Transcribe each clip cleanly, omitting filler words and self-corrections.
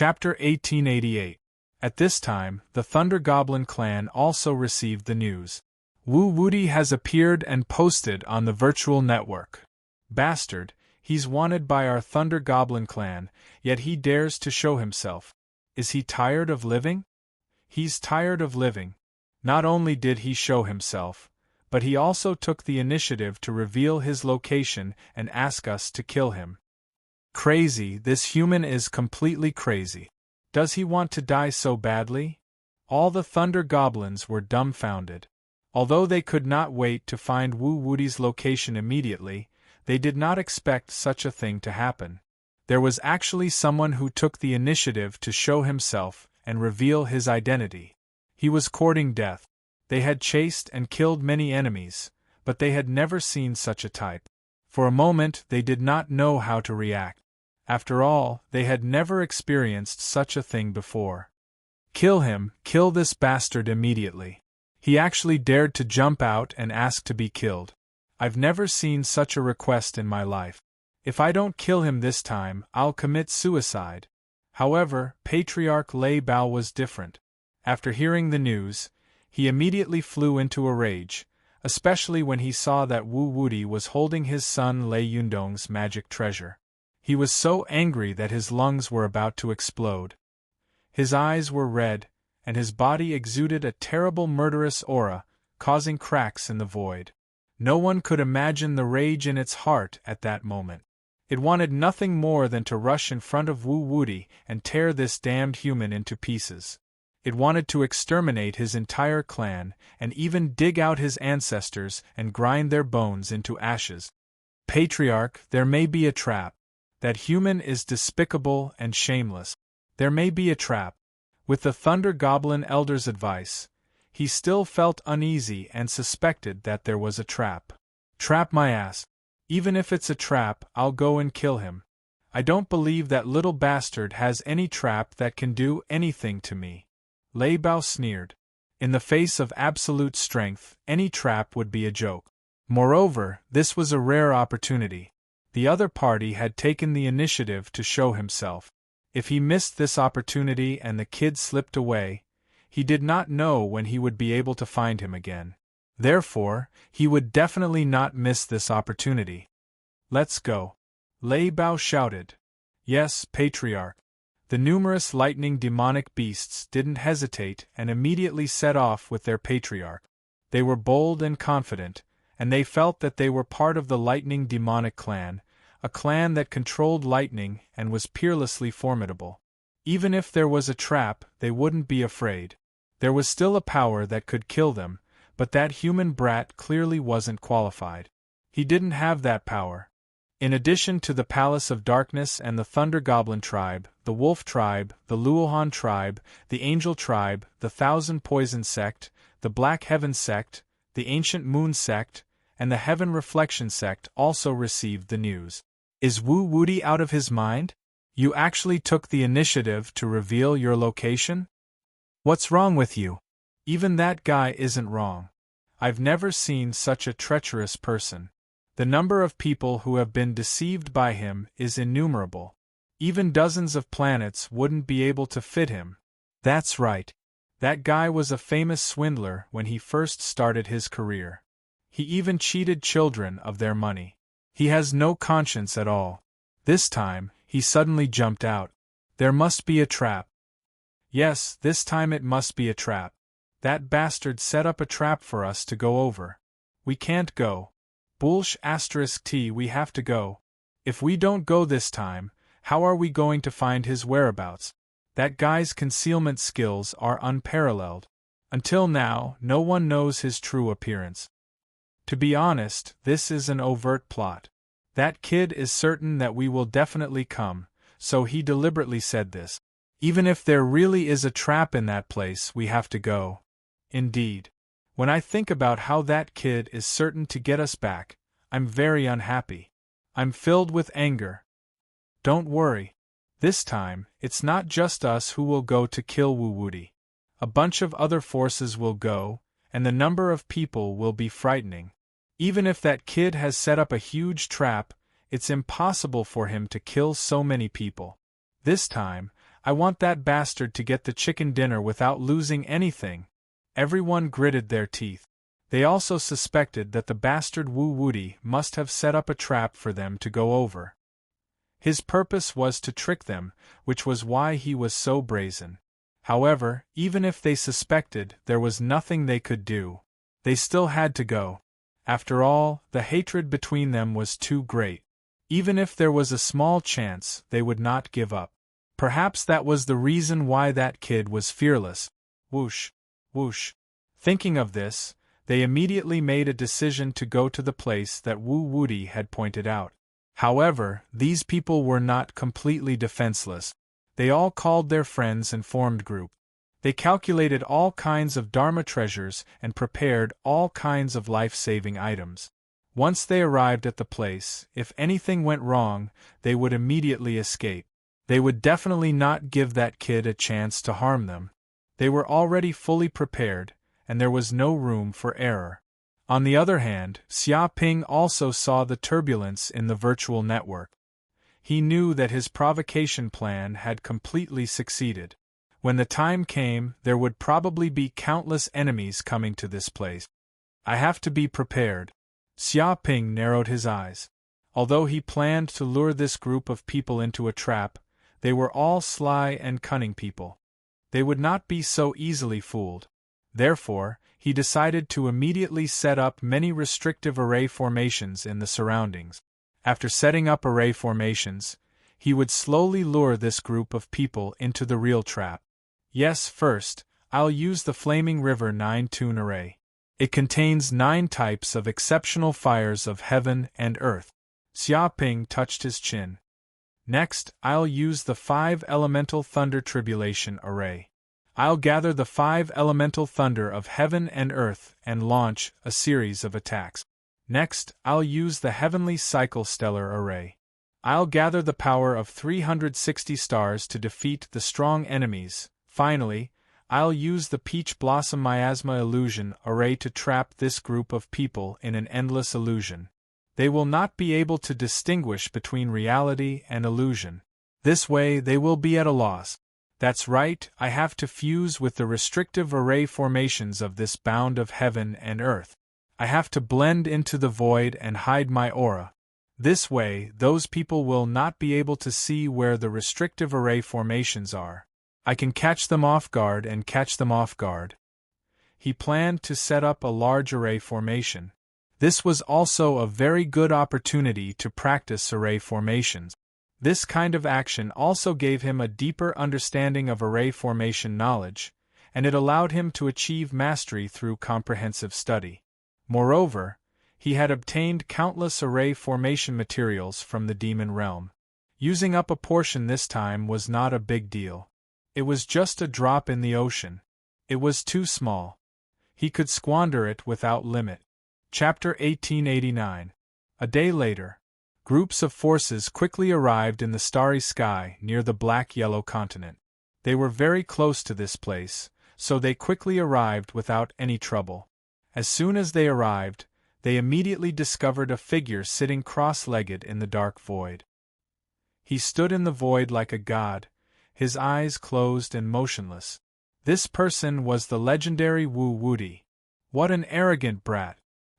Chapter 1888. At this time, the Thunder Goblin clan also received the news. Wu Woody has appeared and posted on the virtual network. Bastard, he's wanted by our Thunder Goblin clan, yet he dares to show himself. Is he tired of living? He's tired of living. Not only did he show himself, but he also took the initiative to reveal his location and ask us to kill him. Crazy, this human is completely crazy. Does he want to die so badly? All the Thunder Goblins were dumbfounded. Although they could not wait to find Wu Woody's location immediately, they did not expect such a thing to happen. There was actually someone who took the initiative to show himself and reveal his identity. He was courting death. They had chased and killed many enemies, but they had never seen such a type. For a moment they did not know how to react. After all, they had never experienced such a thing before. Kill him, kill this bastard immediately. He actually dared to jump out and ask to be killed. I've never seen such a request in my life. If I don't kill him this time, I'll commit suicide. However, Patriarch Lei Bao was different. After hearing the news, he immediately flew into a rage, especially when he saw that Wu Woody was holding his son Lei Yundong's magic treasure. He was so angry that his lungs were about to explode. His eyes were red, and his body exuded a terrible murderous aura, causing cracks in the void. No one could imagine the rage in its heart at that moment. It wanted nothing more than to rush in front of Wu Woody and tear this damned human into pieces. It wanted to exterminate his entire clan, and even dig out his ancestors and grind their bones into ashes. Patriarch, there may be a trap. That human is despicable and shameless. There may be a trap. With the Thunder Goblin Elder's advice, he still felt uneasy and suspected that there was a trap. Trap my ass. Even if it's a trap, I'll go and kill him. I don't believe that little bastard has any trap that can do anything to me. Lei Bao sneered. In the face of absolute strength, any trap would be a joke. Moreover, this was a rare opportunity. The other party had taken the initiative to show himself. If he missed this opportunity and the kid slipped away, he did not know when he would be able to find him again. Therefore, he would definitely not miss this opportunity. Let's go. Lei Bao shouted. Yes, Patriarch. The numerous lightning demonic beasts didn't hesitate and immediately set off with their patriarch. They were bold and confident, and they felt that they were part of the lightning demonic clan, a clan that controlled lightning and was peerlessly formidable. Even if there was a trap, they wouldn't be afraid. There was still a power that could kill them, but that human brat clearly wasn't qualified. He didn't have that power. In addition to the Palace of Darkness and the Thunder Goblin tribe, the Wolf tribe, the Luohan tribe, the Angel tribe, the Thousand Poison sect, the Black Heaven sect, the Ancient Moon sect, and the Heaven Reflection sect also received the news. Is Wu Woody out of his mind? You actually took the initiative to reveal your location? What's wrong with you? Even that guy isn't wrong. I've never seen such a treacherous person. The number of people who have been deceived by him is innumerable. Even dozens of planets wouldn't be able to fit him. That's right. That guy was a famous swindler when he first started his career. He even cheated children of their money. He has no conscience at all. This time, he suddenly jumped out. There must be a trap. Yes, this time it must be a trap. That bastard set up a trap for us to go over. We can't go. Bullsh *T, we have to go. If we don't go this time, how are we going to find his whereabouts? That guy's concealment skills are unparalleled. Until now, no one knows his true appearance. To be honest, this is an overt plot. That kid is certain that we will definitely come, so he deliberately said this. Even if there really is a trap in that place, we have to go. Indeed. When I think about how that kid is certain to get us back, I'm very unhappy. I'm filled with anger. Don't worry. This time, it's not just us who will go to kill Wu Woody. A bunch of other forces will go, and the number of people will be frightening. Even if that kid has set up a huge trap, it's impossible for him to kill so many people. This time, I want that bastard to get the chicken dinner without losing anything. Everyone gritted their teeth. They also suspected that the bastard Wu Wuti must have set up a trap for them to go over. His purpose was to trick them, which was why he was so brazen. However, even if they suspected, there was nothing they could do. They still had to go. After all, the hatred between them was too great. Even if there was a small chance, they would not give up. Perhaps that was the reason why that kid was fearless. Whoosh, whoosh. Thinking of this, they immediately made a decision to go to the place that Wu Wuti had pointed out. However, these people were not completely defenseless. They all called their friends and formed group. They calculated all kinds of Dharma treasures and prepared all kinds of life-saving items. Once they arrived at the place, if anything went wrong, they would immediately escape. They would definitely not give that kid a chance to harm them. They were already fully prepared, and there was no room for error. On the other hand, Xia Ping also saw the turbulence in the virtual network. He knew that his provocation plan had completely succeeded. When the time came, there would probably be countless enemies coming to this place. I have to be prepared. Xia Ping narrowed his eyes. Although he planned to lure this group of people into a trap, they were all sly and cunning people. They would not be so easily fooled. Therefore, he decided to immediately set up many restrictive array formations in the surroundings. After setting up array formations, he would slowly lure this group of people into the real trap. Yes, first, I'll use the Flaming River 9-tune array. It contains 9 types of exceptional fires of heaven and earth. Xia Ping touched his chin. Next, I'll use the 5 elemental thunder tribulation array. I'll gather the 5 elemental thunder of heaven and earth and launch a series of attacks. Next, I'll use the heavenly cycle stellar array. I'll gather the power of 360 stars to defeat the strong enemies. Finally, I'll use the peach blossom miasma illusion array to trap this group of people in an endless illusion. They will not be able to distinguish between reality and illusion. This way they will be at a loss. That's right, I have to fuse with the restrictive array formations of this bound of heaven and earth. I have to blend into the void and hide my aura. This way, those people will not be able to see where the restrictive array formations are. I can catch them off guard and catch them off guard. He planned to set up a large array formation. This was also a very good opportunity to practice array formations. This kind of action also gave him a deeper understanding of array formation knowledge, and it allowed him to achieve mastery through comprehensive study. Moreover, he had obtained countless array formation materials from the demon realm. Using up a portion this time was not a big deal. It was just a drop in the ocean. It was too small. He could squander it without limit. Chapter 1889. A day later, groups of forces quickly arrived in the starry sky near the black-yellow continent. They were very close to this place, so they quickly arrived without any trouble. As soon as they arrived, they immediately discovered a figure sitting cross-legged in the dark void. He stood in the void like a god, his eyes closed and motionless. This person was the legendary Wu Wuti. What an arrogant brat!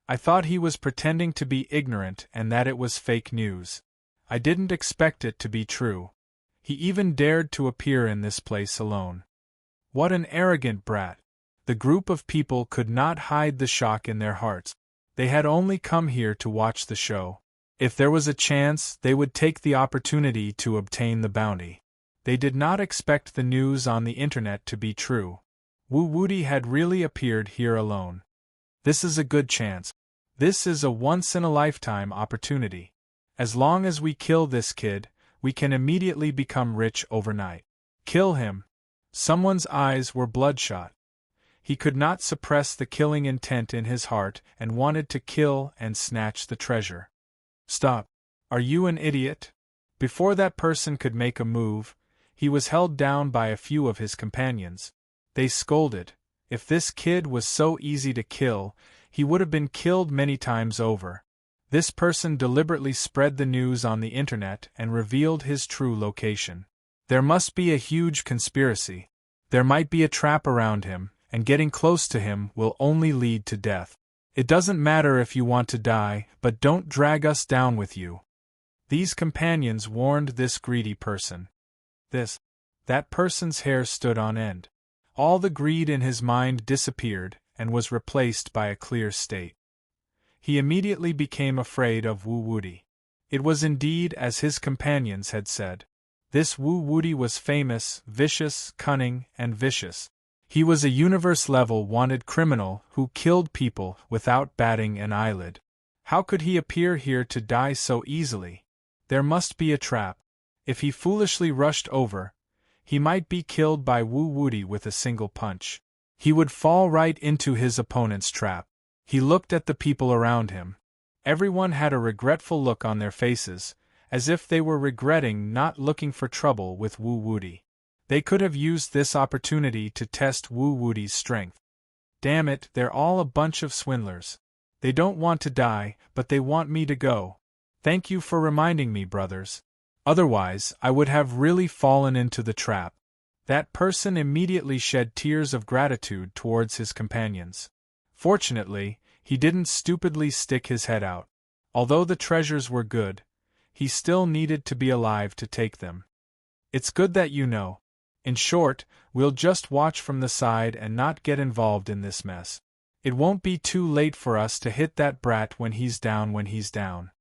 I thought he was pretending to be ignorant and that it was fake news. I didn't expect it to be true. He even dared to appear in this place alone. What an arrogant brat! The group of people could not hide the shock in their hearts. They had only come here to watch the show. If there was a chance, they would take the opportunity to obtain the bounty. They did not expect the news on the internet to be true. Wu Wuti had really appeared here alone. This is a good chance. This is a once-in-a-lifetime opportunity. As long as we kill this kid, we can immediately become rich overnight. Kill him. Someone's eyes were bloodshot. He could not suppress the killing intent in his heart and wanted to kill and snatch the treasure. Stop. Are you an idiot? Before that person could make a move, he was held down by a few of his companions. They scolded. If this kid was so easy to kill, he would have been killed many times over. This person deliberately spread the news on the internet and revealed his true location. There must be a huge conspiracy. There might be a trap around him, and getting close to him will only lead to death. It doesn't matter if you want to die, but don't drag us down with you. These companions warned this greedy person. That person's hair stood on end. All the greed in his mind disappeared and was replaced by a clear state. He immediately became afraid of Wu Wuti. It was indeed as his companions had said. This Wu Wuti was famous, vicious, cunning, and vicious. He was a universe-level wanted criminal who killed people without batting an eyelid. How could he appear here to die so easily? There must be a trap. If he foolishly rushed over, he might be killed by Wu Wuti with a single punch. He would fall right into his opponent's trap. He looked at the people around him. Everyone had a regretful look on their faces, as if they were regretting not looking for trouble with Wu Wuti. They could have used this opportunity to test Wu Wuti's strength. Damn it, they're all a bunch of swindlers. They don't want to die, but they want me to go. Thank you for reminding me, brothers. Otherwise, I would have really fallen into the trap. That person immediately shed tears of gratitude towards his companions. Fortunately, he didn't stupidly stick his head out. Although the treasures were good, he still needed to be alive to take them. It's good that you know. In short, we'll just watch from the side and not get involved in this mess. It won't be too late for us to hit that brat when he's down.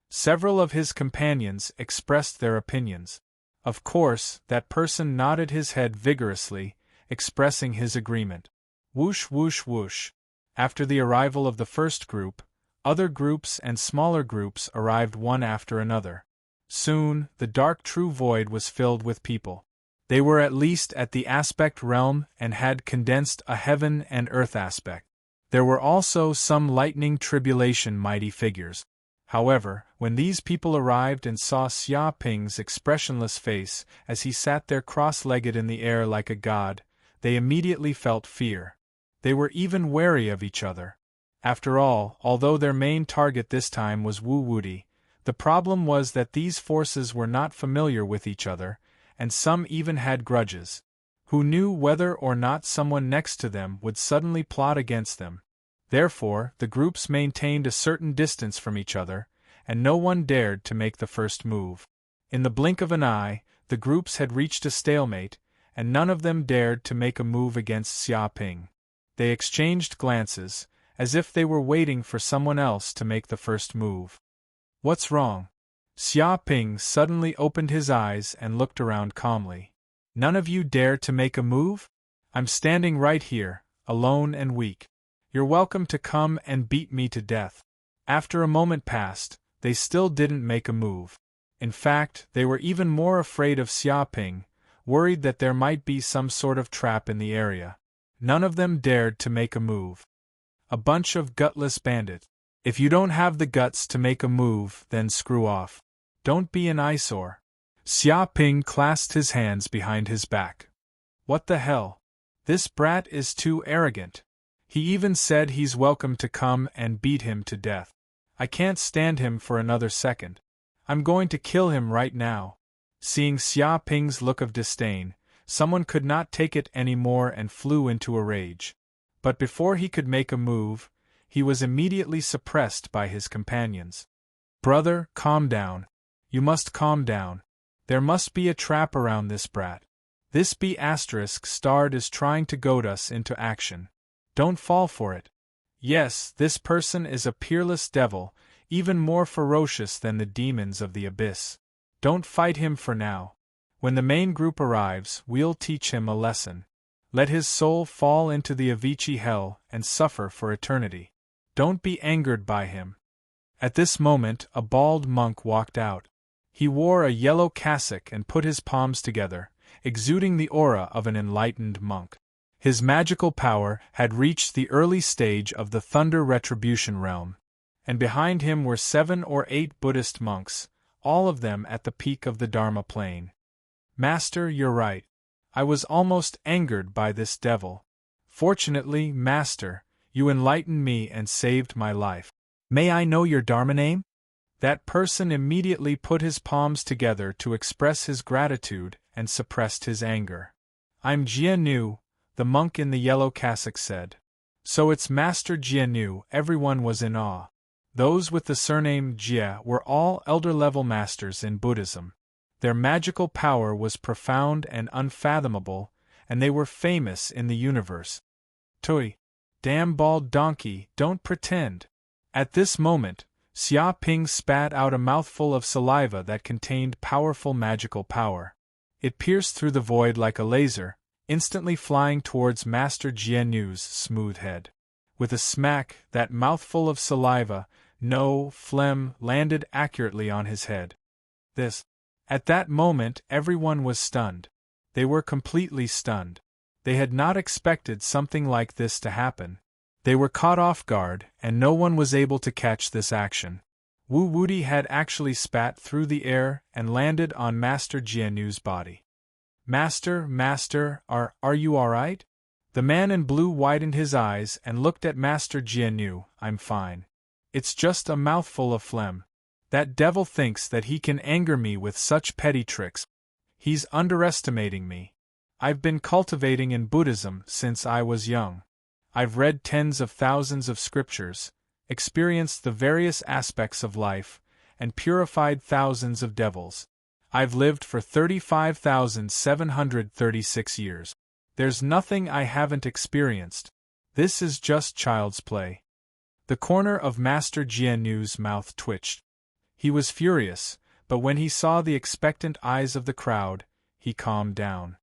Several of his companions expressed their opinions. Of course, that person nodded his head vigorously, expressing his agreement. Whoosh whoosh whoosh. After the arrival of the first group, other groups and smaller groups arrived one after another. Soon, the dark true void was filled with people. They were at least at the aspect realm and had condensed a heaven and earth aspect. There were also some lightning tribulation mighty figures. However, when these people arrived and saw Xia Ping's expressionless face as he sat there cross-legged in the air like a god, they immediately felt fear. They were even wary of each other. After all, although their main target this time was Wu Wuti, the problem was that these forces were not familiar with each other, and some even had grudges. Who knew whether or not someone next to them would suddenly plot against them? Therefore, the groups maintained a certain distance from each other, and no one dared to make the first move. In the blink of an eye, the groups had reached a stalemate, and none of them dared to make a move against Xia Ping. They exchanged glances, as if they were waiting for someone else to make the first move. What's wrong? Xia Ping suddenly opened his eyes and looked around calmly. None of you dare to make a move? I'm standing right here, alone and weak. You're welcome to come and beat me to death. After a moment passed, they still didn't make a move. In fact, they were even more afraid of Xia Ping, worried that there might be some sort of trap in the area. None of them dared to make a move. A bunch of gutless bandits. If you don't have the guts to make a move, then screw off. Don't be an eyesore. Xia Ping clasped his hands behind his back. What the hell? This brat is too arrogant. He even said he's welcome to come and beat him to death. I can't stand him for another second. I'm going to kill him right now. Seeing Xia Ping's look of disdain, someone could not take it anymore and flew into a rage. But before he could make a move, he was immediately suppressed by his companions. Brother, calm down. You must calm down. There must be a trap around this brat. This B** starred is trying to goad us into action. Don't fall for it. Yes, this person is a peerless devil, even more ferocious than the demons of the abyss. Don't fight him for now. When the main group arrives, we'll teach him a lesson. Let his soul fall into the Avicii hell and suffer for eternity. Don't be angered by him. At this moment, a bald monk walked out. He wore a yellow cassock and put his palms together, exuding the aura of an enlightened monk. His magical power had reached the early stage of the Thunder Retribution realm, and behind him were 7 or 8 Buddhist monks, all of them at the peak of the Dharma plane. Master, you're right. I was almost angered by this devil. Fortunately, Master, you enlightened me and saved my life. May I know your Dharma name? That person immediately put his palms together to express his gratitude and suppressed his anger. "I'm Jianu," the monk in the yellow cassock said. "So it's Master Jianu." Everyone was in awe. Those with the surname Jia were all elder-level masters in Buddhism. Their magical power was profound and unfathomable, and they were famous in the universe. "Toi! Damn bald donkey, don't pretend!" At this moment, Xia Ping spat out a mouthful of saliva that contained powerful magical power. It pierced through the void like a laser, instantly flying towards Master Jianu's smooth head. With a smack, that mouthful of saliva, no phlegm, landed accurately on his head. At that moment, everyone was stunned. They were completely stunned. They had not expected something like this to happen. They were caught off guard, and no one was able to catch this action. Wu Wuti had actually spat through the air and landed on Master Jianu's body. Master, are you alright?" The man in blue widened his eyes and looked at Master Jianu. "I'm fine. It's just a mouthful of phlegm. That devil thinks that he can anger me with such petty tricks. He's underestimating me. I've been cultivating in Buddhism since I was young. I've read tens of thousands of scriptures, experienced the various aspects of life, and purified thousands of devils. I've lived for 35,736 years. There's nothing I haven't experienced. This is just child's play." The corner of Master Jianu's mouth twitched. He was furious, but when he saw the expectant eyes of the crowd, he calmed down.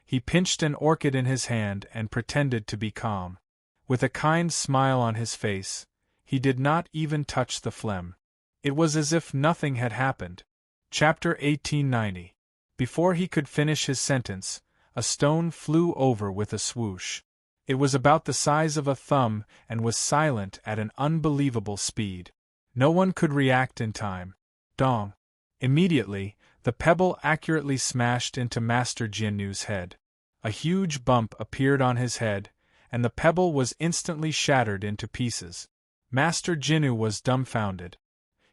He pinched an orchid in his hand and pretended to be calm. With a kind smile on his face, he did not even touch the phlegm. It was as if nothing had happened. Chapter 1890. Before he could finish his sentence, a stone flew over with a swoosh. It was about the size of a thumb and was silent at an unbelievable speed. No one could react in time. Dong! Immediately, the pebble accurately smashed into Master Jianu's head. A huge bump appeared on his head, and the pebble was instantly shattered into pieces. Master Jianu was dumbfounded.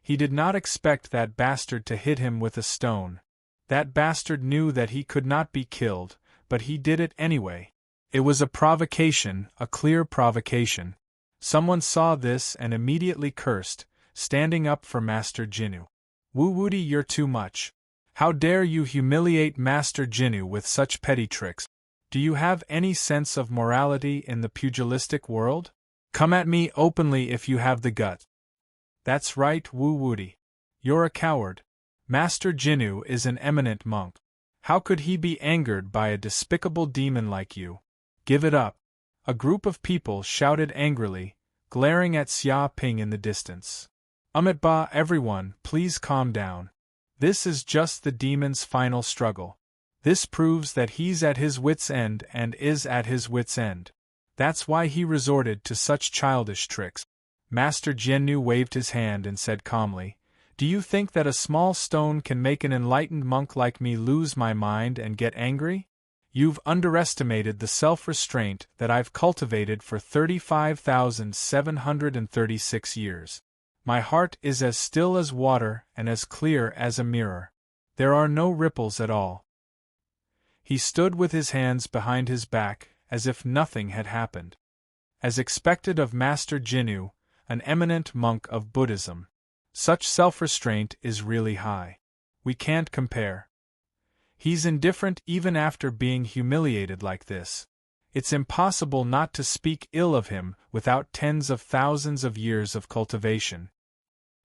He did not expect that bastard to hit him with a stone. That bastard knew that he could not be killed, but he did it anyway. It was a provocation, a clear provocation. Someone saw this and immediately cursed, standing up for Master Jianu. "Wu Wuti, you're too much. How dare you humiliate Master Jianu with such petty tricks? Do you have any sense of morality in the pugilistic world? Come at me openly if you have the guts." "That's right, Wu Wuti. You're a coward. Master Jianu is an eminent monk. How could he be angered by a despicable demon like you? Give it up." A group of people shouted angrily, glaring at Xia Ping in the distance. "Ba, everyone, please calm down. This is just the demon's final struggle. This proves that he's at his wit's end and is at his wit's end. That's why he resorted to such childish tricks." Master Jianu waved his hand and said calmly, "Do you think that a small stone can make an enlightened monk like me lose my mind and get angry? You've underestimated the self-restraint that I've cultivated for 35,736 years. My heart is as still as water and as clear as a mirror. There are no ripples at all." He stood with his hands behind his back, as if nothing had happened. As expected of Master Jianu, an eminent monk of Buddhism, such self-restraint is really high. We can't compare. He's indifferent even after being humiliated like this. It's impossible not to speak ill of him without tens of thousands of years of cultivation.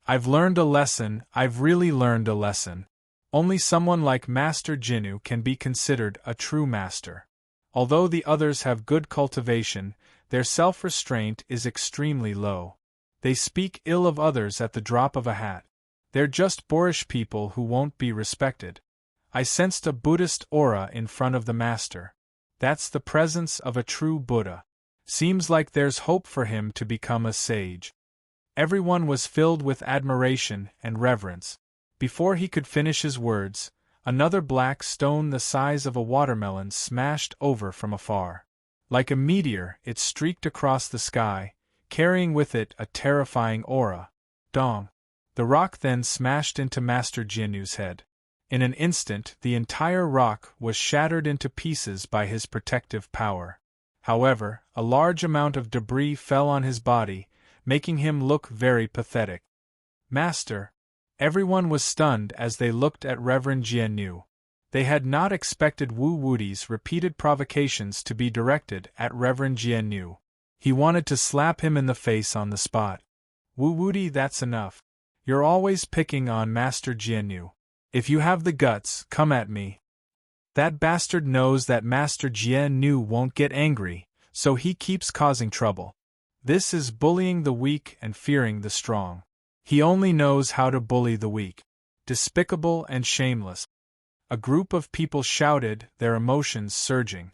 I've learned a lesson, I've really learned a lesson. Only someone like Master Jianu can be considered a true master. Although the others have good cultivation, their self-restraint is extremely low. They speak ill of others at the drop of a hat. They're just boorish people who won't be respected. I sensed a Buddhist aura in front of the master. That's the presence of a true Buddha. Seems like there's hope for him to become a sage. Everyone was filled with admiration and reverence. Before he could finish his words, another black stone the size of a watermelon smashed over from afar. Like a meteor, it streaked across the sky, carrying with it a terrifying aura. Dong! The rock then smashed into Master Jianu's head. In an instant, the entire rock was shattered into pieces by his protective power. However, a large amount of debris fell on his body, making him look very pathetic. Master! Everyone was stunned as they looked at Reverend Jianyu. They had not expected Wu Wudi's repeated provocations to be directed at Reverend Jianyu. He wanted to slap him in the face on the spot. Wu Wudi, that's enough. You're always picking on Master Jianyu. If you have the guts, come at me. That bastard knows that Master Jianyu won't get angry, so he keeps causing trouble. This is bullying the weak and fearing the strong. He only knows how to bully the weak. Despicable and shameless. A group of people shouted, their emotions surging.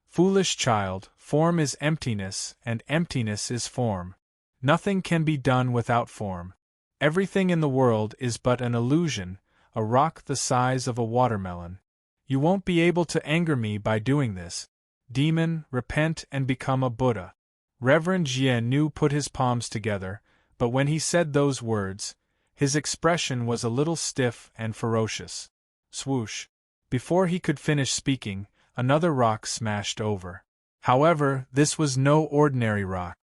Foolish child, form is emptiness, and emptiness is form. Nothing can be done without form. Everything in the world is but an illusion, a rock the size of a watermelon. You won't be able to anger me by doing this. Demon, repent and become a Buddha. Reverend Jianyu put his palms together, but when he said those words, his expression was a little stiff and ferocious. Swoosh! Before he could finish speaking, another rock smashed over. However, this was no ordinary rock.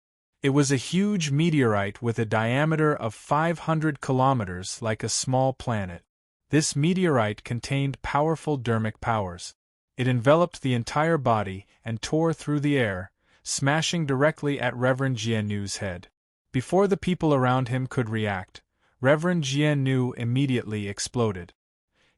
It was a huge meteorite with a diameter of 500 kilometers, like a small planet. This meteorite contained powerful dermic powers. It enveloped the entire body and tore through the air, smashing directly at Reverend Jianyu's head. Before the people around him could react, Reverend Jianyu immediately exploded.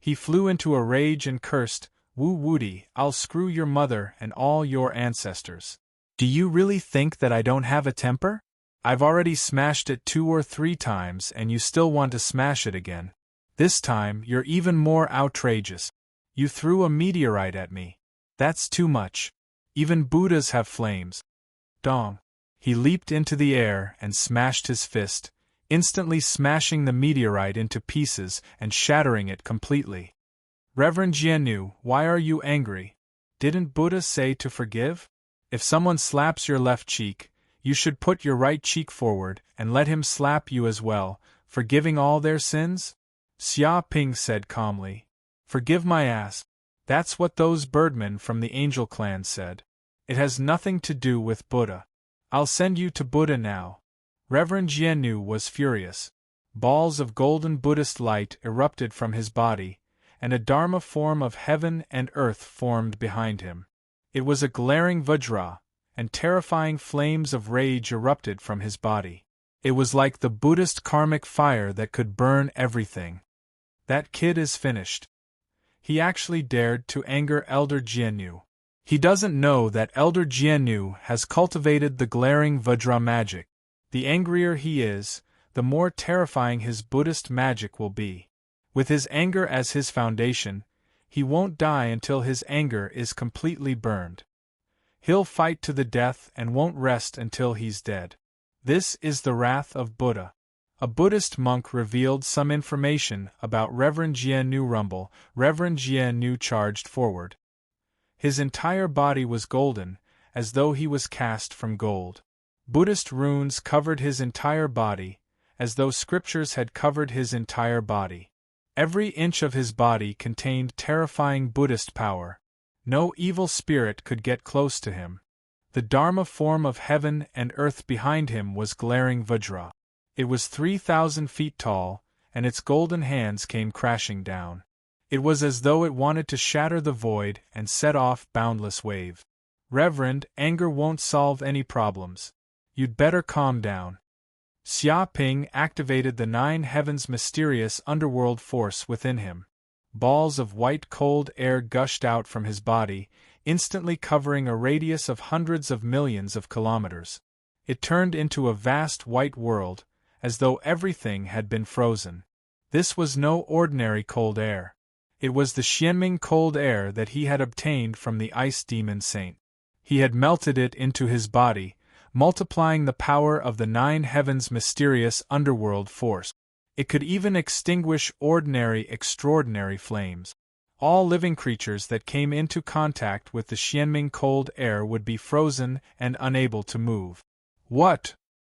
He flew into a rage and cursed, Wu Wudi, I'll screw your mother and all your ancestors. Do you really think that I don't have a temper? I've already smashed it 2 or 3 times and you still want to smash it again. This time, you're even more outrageous. You threw a meteorite at me. That's too much. Even Buddhas have flames. Dong. He leaped into the air and smashed his fist, instantly smashing the meteorite into pieces and shattering it completely. Reverend Jianyu, why are you angry? Didn't Buddha say to forgive? If someone slaps your left cheek, you should put your right cheek forward and let him slap you as well, forgiving all their sins? Xia Ping said calmly. Forgive my ass. That's what those birdmen from the angel clan said. It has nothing to do with Buddha. I'll send you to Buddha now. Reverend Jianyu was furious. Balls of golden Buddhist light erupted from his body, and a Dharma form of heaven and earth formed behind him. It was a glaring Vajra, and terrifying flames of rage erupted from his body. It was like the Buddhist karmic fire that could burn everything. That kid is finished. He actually dared to anger Elder Jianyu. He doesn't know that Elder Jianyu has cultivated the glaring Vajra magic. The angrier he is, the more terrifying his Buddhist magic will be. With his anger as his foundation, he won't die until his anger is completely burned. He'll fight to the death and won't rest until he's dead. This is the wrath of Buddha. A Buddhist monk revealed some information about Reverend Jianyu Rumble. Reverend Jianyu charged forward. His entire body was golden, as though he was cast from gold. Buddhist runes covered his entire body, as though scriptures had covered his entire body. Every inch of his body contained terrifying Buddhist power. No evil spirit could get close to him. The Dharma form of heaven and earth behind him was glaring Vajra. It was 3,000 feet tall, and its golden hands came crashing down. It was as though it wanted to shatter the void and set off boundless wave. Reverend, anger won't solve any problems. You'd better calm down. Xia Ping activated the 9 heavens' mysterious underworld force within him. Balls of white cold air gushed out from his body, instantly covering a radius of hundreds of millions of kilometers. It turned into a vast white world, as though everything had been frozen. This was no ordinary cold air. It was the Xianming cold air that he had obtained from the ice demon saint. He had melted it into his body, multiplying the power of the 9 heavens' mysterious underworld force. It could even extinguish ordinary, extraordinary flames. All living creatures that came into contact with the Xianming cold air would be frozen and unable to move. What?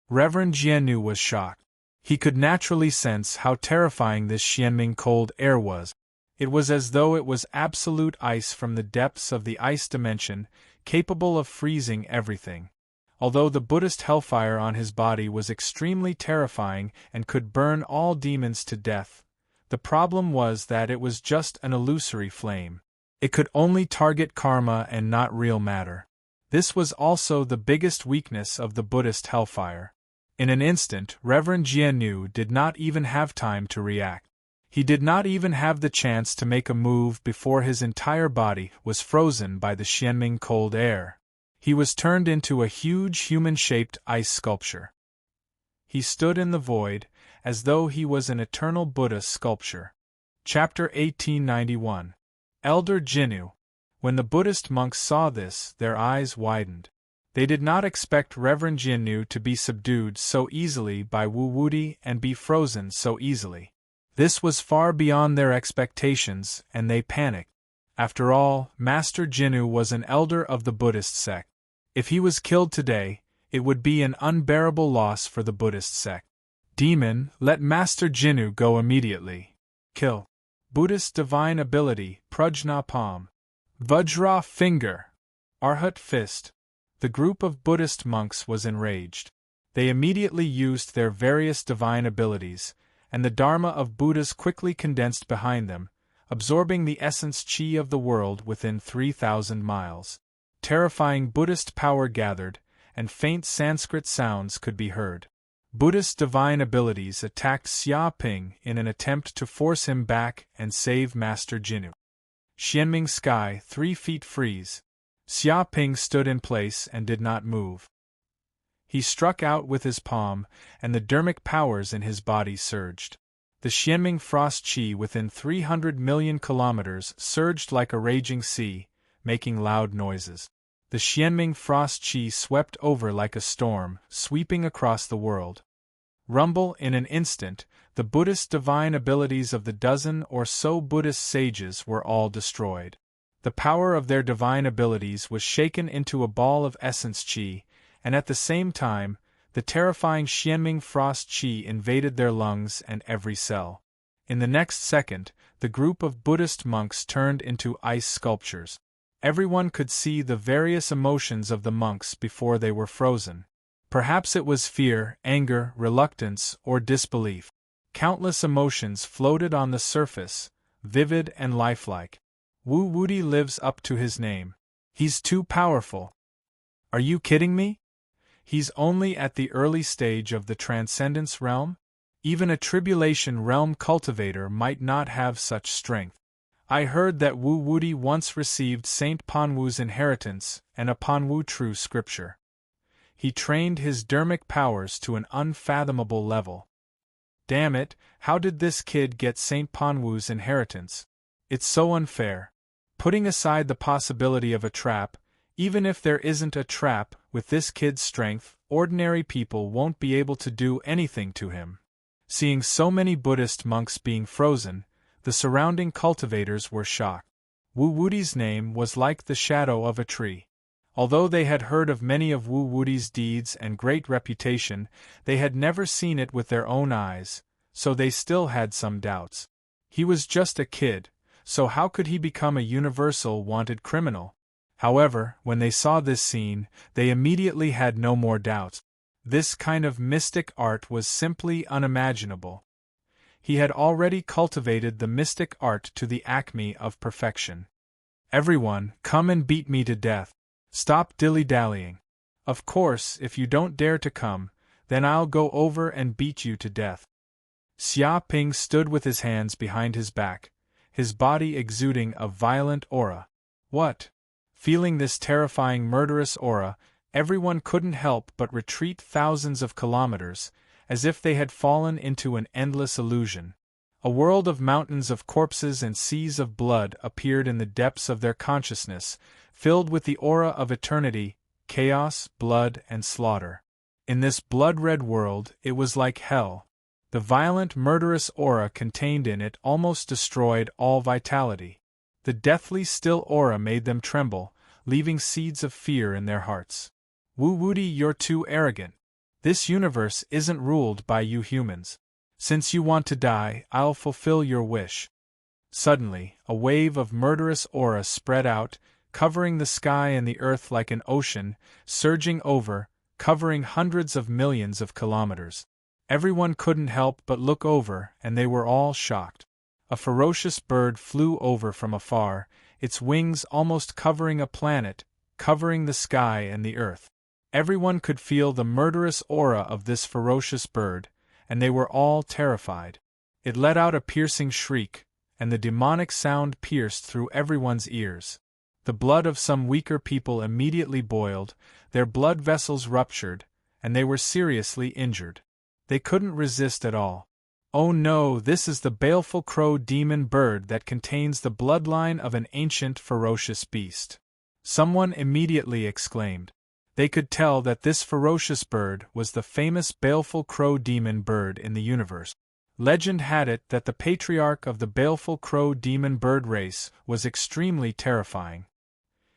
Reverend Jianyu was shocked. He could naturally sense how terrifying this Xianming cold air was. It was as though it was absolute ice from the depths of the ice dimension, capable of freezing everything. Although the Buddhist hellfire on his body was extremely terrifying and could burn all demons to death, the problem was that it was just an illusory flame. It could only target karma and not real matter. This was also the biggest weakness of the Buddhist hellfire. In an instant, Reverend Jianyu did not even have time to react. He did not even have the chance to make a move before his entire body was frozen by the Xianming cold air. He was turned into a huge human-shaped ice sculpture. He stood in the void, as though he was an eternal Buddha sculpture. Chapter 1891. Elder Jinnu. When the Buddhist monks saw this, their eyes widened. They did not expect Reverend Jinnu to be subdued so easily by Wu Wuti and be frozen so easily. This was far beyond their expectations, and they panicked. After all, Master Jinnu was an elder of the Buddhist sect. If he was killed today, it would be an unbearable loss for the Buddhist sect. Demon, let Master Jinnu go immediately. Kill. Buddhist divine ability, Prajna Palm. Vajra Finger. Arhat Fist. The group of Buddhist monks was enraged. They immediately used their various divine abilities, and the Dharma of Buddhas quickly condensed behind them, absorbing the essence chi of the world within 3,000 miles. Terrifying Buddhist power gathered, and faint Sanskrit sounds could be heard. Buddhist divine abilities attacked Xia Ping in an attempt to force him back and save Master Jinnu. Xianming Sky 3 feet freeze. Xia Ping stood in place and did not move. He struck out with his palm, and the dermic powers in his body surged. The Xianming frost chi within 300 million kilometers surged like a raging sea, making loud noises. The Xianming frost chi swept over like a storm, sweeping across the world. Rumble in an instant, the Buddhist divine abilities of the dozen or so Buddhist sages were all destroyed. The power of their divine abilities was shaken into a ball of essence chi, and at the same time, the terrifying Xianming frost chi invaded their lungs and every cell. In the next second, the group of Buddhist monks turned into ice sculptures. Everyone could see the various emotions of the monks before they were frozen. Perhaps it was fear, anger, reluctance, or disbelief. Countless emotions floated on the surface, vivid and lifelike. Wu Wuti lives up to his name. He's too powerful. Are you kidding me? He's only at the early stage of the transcendence realm? Even a tribulation realm cultivator might not have such strength. I heard that Wu Wuti once received Saint Panwu's inheritance and a Panwu true scripture. He trained his dermic powers to an unfathomable level. Damn it, how did this kid get Saint Panwu's inheritance? It's so unfair. Putting aside the possibility of a trap, even if there isn't a trap, with this kid's strength, ordinary people won't be able to do anything to him. Seeing so many Buddhist monks being frozen, the surrounding cultivators were shocked. Wu Wuti's name was like the shadow of a tree. Although they had heard of many of Wu Wuti's deeds and great reputation, they had never seen it with their own eyes, so they still had some doubts. He was just a kid, so how could he become a universal wanted criminal? However, when they saw this scene, they immediately had no more doubts. This kind of mystic art was simply unimaginable. He had already cultivated the mystic art to the acme of perfection. Everyone, come and beat me to death. Stop dilly-dallying. Of course, if you don't dare to come, then I'll go over and beat you to death. Xia Ping stood with his hands behind his back, his body exuding a violent aura. What? Feeling this terrifying murderous aura, everyone couldn't help but retreat thousands of kilometers, as if they had fallen into an endless illusion. A world of mountains of corpses and seas of blood appeared in the depths of their consciousness, filled with the aura of eternity, chaos, blood, and slaughter. In this blood-red world, it was like hell. The violent, murderous aura contained in it almost destroyed all vitality. The deathly still aura made them tremble, leaving seeds of fear in their hearts. Wu Wuti, you're too arrogant. This universe isn't ruled by you humans. Since you want to die, I'll fulfill your wish. Suddenly, a wave of murderous aura spread out, covering the sky and the earth like an ocean, surging over, covering hundreds of millions of kilometers. Everyone couldn't help but look over, and they were all shocked. A ferocious bird flew over from afar, its wings almost covering a planet, covering the sky and the earth. Everyone could feel the murderous aura of this ferocious bird, and they were all terrified. It let out a piercing shriek, and the demonic sound pierced through everyone's ears. The blood of some weaker people immediately boiled, their blood vessels ruptured, and they were seriously injured. They couldn't resist at all. Oh no, this is the baleful crow demon bird that contains the bloodline of an ancient ferocious beast. Someone immediately exclaimed. They could tell that this ferocious bird was the famous baleful crow demon bird in the universe. Legend had it that the patriarch of the baleful crow demon bird race was extremely terrifying.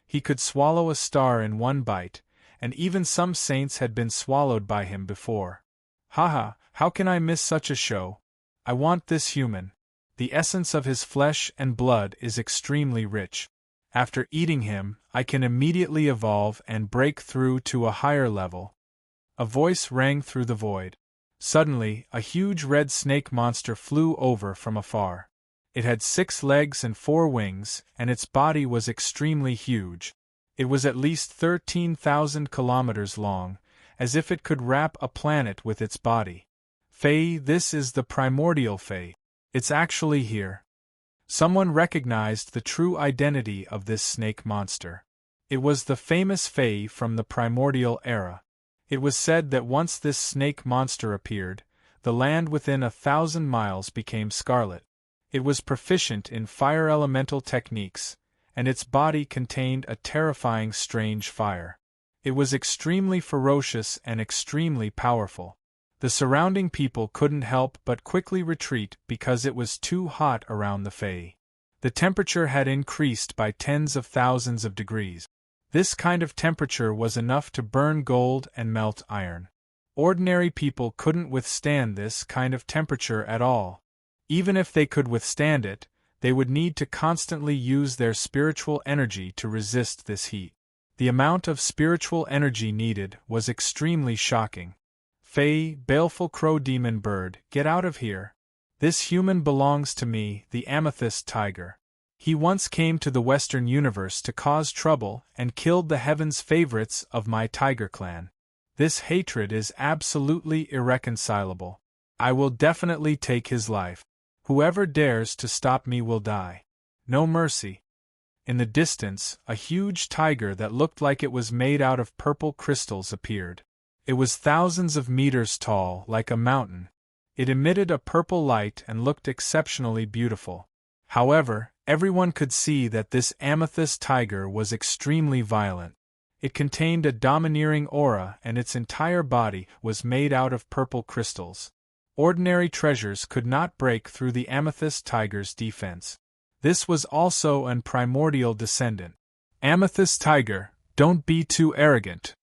He could swallow a star in one bite, and even some saints had been swallowed by him before. Haha, how can I miss such a show? I want this human. The essence of his flesh and blood is extremely rich. After eating him, I can immediately evolve and break through to a higher level. A voice rang through the void. Suddenly, a huge red snake monster flew over from afar. It had 6 legs and 4 wings, and its body was extremely huge. It was at least 13,000 kilometers long, as if it could wrap a planet with its body. Fae, this is the primordial Fae. It's actually here. Someone recognized the true identity of this snake monster. It was the famous Fae from the primordial era. It was said that once this snake monster appeared, the land within 1,000 miles became scarlet. It was proficient in fire elemental techniques, and its body contained a terrifying strange fire. It was extremely ferocious and extremely powerful. The surrounding people couldn't help but quickly retreat because it was too hot around the Fae. The temperature had increased by tens of thousands of degrees. This kind of temperature was enough to burn gold and melt iron. Ordinary people couldn't withstand this kind of temperature at all. Even if they could withstand it, they would need to constantly use their spiritual energy to resist this heat. The amount of spiritual energy needed was extremely shocking. Fae, baleful crow demon bird, get out of here. This human belongs to me, the amethyst tiger. He once came to the Western universe to cause trouble and killed the heavens' favorites of my tiger clan. This hatred is absolutely irreconcilable. I will definitely take his life. Whoever dares to stop me will die. No mercy. In the distance, a huge tiger that looked like it was made out of purple crystals appeared. It was thousands of meters tall, like a mountain. It emitted a purple light and looked exceptionally beautiful. However, everyone could see that this amethyst tiger was extremely violent. It contained a domineering aura and its entire body was made out of purple crystals. Ordinary treasures could not break through the amethyst tiger's defense. This was also an primordial descendant. Amethyst tiger, don't be too arrogant.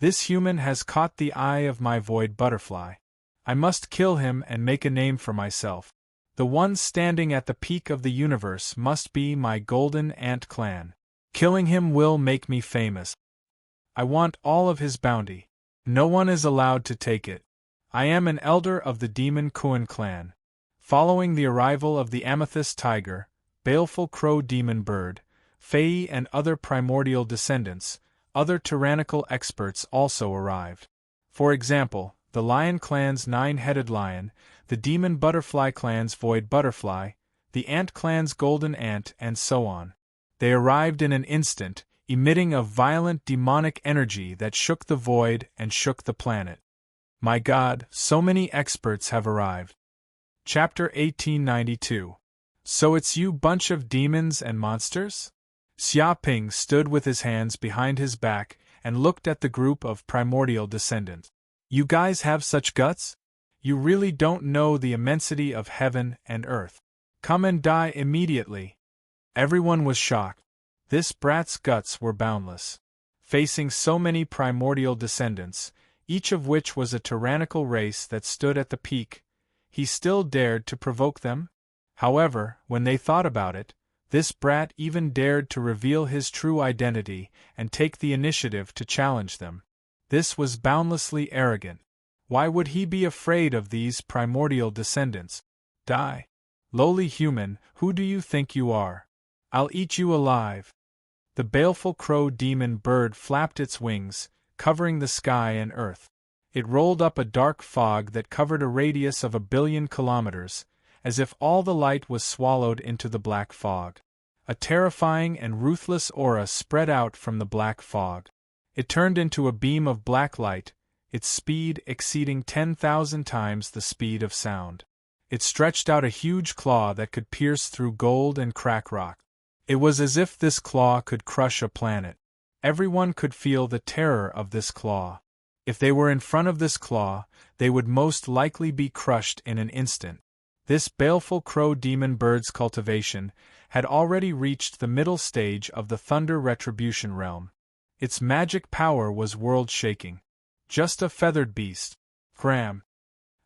This human has caught the eye of my void butterfly. I must kill him and make a name for myself. The one standing at the peak of the universe must be my golden ant clan. Killing him will make me famous. I want all of his bounty. No one is allowed to take it. I am an elder of the Demon Kuan clan. Following the arrival of the amethyst tiger, baleful crow demon bird, Fae and other primordial descendants, other tyrannical experts also arrived. For example, the lion clan's 9-headed lion, the demon butterfly clan's void butterfly, the ant clan's golden ant, and so on. They arrived in an instant, emitting a violent demonic energy that shook the void and shook the planet. My God, so many experts have arrived. Chapter 1892. So it's you bunch of demons and monsters? Xia Ping stood with his hands behind his back and looked at the group of primordial descendants. You guys have such guts? You really don't know the immensity of heaven and earth. Come and die immediately. Everyone was shocked. This brat's guts were boundless. Facing so many primordial descendants, each of which was a tyrannical race that stood at the peak, he still dared to provoke them? However, when they thought about it, this brat even dared to reveal his true identity and take the initiative to challenge them. This was boundlessly arrogant. Why would he be afraid of these primordial descendants? Die. Lowly human, who do you think you are? I'll eat you alive. The baleful crow demon bird flapped its wings, covering the sky and earth. It rolled up a dark fog that covered a radius of 1 billion kilometers, as if all the light was swallowed into the black fog. A terrifying and ruthless aura spread out from the black fog. It turned into a beam of black light, its speed exceeding 10,000 times the speed of sound. It stretched out a huge claw that could pierce through gold and crack rock. It was as if this claw could crush a planet. Everyone could feel the terror of this claw. If they were in front of this claw, they would most likely be crushed in an instant. This baleful crow demon bird's cultivation had already reached the middle stage of the Thunder Retribution realm. Its magic power was world-shaking. Just a feathered beast. Cram.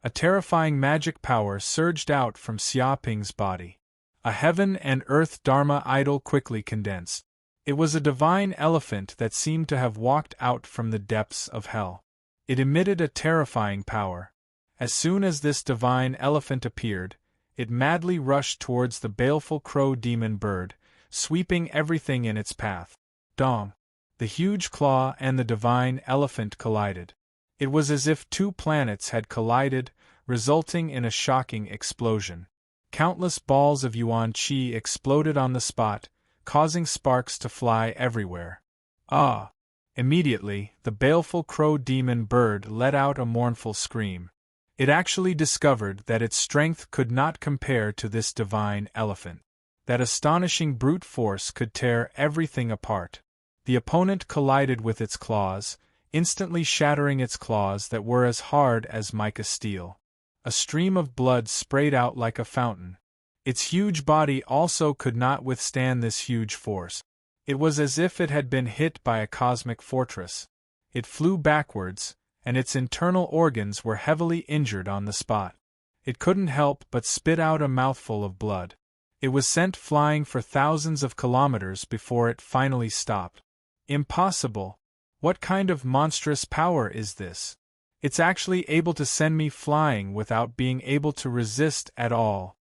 A terrifying magic power surged out from Xiaoping's body. A heaven and earth Dharma idol quickly condensed. It was a divine elephant that seemed to have walked out from the depths of hell. It emitted a terrifying power. As soon as this divine elephant appeared, it madly rushed towards the baleful crow demon bird, sweeping everything in its path. Dong! The huge claw and the divine elephant collided. It was as if two planets had collided, resulting in a shocking explosion. Countless balls of yuan qi exploded on the spot, causing sparks to fly everywhere. Ah! Immediately, the baleful crow demon bird let out a mournful scream. It actually discovered that its strength could not compare to this divine elephant. That astonishing brute force could tear everything apart. The opponent collided with its claws, instantly shattering its claws that were as hard as mica steel. A stream of blood sprayed out like a fountain. Its huge body also could not withstand this huge force. It was as if it had been hit by a cosmic fortress. It flew backwards, and its internal organs were heavily injured on the spot. It couldn't help but spit out a mouthful of blood. It was sent flying for thousands of kilometers before it finally stopped. Impossible! What kind of monstrous power is this? It's actually able to send me flying without being able to resist at all.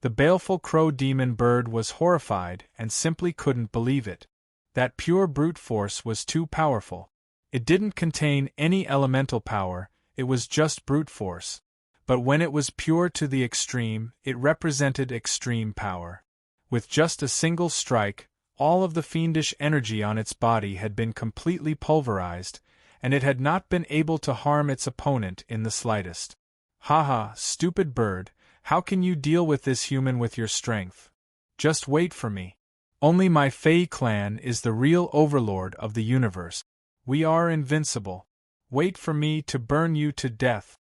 The baleful crow demon bird was horrified and simply couldn't believe it. That pure brute force was too powerful. It didn't contain any elemental power, it was just brute force. But when it was pure to the extreme, it represented extreme power. With just a single strike, all of the fiendish energy on its body had been completely pulverized, and it had not been able to harm its opponent in the slightest. Haha, stupid bird, how can you deal with this human with your strength? Just wait for me. Only my Fei clan is the real overlord of the universe. We are invincible. Wait for me to burn you to death.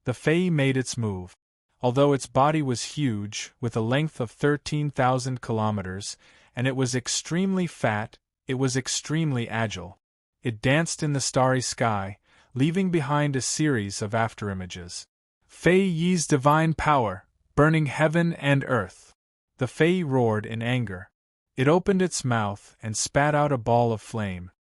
The Fei made its move. Although its body was huge, with a length of 13,000 kilometers, and it was extremely fat, it was extremely agile. It danced in the starry sky, leaving behind a series of afterimages. Fei Yi's divine power, burning heaven and earth. The Fei roared in anger. It opened its mouth and spat out a ball of flame.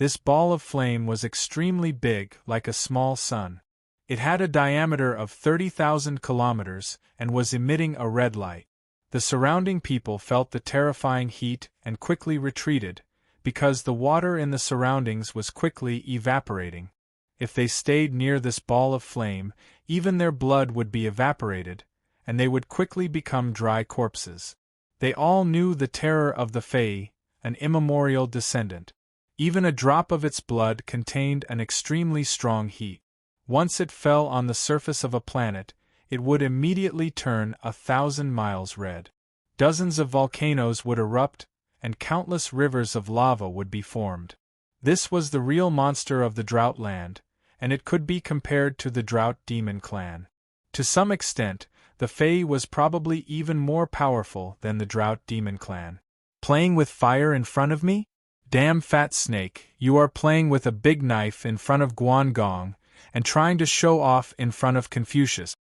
This ball of flame was extremely big, like a small sun. It had a diameter of 30,000 kilometers and was emitting a red light. The surrounding people felt the terrifying heat and quickly retreated, because the water in the surroundings was quickly evaporating. If they stayed near this ball of flame, even their blood would be evaporated, and they would quickly become dry corpses. They all knew the terror of the Fei, an immemorial descendant. Even a drop of its blood contained an extremely strong heat. Once it fell on the surface of a planet, it would immediately turn 1,000 miles red. Dozens of volcanoes would erupt, and countless rivers of lava would be formed. This was the real monster of the Drought Land, and it could be compared to the Drought Demon Clan. To some extent, the Fei was probably even more powerful than the Drought Demon Clan. Playing with fire in front of me? Damn fat snake, you are playing with a big knife in front of Guangong, and trying to show off in front of Confucius.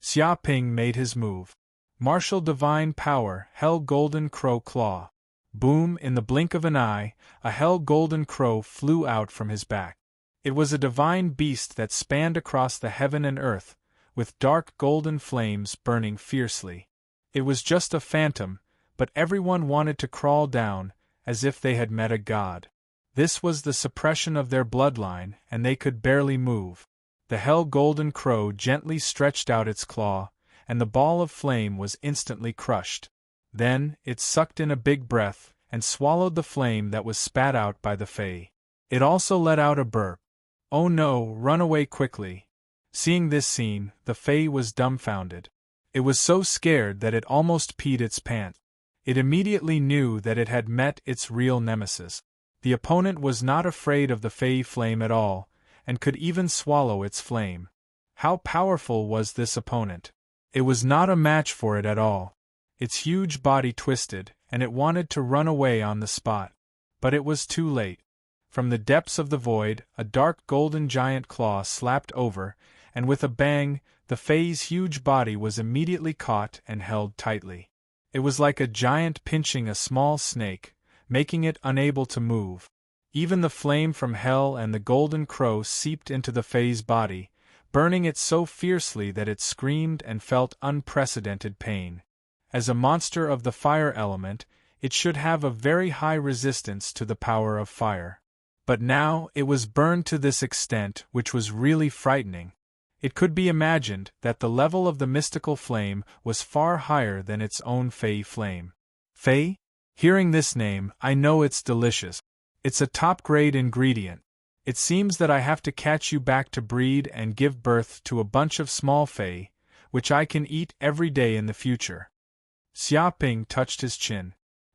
Xiaoping made his move. Martial divine power, Hell Golden Crow Claw. Boom, in the blink of an eye, a Hell Golden Crow flew out from his back. It was a divine beast that spanned across the heaven and earth, with dark golden flames burning fiercely. It was just a phantom, but everyone wanted to crawl down, as if they had met a god. This was the suppression of their bloodline, and they could barely move. The Hell Golden Crow gently stretched out its claw, and the ball of flame was instantly crushed. Then, it sucked in a big breath, and swallowed the flame that was spat out by the Fae. It also let out a burp. "Oh no, run away quickly." Seeing this scene, the Fae was dumbfounded. It was so scared that it almost peed its pants. It immediately knew that it had met its real nemesis. The opponent was not afraid of the Fae flame at all, and could even swallow its flame. How powerful was this opponent? It was not a match for it at all. Its huge body twisted, and it wanted to run away on the spot. But it was too late. From the depths of the void, a dark golden giant claw slapped over, and with a bang, the Fae's huge body was immediately caught and held tightly. It was like a giant pinching a small snake, making it unable to move. Even the flame from hell and the golden crow seeped into the Fae's body, burning it so fiercely that it screamed and felt unprecedented pain. As a monster of the fire element, it should have a very high resistance to the power of fire. But now it was burned to this extent, which was really frightening. It could be imagined that the level of the mystical flame was far higher than its own Fae flame. Fae? Hearing this name, I know it's delicious. It's a top-grade ingredient. It seems that I have to catch you back to breed and give birth to a bunch of small Fae, which I can eat every day in the future. Xiaoping touched his chin.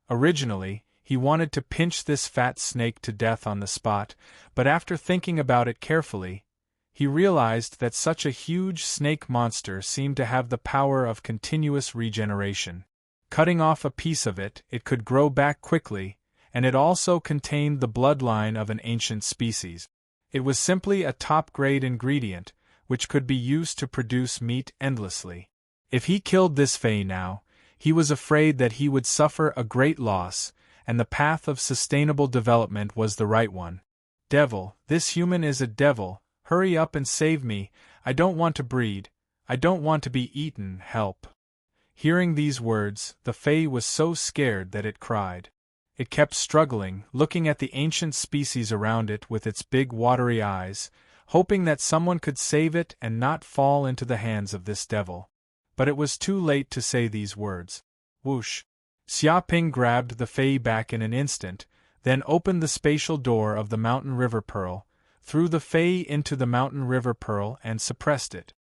Originally, he wanted to pinch this fat snake to death on the spot, but after thinking about it carefully, he realized that such a huge snake monster seemed to have the power of continuous regeneration. Cutting off a piece of it, it could grow back quickly, and it also contained the bloodline of an ancient species. It was simply a top-grade ingredient, which could be used to produce meat endlessly. If he killed this Fae now, he was afraid that he would suffer a great loss, and the path of sustainable development was the right one. Devil, this human is a devil, hurry up and save me, I don't want to breed, I don't want to be eaten, help. Hearing these words, the Fae was so scared that it cried. It kept struggling, looking at the ancient species around it with its big watery eyes, hoping that someone could save it and not fall into the hands of this devil. But it was too late to say these words. Whoosh! Xiaoping grabbed the Fae back in an instant, then opened the spatial door of the Mountain River Pearl, threw the Fae into the Mountain River Pearl and suppressed it.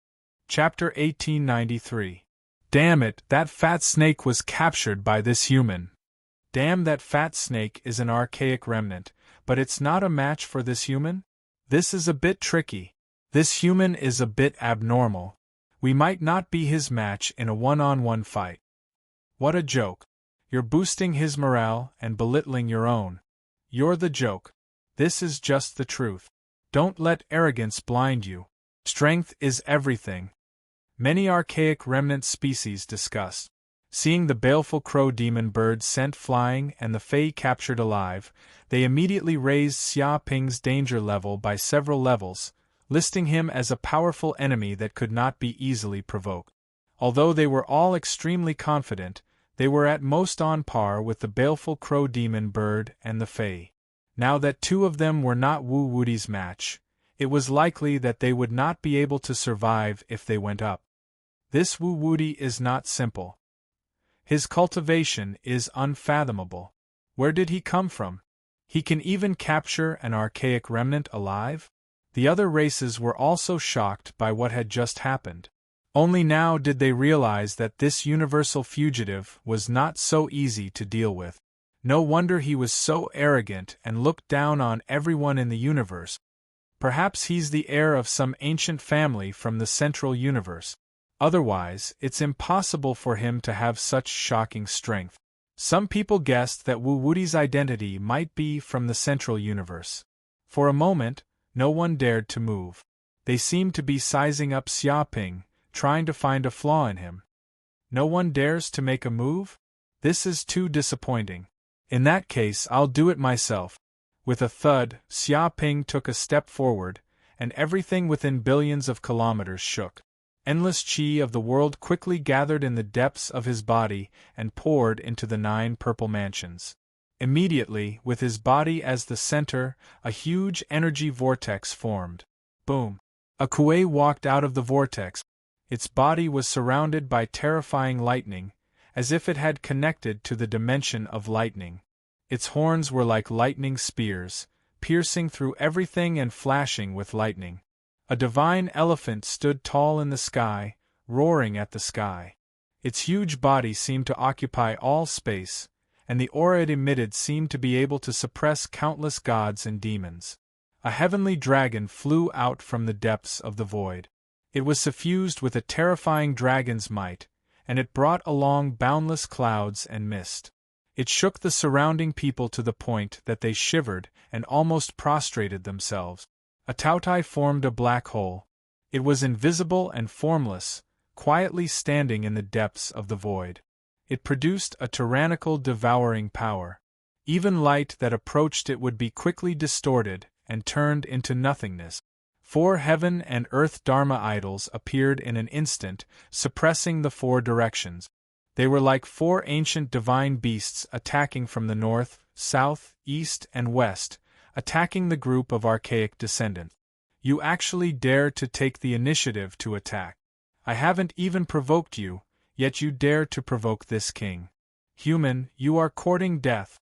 Chapter 1893. Damn it, that fat snake was captured by this human. Damn, that fat snake is an archaic remnant, but it's not a match for this human? This is a bit tricky. This human is a bit abnormal. We might not be his match in a one-on-one fight. What a joke. You're boosting his morale and belittling your own. You're the joke. This is just the truth. Don't let arrogance blind you. Strength is everything. Many archaic remnant species discussed. Seeing the baleful crow demon bird sent flying and the Fae captured alive, they immediately raised Xiaoping's danger level by several levels, listing him as a powerful enemy that could not be easily provoked. Although they were all extremely confident, they were at most on par with the baleful crow demon bird and the Fae. Now that two of them were not Wu Wudi's match, it was likely that they would not be able to survive if they went up. This Wu Wudi is not simple. His cultivation is unfathomable. Where did he come from? He can even capture an archaic remnant alive? The other races were also shocked by what had just happened. Only now did they realize that this universal fugitive was not so easy to deal with. No wonder he was so arrogant and looked down on everyone in the universe. Perhaps he's the heir of some ancient family from the central universe. Otherwise, it's impossible for him to have such shocking strength. Some people guessed that Wu Wudi's identity might be from the central universe. For a moment, no one dared to move. They seemed to be sizing up Xiaoping, trying to find a flaw in him. No one dares to make a move? This is too disappointing. In that case, I'll do it myself. With a thud, Xia Ping took a step forward, and everything within billions of kilometers shook. Endless qi of the world quickly gathered in the depths of his body and poured into the 9 purple mansions. Immediately, with his body as the center, a huge energy vortex formed. Boom! A kuei walked out of the vortex. Its body was surrounded by terrifying lightning, as if it had connected to the dimension of lightning. Its horns were like lightning spears, piercing through everything and flashing with lightning. A divine elephant stood tall in the sky, roaring at the sky. Its huge body seemed to occupy all space, and the aura it emitted seemed to be able to suppress countless gods and demons. A heavenly dragon flew out from the depths of the void. It was suffused with a terrifying dragon's might, and it brought along boundless clouds and mist. It shook the surrounding people to the point that they shivered and almost prostrated themselves. A Taotai formed a black hole. It was invisible and formless, quietly standing in the depths of the void. It produced a tyrannical devouring power. Even light that approached it would be quickly distorted and turned into nothingness. 4 heaven and earth Dharma idols appeared in an instant, suppressing the 4 directions. They were like 4 ancient divine beasts attacking from the north, south, east, and west, attacking the group of archaic descendants. You actually dare to take the initiative to attack. I haven't even provoked you, yet you dare to provoke this king. Human, you are courting death.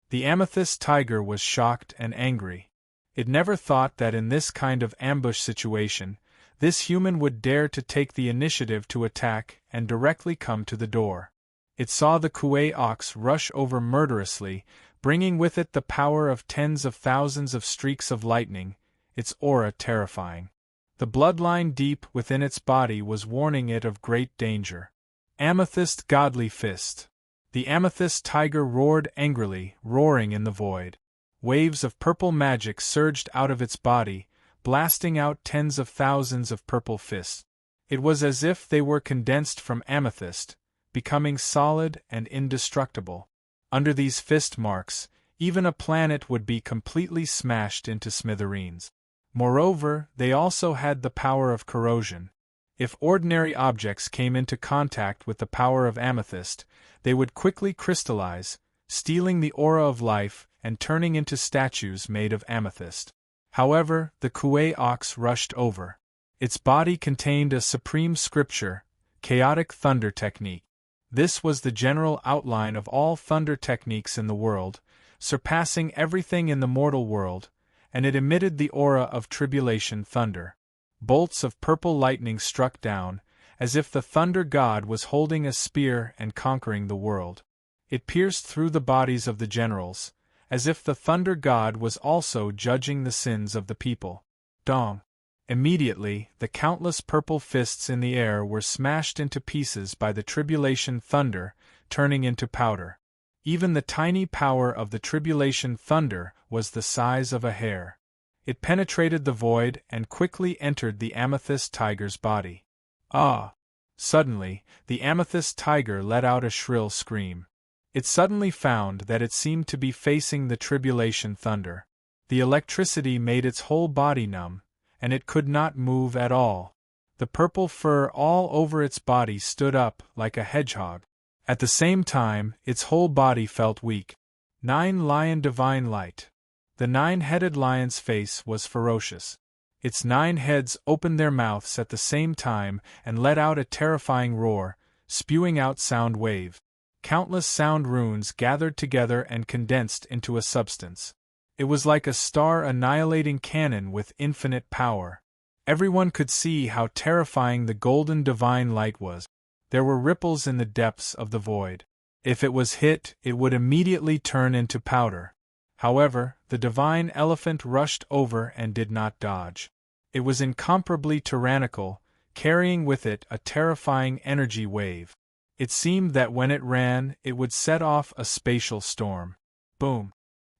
The amethyst tiger was shocked and angry. It never thought that in this kind of ambush situation, this human would dare to take the initiative to attack and directly come to the door. It saw the kuei ox rush over murderously, bringing with it the power of tens of thousands of streaks of lightning, its aura terrifying. The bloodline deep within its body was warning it of great danger. Amethyst godly fist. The amethyst tiger roared angrily, roaring in the void. Waves of purple magic surged out of its body, blasting out tens of thousands of purple fists. It was as if they were condensed from amethyst, becoming solid and indestructible. Under these fist marks, even a planet would be completely smashed into smithereens. Moreover, they also had the power of corrosion. If ordinary objects came into contact with the power of amethyst, they would quickly crystallize, stealing the aura of life and turning into statues made of amethyst. However, the kuei ox rushed over. Its body contained a supreme scripture, chaotic thunder technique. This was the general outline of all thunder techniques in the world, surpassing everything in the mortal world, and it emitted the aura of tribulation thunder. Bolts of purple lightning struck down, as if the thunder god was holding a spear and conquering the world. It pierced through the bodies of the generals, as if the thunder god was also judging the sins of the people. Dong! Immediately, the countless purple fists in the air were smashed into pieces by the tribulation thunder, turning into powder. Even the tiny power of the tribulation thunder was the size of a hair. It penetrated the void and quickly entered the amethyst tiger's body. Ah! Suddenly, the amethyst tiger let out a shrill scream. It suddenly found that it seemed to be facing the tribulation thunder. The electricity made its whole body numb, and it could not move at all. The purple fur all over its body stood up like a hedgehog. At the same time, its whole body felt weak. 9 Lion Divine Light. The 9-headed lion's face was ferocious. Its 9 heads opened their mouths at the same time and let out a terrifying roar, spewing out sound wave. Countless sound runes gathered together and condensed into a substance. It was like a star-annihilating cannon with infinite power. Everyone could see how terrifying the golden divine light was. There were ripples in the depths of the void. If it was hit, it would immediately turn into powder. However, the divine elephant rushed over and did not dodge. It was incomparably tyrannical, carrying with it a terrifying energy wave. It seemed that when it ran, it would set off a spatial storm. Boom!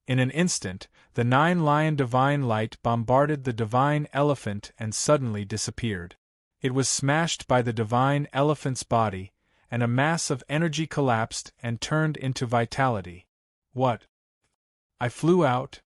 In an instant, the 9 Lion Divine Light bombarded the divine elephant and suddenly disappeared. It was smashed by the divine elephant's body, and a mass of energy collapsed and turned into vitality. What? I flew out.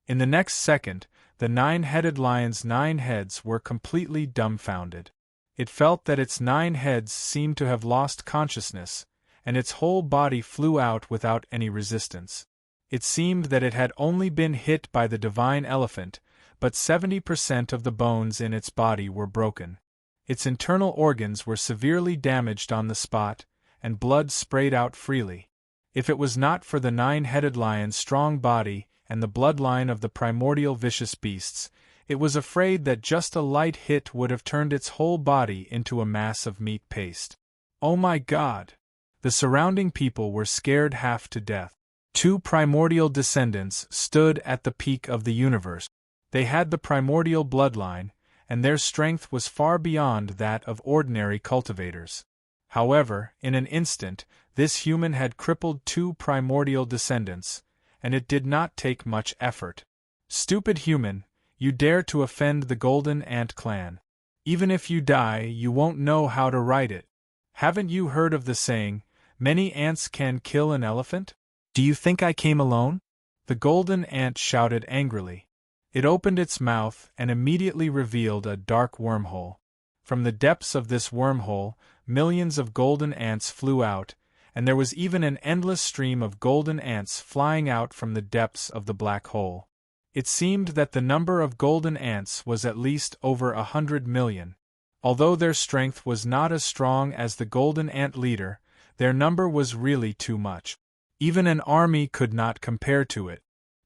In the next second, the nine-headed lion's 9 heads were completely dumbfounded. It felt that its 9 heads seemed to have lost consciousness, and its whole body flew out without any resistance. It seemed that it had only been hit by the divine elephant, but 70% of the bones in its body were broken. Its internal organs were severely damaged on the spot, and blood sprayed out freely. If it was not for the 9-headed lion's strong body and the bloodline of the primordial vicious beasts, it was afraid that just a light hit would have turned its whole body into a mass of meat paste. Oh my God! The surrounding people were scared half to death. 2 primordial descendants stood at the peak of the universe. They had the primordial bloodline, and their strength was far beyond that of ordinary cultivators. However, in an instant, this human had crippled 2 primordial descendants, and it did not take much effort. Stupid human, you dare to offend the Golden Ant clan. Even if you die, you won't know how to write it. Haven't you heard of the saying, many ants can kill an elephant? Do you think I came alone? The Golden Ant shouted angrily. It opened its mouth and immediately revealed a dark wormhole. From the depths of this wormhole, millions of golden ants flew out, and there was even an endless stream of golden ants flying out from the depths of the black hole. It seemed that the number of golden ants was at least over 100 million. Although their strength was not as strong as the golden ant leader, their number was really too much. Even an army could not compare to it.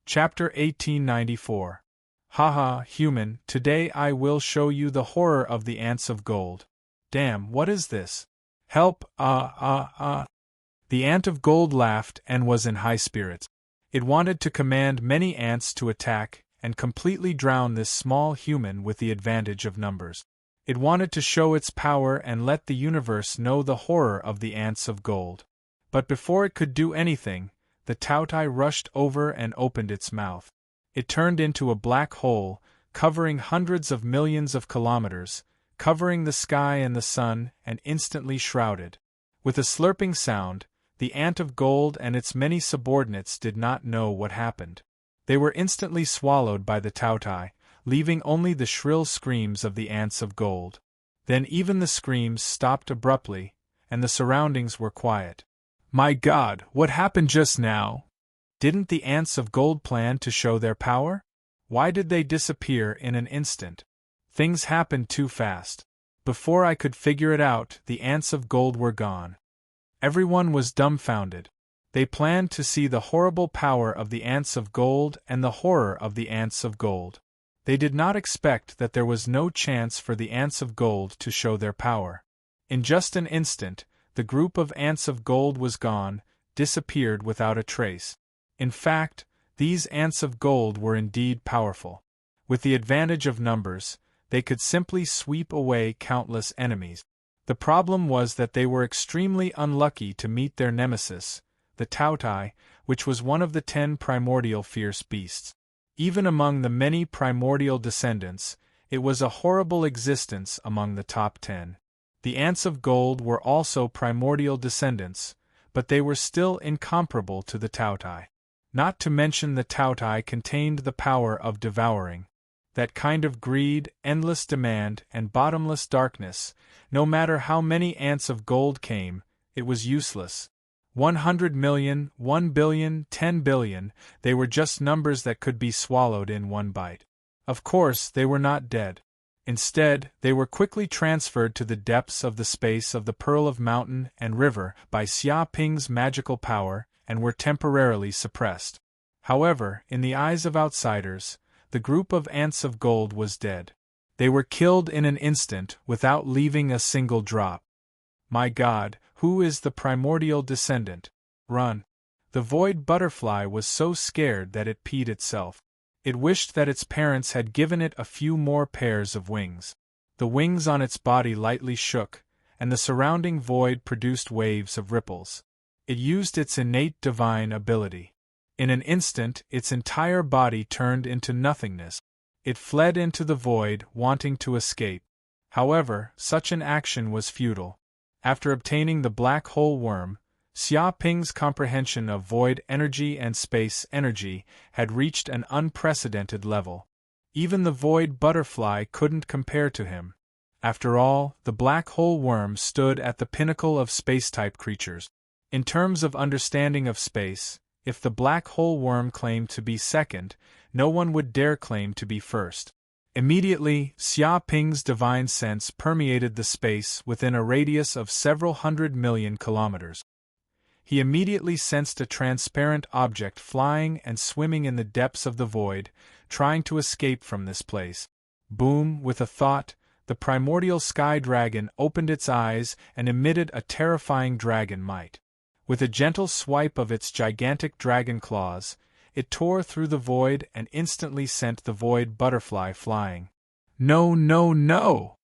Chapter 1894. Haha, human, today I will show you the horror of the ants of gold. Damn, what is this? Help, The ant of gold laughed and was in high spirits. It wanted to command many ants to attack and completely drown this small human with the advantage of numbers. It wanted to show its power and let the universe know the horror of the ants of gold. But before it could do anything, the Tautai rushed over and opened its mouth. It turned into a black hole, covering hundreds of millions of kilometers, covering the sky and the sun, and instantly shrouded. With a slurping sound, the ant of gold and its many subordinates did not know what happened. They were instantly swallowed by the Tautai, leaving only the shrill screams of the ants of gold. Then even the screams stopped abruptly, and the surroundings were quiet. My God, what happened just now? Didn't the ants of gold plan to show their power? Why did they disappear in an instant? Things happened too fast. Before I could figure it out, the ants of gold were gone. Everyone was dumbfounded. They planned to see the horrible power of the ants of gold and the horror of the ants of gold. They did not expect that there was no chance for the ants of gold to show their power. In just an instant, the group of ants of gold was gone, disappeared without a trace. In fact, these ants of gold were indeed powerful. With the advantage of numbers, they could simply sweep away countless enemies. The problem was that they were extremely unlucky to meet their nemesis, the Tautai, which was one of the 10 primordial fierce beasts. Even among the many primordial descendants, it was a horrible existence among the top 10. The ants of gold were also primordial descendants, but they were still incomparable to the Tautai. Not to mention the Tautai contained the power of devouring. That kind of greed, endless demand, and bottomless darkness, no matter how many ants of gold came, it was useless. 100 million, 1 billion, 10 billion, they were just numbers that could be swallowed in one bite. Of course, they were not dead. Instead, they were quickly transferred to the depths of the space of the Pearl of Mountain and River by Xia Ping's magical power and were temporarily suppressed. However, in the eyes of outsiders, the group of ants of gold was dead. They were killed in an instant without leaving a single drop. My God, who is the primordial descendant? Run! The void butterfly was so scared that it peed itself. It wished that its parents had given it a few more pairs of wings. The wings on its body lightly shook, and the surrounding void produced waves of ripples. It used its innate divine ability. In an instant, its entire body turned into nothingness. It fled into the void, wanting to escape. However, such an action was futile. After obtaining the black hole worm, Xia Ping's comprehension of void energy and space energy had reached an unprecedented level. Even the void butterfly couldn't compare to him. After all, the black hole worm stood at the pinnacle of space-type creatures. In terms of understanding of space, if the black hole worm claimed to be second, no one would dare claim to be first. Immediately, Xia Ping's divine sense permeated the space within a radius of several 100 million kilometers. He immediately sensed a transparent object flying and swimming in the depths of the void, trying to escape from this place. Boom! With a thought, the primordial sky dragon opened its eyes and emitted a terrifying dragon might. With a gentle swipe of its gigantic dragon claws, it tore through the void and instantly sent the void butterfly flying. No, no, no!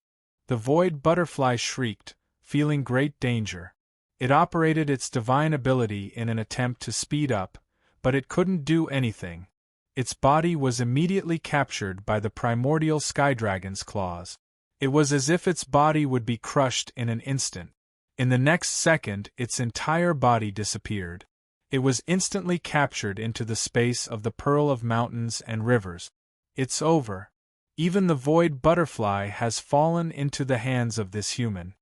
The void butterfly shrieked, feeling great danger. It operated its divine ability in an attempt to speed up, but it couldn't do anything. Its body was immediately captured by the primordial skydragon's claws. It was as if its body would be crushed in an instant. In the next second, its entire body disappeared. It was instantly captured into the space of the Pearl of Mountains and Rivers. It's over. Even the void butterfly has fallen into the hands of this human.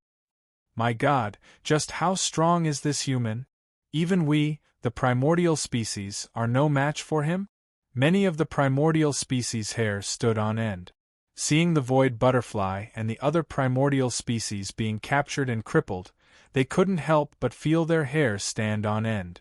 My God, just how strong is this human? Even we, the primordial species, are no match for him? Many of the primordial species' hair stood on end. Seeing the void butterfly and the other primordial species being captured and crippled, they couldn't help but feel their hair stand on end.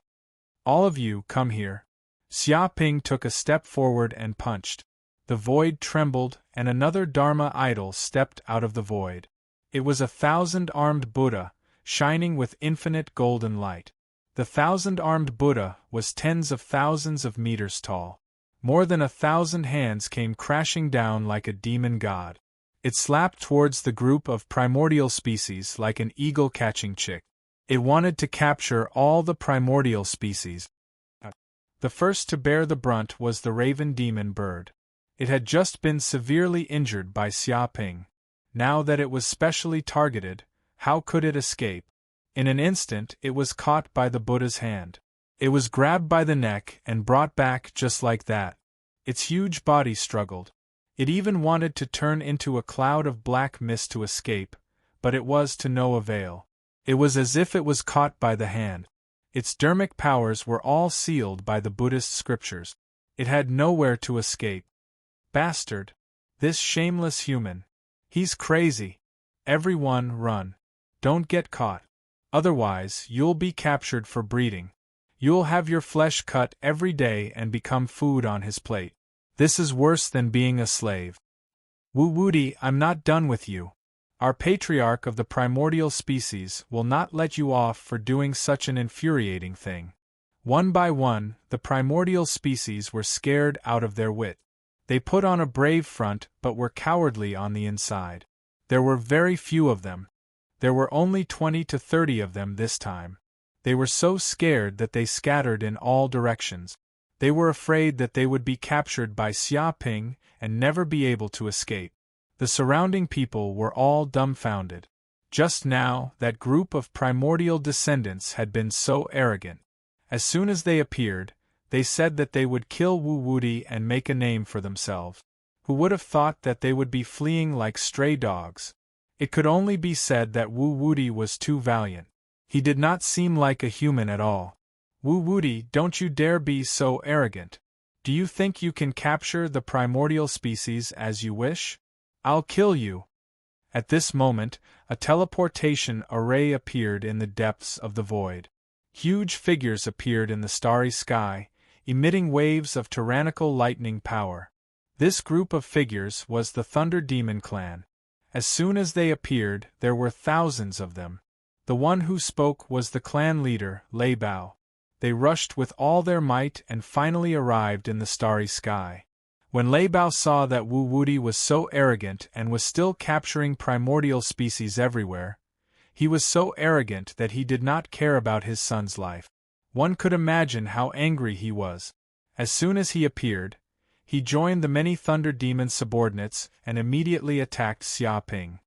All of you, come here. Xia Ping took a step forward and punched. The void trembled, and another Dharma idol stepped out of the void. It was a 1,000-armed Buddha, shining with infinite golden light. The 1,000-armed Buddha was tens of thousands of meters tall. More than 1,000 hands came crashing down like a demon god. It slapped towards the group of primordial species like an eagle catching chick. It wanted to capture all the primordial species. The first to bear the brunt was the raven demon bird. It had just been severely injured by Xia Ping. Now that it was specially targeted, how could it escape? In an instant it was caught by the Buddha's hand. It was grabbed by the neck and brought back just like that. Its huge body struggled. It even wanted to turn into a cloud of black mist to escape, but it was to no avail. It was as if it was caught by the hand. Its dermic powers were all sealed by the Buddhist scriptures. It had nowhere to escape. Bastard! This shameless human. He's crazy. Everyone run. Don't get caught. Otherwise, you'll be captured for breeding. You'll have your flesh cut every day and become food on his plate. This is worse than being a slave. Wu Wudi, I'm not done with you. Our patriarch of the primordial species will not let you off for doing such an infuriating thing. One by one, the primordial species were scared out of their wit. They put on a brave front but were cowardly on the inside. There were very few of them. There were only 20 to 30 of them this time. They were so scared that they scattered in all directions. They were afraid that they would be captured by Xia Ping and never be able to escape. The surrounding people were all dumbfounded. Just now, that group of primordial descendants had been so arrogant. As soon as they appeared, they said that they would kill Wu Wudi and make a name for themselves. Who would have thought that they would be fleeing like stray dogs? It could only be said that Wu Wudi was too valiant. He did not seem like a human at all. Wu Wudi, don't you dare be so arrogant. Do you think you can capture the primordial species as you wish? I'll kill you. At this moment, a teleportation array appeared in the depths of the void. Huge figures appeared in the starry sky, emitting waves of tyrannical lightning power. This group of figures was the Thunder Demon clan. As soon as they appeared, there were thousands of them. The one who spoke was the clan leader, Lei Bao. They rushed with all their might and finally arrived in the starry sky. When Lei Bao saw that Wu Wudi was so arrogant and was still capturing primordial species everywhere, he was so arrogant that he did not care about his son's life. One could imagine how angry he was. As soon as he appeared, he joined the many Thunder Demon subordinates and immediately attacked Xia Ping.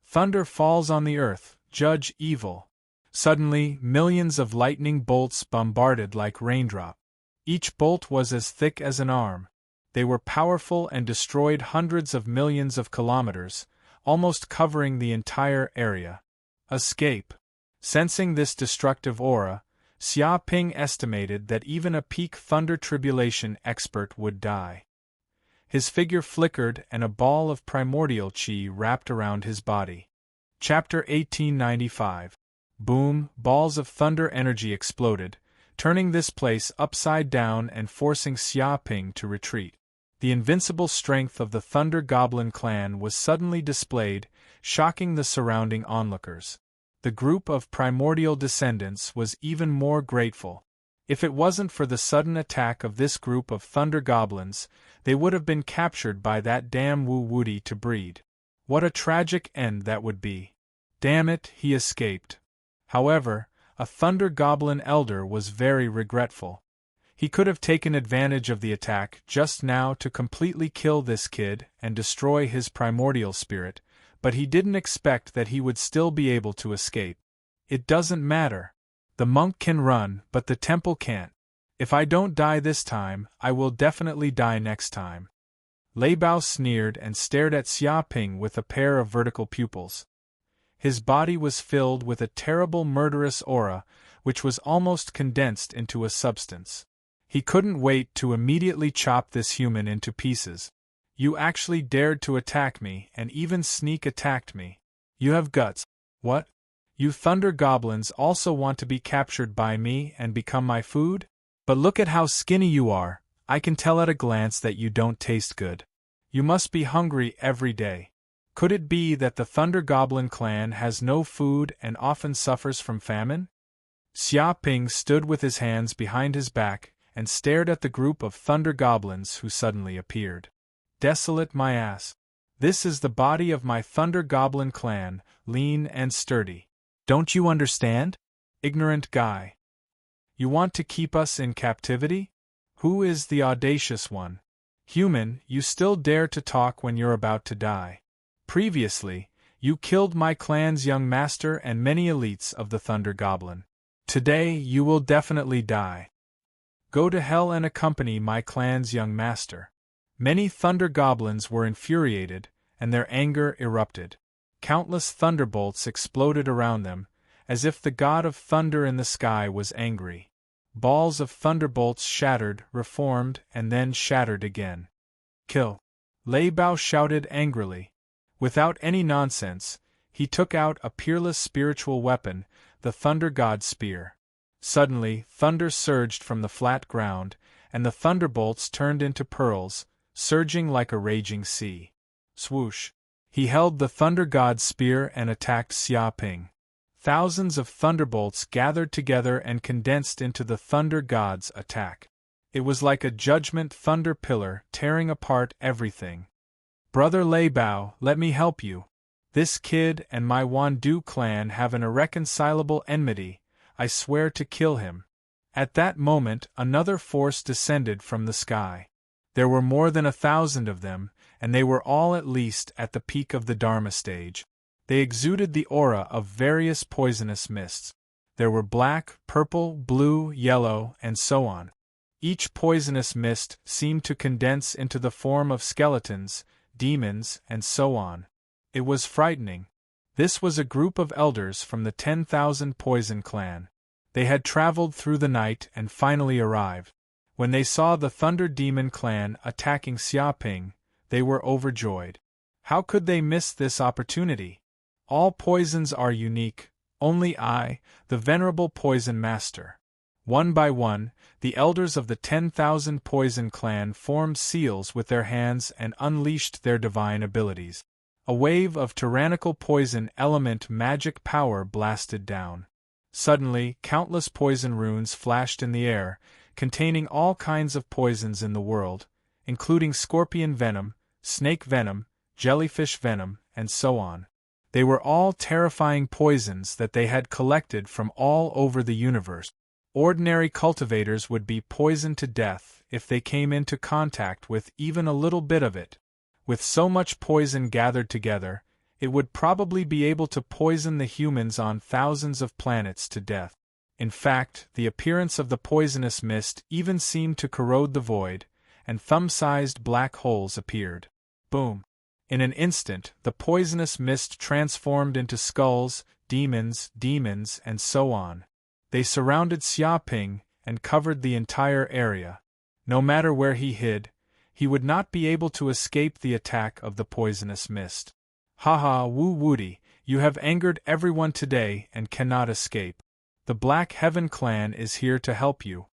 Thunder falls on the earth, Judge evil. Suddenly, millions of lightning bolts bombarded like raindrop. Each bolt was as thick as an arm. They were powerful and destroyed hundreds of millions of kilometers, almost covering the entire area. Escape. Sensing this destructive aura, Xia Ping estimated that even a peak thunder tribulation expert would die. His figure flickered and a ball of primordial qi wrapped around his body. Chapter 1895. Boom, balls of thunder energy exploded, turning this place upside down and forcing Xia Ping to retreat. The invincible strength of the Thunder Goblin clan was suddenly displayed, shocking the surrounding onlookers. The group of primordial descendants was even more grateful. If it wasn't for the sudden attack of this group of Thunder Goblins, they would have been captured by that damn Wu Wuti to breed. What a tragic end that would be. Damn it, he escaped. However, a Thunder Goblin elder was very regretful. He could have taken advantage of the attack just now to completely kill this kid and destroy his primordial spirit, but he didn't expect that he would still be able to escape. It doesn't matter. The monk can run, but the temple can't. If I don't die this time, I will definitely die next time. Lei Bao sneered and stared at Xia Ping with a pair of vertical pupils. His body was filled with a terrible murderous aura, which was almost condensed into a substance. He couldn't wait to immediately chop this human into pieces. You actually dared to attack me and even sneak attacked me. You have guts. What? You Thunder Goblins also want to be captured by me and become my food? But look at how skinny you are. I can tell at a glance that you don't taste good. You must be hungry every day. Could it be that the Thunder Goblin clan has no food and often suffers from famine? Xia Ping stood with his hands behind his back and stared at the group of Thunder Goblins who suddenly appeared. Desolate my ass. This is the body of my Thunder Goblin clan, lean and sturdy. Don't you understand? Ignorant guy. You want to keep us in captivity? Who is the audacious one? Human, you still dare to talk when you're about to die. Previously, you killed my clan's young master and many elites of the Thunder Goblin. Today you will definitely die. Go to hell and accompany my clan's young master. Many Thunder Goblins were infuriated, and their anger erupted. Countless thunderbolts exploded around them, as if the god of thunder in the sky was angry. Balls of thunderbolts shattered, reformed, and then shattered again. Kill! Lei Bao shouted angrily. Without any nonsense, he took out a peerless spiritual weapon, the Thunder God Spear. Suddenly, thunder surged from the flat ground, and the thunderbolts turned into pearls, surging like a raging sea. Swoosh! He held the Thunder God Spear and attacked Xia Ping. Thousands of thunderbolts gathered together and condensed into the Thunder God's attack. It was like a judgment thunder pillar tearing apart everything. Brother Lei Bao, let me help you. This kid and my Wandu clan have an irreconcilable enmity. I swear to kill him. At that moment, another force descended from the sky. There were more than 1,000 of them, and they were all at least at the peak of the Dharma stage. They exuded the aura of various poisonous mists. There were black, purple, blue, yellow, and so on. Each poisonous mist seemed to condense into the form of skeletons, demons, and so on. It was frightening. This was a group of elders from the 10,000 Poison clan. They had traveled through the night and finally arrived. When they saw the Thunder Demon clan attacking Xia Ping, they were overjoyed. How could they miss this opportunity? All poisons are unique, only I, the venerable Poison Master. One by one, the elders of the 10,000 Poison clan formed seals with their hands and unleashed their divine abilities. A wave of tyrannical poison element magic power blasted down. Suddenly, countless poison runes flashed in the air, containing all kinds of poisons in the world, including scorpion venom, snake venom, jellyfish venom, and so on. They were all terrifying poisons that they had collected from all over the universe. Ordinary cultivators would be poisoned to death if they came into contact with even a little bit of it. With so much poison gathered together, It would probably be able to poison the humans on thousands of planets to death. In fact, the appearance of the poisonous mist even seemed to corrode the void, and thumb-sized black holes appeared. Boom! In an instant, the poisonous mist transformed into skulls, demons, and so on. They surrounded Xiaoping and covered the entire area. No matter where he hid, he would not be able to escape the attack of the poisonous mist. Haha, Wu Wuti, you have angered everyone today and cannot escape. The Black Heaven clan is here to help you.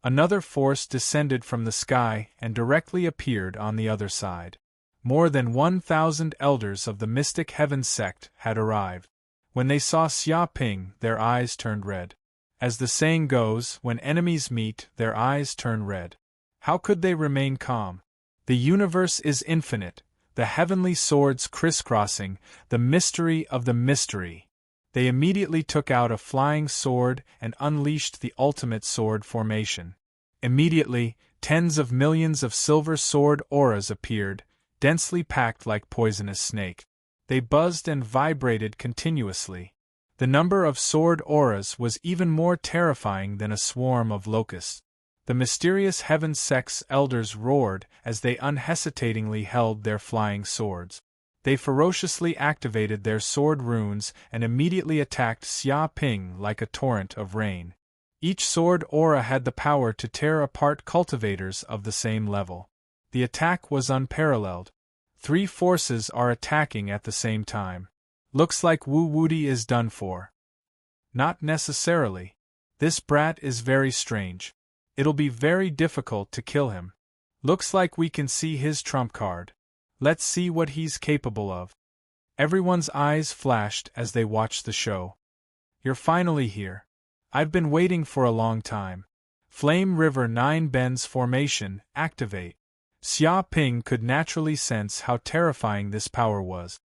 Another force descended from the sky and directly appeared on the other side. More than 1,000 elders of the Mystic Heaven sect had arrived. When they saw Xiaoping, their eyes turned red. As the saying goes, when enemies meet, their eyes turn red. How could they remain calm? The universe is infinite, the heavenly swords crisscrossing, the mystery of the mystery. They immediately took out a flying sword and unleashed the ultimate sword formation. Immediately, tens of millions of silver sword auras appeared, densely packed like poisonous snake. They buzzed and vibrated continuously. The number of sword auras was even more terrifying than a swarm of locusts. The mysterious Heaven sect's elders roared as they unhesitatingly held their flying swords. They ferociously activated their sword runes and immediately attacked Xiaoping like a torrent of rain. Each sword aura had the power to tear apart cultivators of the same level. The attack was unparalleled. 3 forces are attacking at the same time. Looks like Wu Wuti is done for. Not necessarily. This brat is very strange. It'll be very difficult to kill him. Looks like we can see his trump card. Let's see what he's capable of. Everyone's eyes flashed as they watched the show. You're finally here. I've been waiting for a long time. Flame River 9 Bends formation, activate. Xiaoping could naturally sense how terrifying this power was.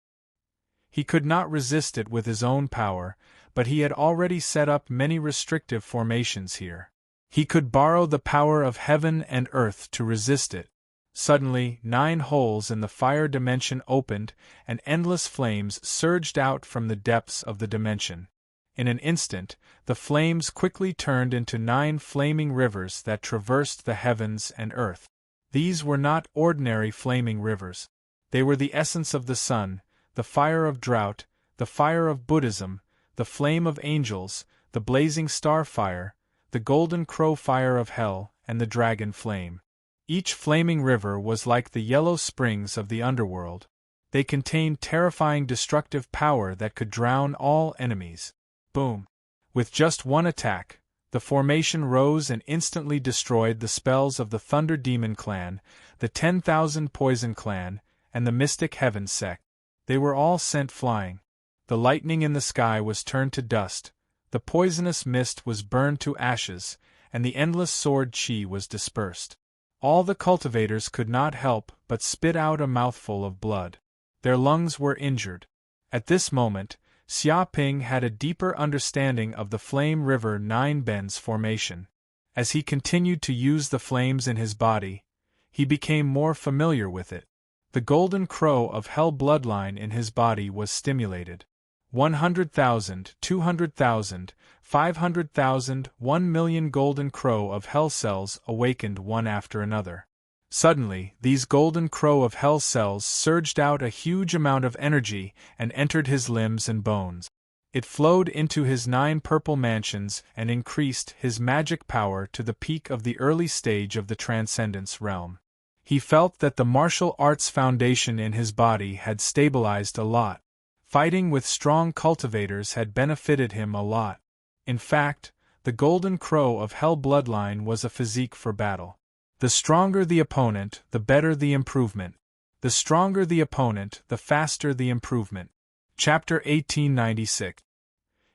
He could not resist it with his own power, but he had already set up many restrictive formations here. He could borrow the power of heaven and earth to resist it. Suddenly, 9 holes in the fire dimension opened, and endless flames surged out from the depths of the dimension. In an instant, the flames quickly turned into 9 flaming rivers that traversed the heavens and earth. These were not ordinary flaming rivers. They were the essence of the sun, the fire of drought, the fire of Buddhism, the flame of angels, the blazing star fire, the golden crow fire of hell, and the dragon flame. Each flaming river was like the yellow springs of the underworld. They contained terrifying destructive power that could drown all enemies. Boom! With just one attack, the formation rose and instantly destroyed the spells of the Thunder Demon clan, the 10,000 Poison clan, and the Mystic Heaven sect. They were all sent flying. The lightning in the sky was turned to dust, the poisonous mist was burned to ashes, and the endless sword chi was dispersed. All the cultivators could not help but spit out a mouthful of blood. Their lungs were injured. At this moment, Xiaoping had a deeper understanding of the Flame River 9 Bends formation. As he continued to use the flames in his body, he became more familiar with it. The golden crow of hell bloodline in his body was stimulated. 100,000, 200,000, 500,000, 1,000,000 golden crow of hell cells awakened one after another. Suddenly, these golden crow of hell cells surged out a huge amount of energy and entered his limbs and bones. It flowed into his 9 purple mansions and increased his magic power to the peak of the early stage of the Transcendence realm. He felt that the martial arts foundation in his body had stabilized a lot. Fighting with strong cultivators had benefited him a lot. In fact, the golden crow of hell bloodline was a physique for battle. The stronger the opponent, the better the improvement. The stronger the opponent, the faster the improvement. Chapter 1896.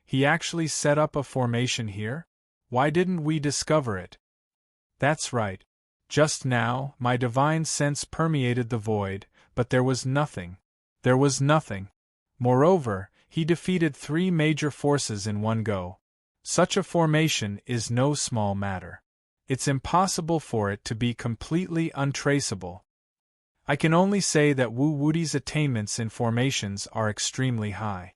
He actually set up a formation here? Why didn't we discover it? That's right. Just now, my divine sense permeated the void, but there was nothing. There was nothing. Moreover, he defeated 3 major forces in one go. Such a formation is no small matter. It's impossible for it to be completely untraceable. I can only say that Wu Wudi's attainments in formations are extremely high.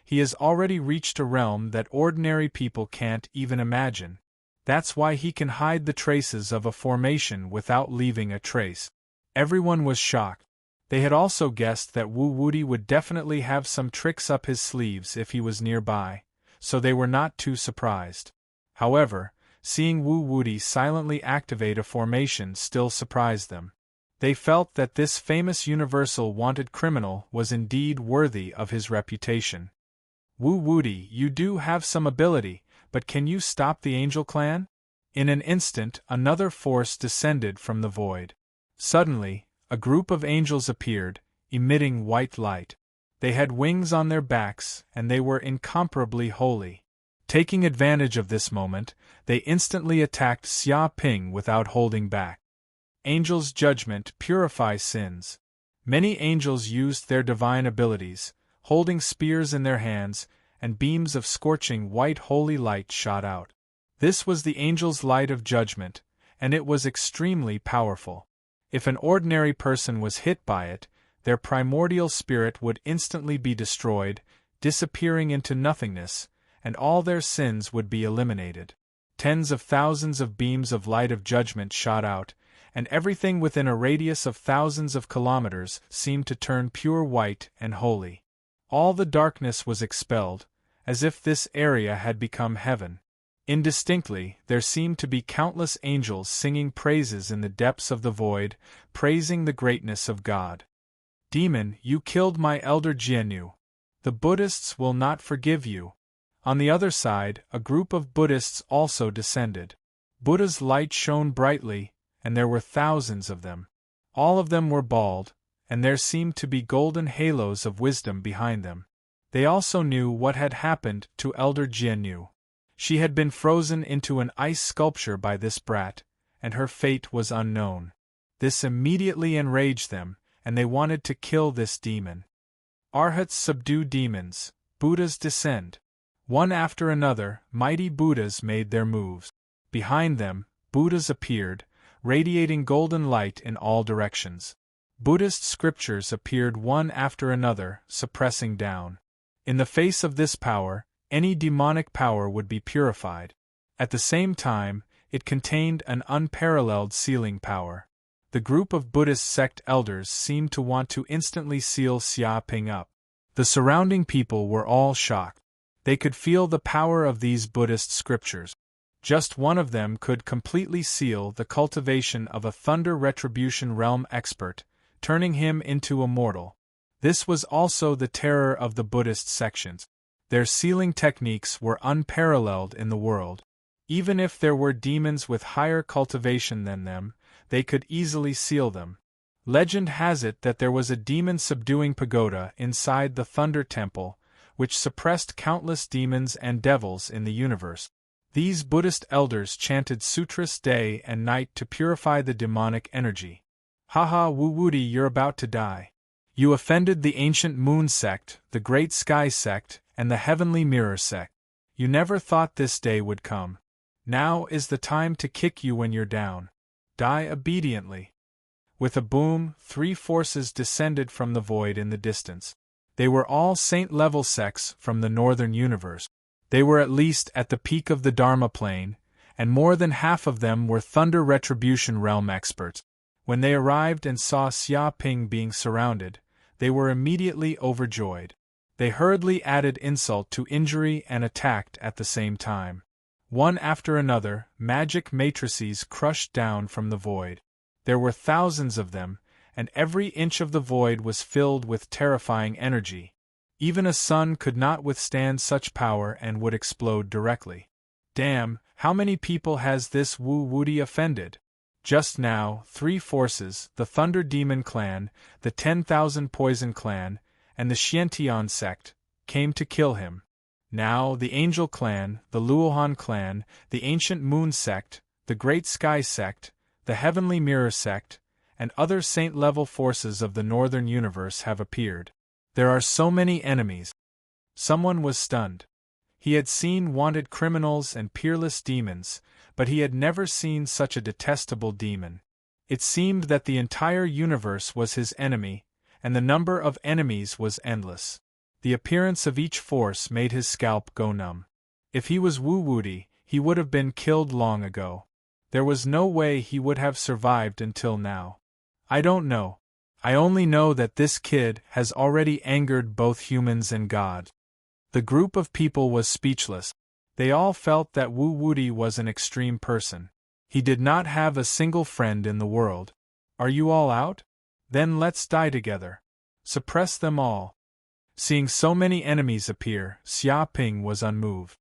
He has already reached a realm that ordinary people can't even imagine. That's why he can hide the traces of a formation without leaving a trace. Everyone was shocked. They had also guessed that Wu Wudi would definitely have some tricks up his sleeves if he was nearby, so they were not too surprised. However, seeing Wu Wudi silently activate a formation still surprised them. They felt that this famous universal wanted criminal was indeed worthy of his reputation. Wu Wudi, you do have some ability, but can you stop the Angel Clan? In an instant, another force descended from the void. Suddenly, a group of angels appeared, emitting white light. They had wings on their backs, and they were incomparably holy. Taking advantage of this moment, they instantly attacked Xia Ping without holding back. Angels' judgment purifies sins. Many angels used their divine abilities, holding spears in their hands, and beams of scorching white holy light shot out. This was the angels' light of judgment, and it was extremely powerful. If an ordinary person was hit by it, their primordial spirit would instantly be destroyed, disappearing into nothingness, and all their sins would be eliminated. Tens of thousands of beams of light of judgment shot out, and everything within a radius of thousands of kilometers seemed to turn pure white and holy. All the darkness was expelled, as if this area had become heaven. Indistinctly, there seemed to be countless angels singing praises in the depths of the void, praising the greatness of God. Demon, you killed my elder Jianyu. The Buddhists will not forgive you. On the other side, a group of Buddhists also descended. Buddha's light shone brightly, and there were thousands of them. All of them were bald, and there seemed to be golden halos of wisdom behind them. They also knew what had happened to Elder Jianyu. She had been frozen into an ice sculpture by this brat, and her fate was unknown. This immediately enraged them, and they wanted to kill this demon. Arhats subdue demons, Buddhas descend. One after another, mighty Buddhas made their moves. Behind them, Buddhas appeared, radiating golden light in all directions. Buddhist scriptures appeared one after another, suppressing down. In the face of this power, any demonic power would be purified. At the same time, it contained an unparalleled sealing power. The group of Buddhist sect elders seemed to want to instantly seal Xia Ping up. The surrounding people were all shocked. They could feel the power of these Buddhist scriptures. Just one of them could completely seal the cultivation of a Thunder Retribution Realm expert, turning him into a mortal. This was also the terror of the Buddhist sections. Their sealing techniques were unparalleled in the world. Even if there were demons with higher cultivation than them, they could easily seal them. Legend has it that there was a demon-subduing pagoda inside the Thunder Temple, which suppressed countless demons and devils in the universe. These Buddhist elders chanted sutras day and night to purify the demonic energy. Haha, Wu Wudi, you're about to die. You offended the ancient Moon sect, the Great Sky sect, and the Heavenly Mirror sect. You never thought this day would come. Now is the time to kick you when you're down. Die obediently. With a boom, 3 forces descended from the void in the distance. They were all saint-level sects from the northern universe. They were at least at the peak of the Dharma plane, and more than half of them were Thunder Retribution Realm experts. When they arrived and saw Xia Ping being surrounded, they were immediately overjoyed. They hurriedly added insult to injury and attacked at the same time. One after another, magic matrices crushed down from the void. There were thousands of them, and every inch of the void was filled with terrifying energy. Even a sun could not withstand such power and would explode directly. Damn, how many people has this Wu Wudi offended? Just now, 3 forces, the Thunder Demon Clan, the 10,000 Poison Clan, and the Xiantian sect, came to kill him. Now the Angel Clan, the Luohan Clan, the Ancient Moon sect, the Great Sky sect, the Heavenly Mirror sect, and other saint-level forces of the northern universe have appeared. There are so many enemies. Someone was stunned. He had seen wanted criminals and peerless demons, but he had never seen such a detestable demon. It seemed that the entire universe was his enemy, and the number of enemies was endless. The appearance of each force made his scalp go numb. If he was Wu Wuti, he would have been killed long ago. There was no way he would have survived until now. I don't know. I only know that this kid has already angered both humans and God. The group of people was speechless. They all felt that Wu Wuti was an extreme person. He did not have a single friend in the world. Are you all out? Then let's die together. Suppress them all. Seeing so many enemies appear, Xia Ping was unmoved.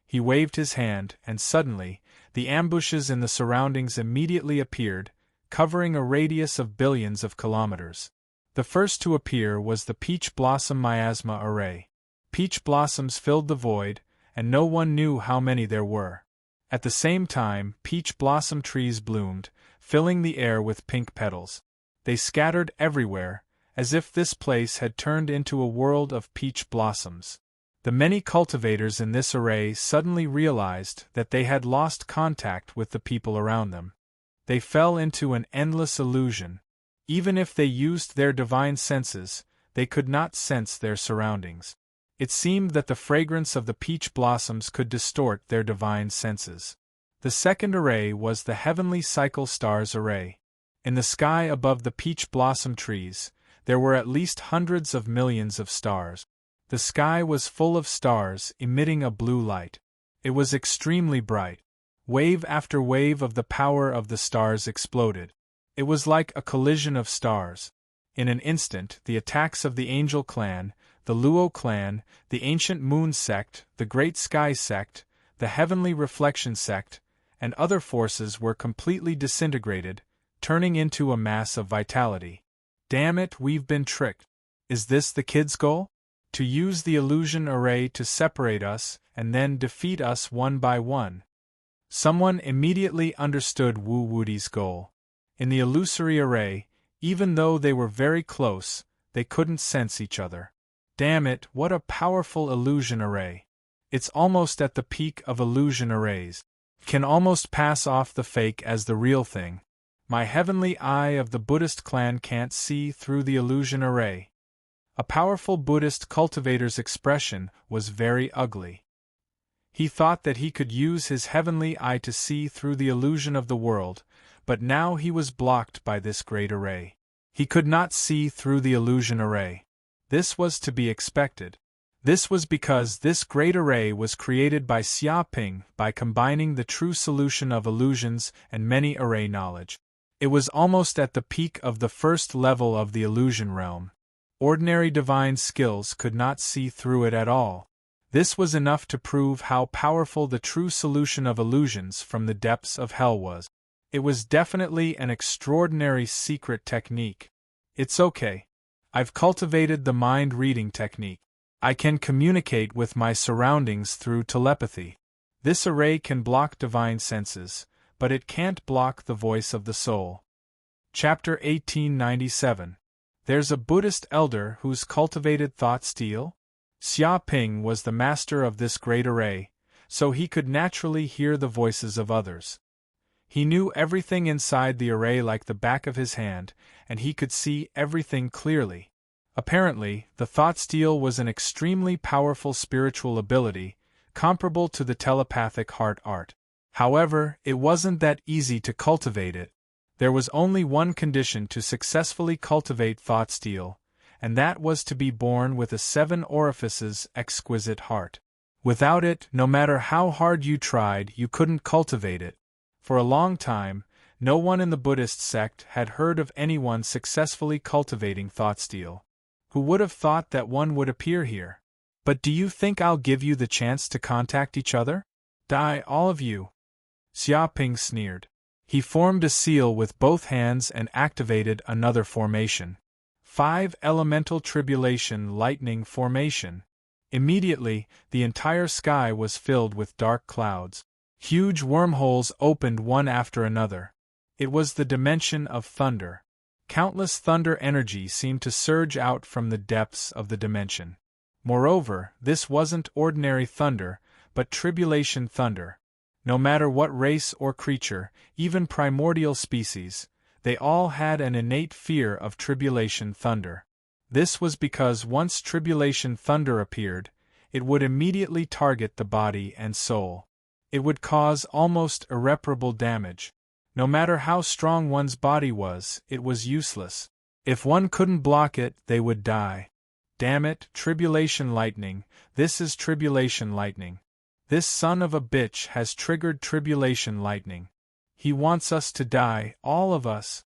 He waved his hand, and suddenly, the ambushes in the surroundings immediately appeared, covering a radius of billions of kilometers. The first to appear was the Peach Blossom Miasma Array. Peach blossoms filled the void, and no one knew how many there were. At the same time, peach blossom trees bloomed, filling the air with pink petals. They scattered everywhere, as if this place had turned into a world of peach blossoms. The many cultivators in this array suddenly realized that they had lost contact with the people around them. They fell into an endless illusion. Even if they used their divine senses, they could not sense their surroundings. It seemed that the fragrance of the peach blossoms could distort their divine senses. The second array was the Heavenly Cycle Stars Array. In the sky above the peach blossom trees, there were at least hundreds of millions of stars. The sky was full of stars emitting a blue light. It was extremely bright. Wave after wave of the power of the stars exploded. It was like a collision of stars. In an instant, the attacks of the Angel Clan, the Luo Clan, the Ancient Moon Sect, the Great Sky Sect, the Heavenly Reflection Sect, and other forces were completely disintegrated, turning into a mass of vitality. Damn it, we've been tricked. Is this the kid's goal? To use the illusion array to separate us and then defeat us one by one. Someone immediately understood Wu Wuti's goal. In the illusory array, even though they were very close, they couldn't sense each other. Damn it, what a powerful illusion array. It's almost at the peak of illusion arrays. Can almost pass off the fake as the real thing. My heavenly eye of the Buddhist clan can't see through the illusion array. A powerful Buddhist cultivator's expression was very ugly. He thought that he could use his heavenly eye to see through the illusion of the world, but now he was blocked by this great array. He could not see through the illusion array. This was to be expected. This was because this great array was created by Xia Ping by combining the true solution of illusions and many array knowledge. It was almost at the peak of the first level of the illusion realm. Ordinary divine skills could not see through it at all. This was enough to prove how powerful the true solution of illusions from the depths of hell was. It was definitely an extraordinary secret technique. It's okay. I've cultivated the mind-reading technique. I can communicate with my surroundings through telepathy. This array can block divine senses, but it can't block the voice of the soul. Chapter 1897. There's a Buddhist elder whose cultivated thought steal? Xia Ping was the master of this great array, so he could naturally hear the voices of others. He knew everything inside the array like the back of his hand, and he could see everything clearly. Apparently, the thought steal was an extremely powerful spiritual ability, comparable to the telepathic heart art. However, it wasn't that easy to cultivate it. There was only one condition to successfully cultivate thought steal, and that was to be born with a 7 orifices exquisite heart. Without it, no matter how hard you tried, you couldn't cultivate it. For a long time, no one in the Buddhist sect had heard of anyone successfully cultivating thought steal. Who would have thought that one would appear here? But do you think I'll give you the chance to contact each other? Die, all of you. Xia Ping sneered. He formed a seal with both hands and activated another formation. 5 Elemental Tribulation Lightning Formation. Immediately, the entire sky was filled with dark clouds. Huge wormholes opened one after another. It was the dimension of thunder. Countless thunder energy seemed to surge out from the depths of the dimension. Moreover, this wasn't ordinary thunder, but tribulation thunder. No matter what race or creature, even primordial species, they all had an innate fear of tribulation thunder. This was because once tribulation thunder appeared, it would immediately target the body and soul. It would cause almost irreparable damage. No matter how strong one's body was, it was useless. If one couldn't block it, they would die. Damn it, tribulation lightning, this is tribulation lightning. This son of a bitch has triggered tribulation lightning. He wants us to die, all of us.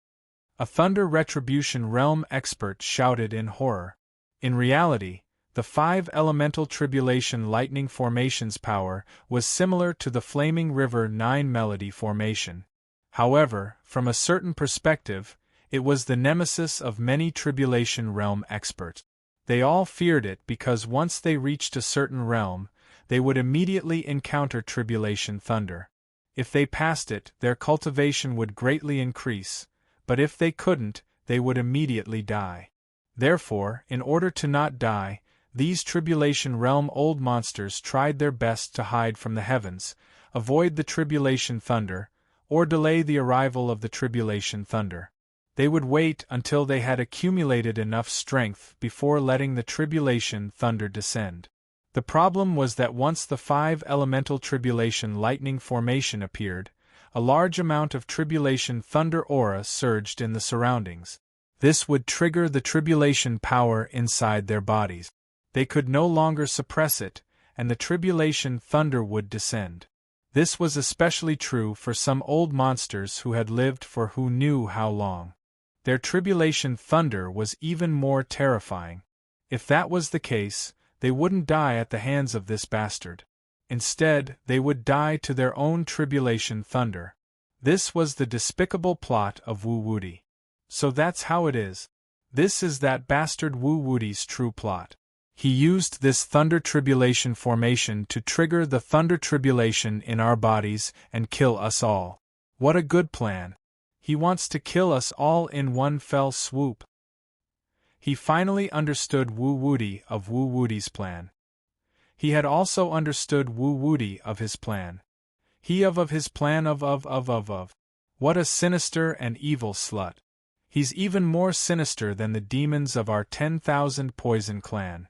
A Thunder Retribution Realm expert shouted in horror. In reality, the 5 elemental tribulation lightning formation's power was similar to the Flaming River 9 melody formation. However, from a certain perspective, it was the nemesis of many tribulation realm experts. They all feared it because once they reached a certain realm, they would immediately encounter tribulation thunder. If they passed it, their cultivation would greatly increase, but if they couldn't, they would immediately die. Therefore, in order to not die, these tribulation realm old monsters tried their best to hide from the heavens, avoid the tribulation thunder, or delay the arrival of the tribulation thunder. They would wait until they had accumulated enough strength before letting the tribulation thunder descend. The problem was that once the 5 elemental tribulation lightning formation appeared, a large amount of tribulation thunder aura surged in the surroundings. This would trigger the tribulation power inside their bodies. They could no longer suppress it, and the tribulation thunder would descend. This was especially true for some old monsters who had lived for who knew how long. Their tribulation thunder was even more terrifying. If that was the case, they wouldn't die at the hands of this bastard. Instead, they would die to their own tribulation thunder. This was the despicable plot of Wu Wuti. So that's how it is. This is that bastard Wu Wuti's true plot. He used this thunder tribulation formation to trigger the thunder tribulation in our bodies and kill us all. What a good plan. He wants to kill us all in one fell swoop. He finally understood Wu Wuti of Wu Wuti's plan. He had also understood Wu Wuti of his plan. He of his plan of. What a sinister and evil slut. He's even more sinister than the demons of our 10,000 poison clan.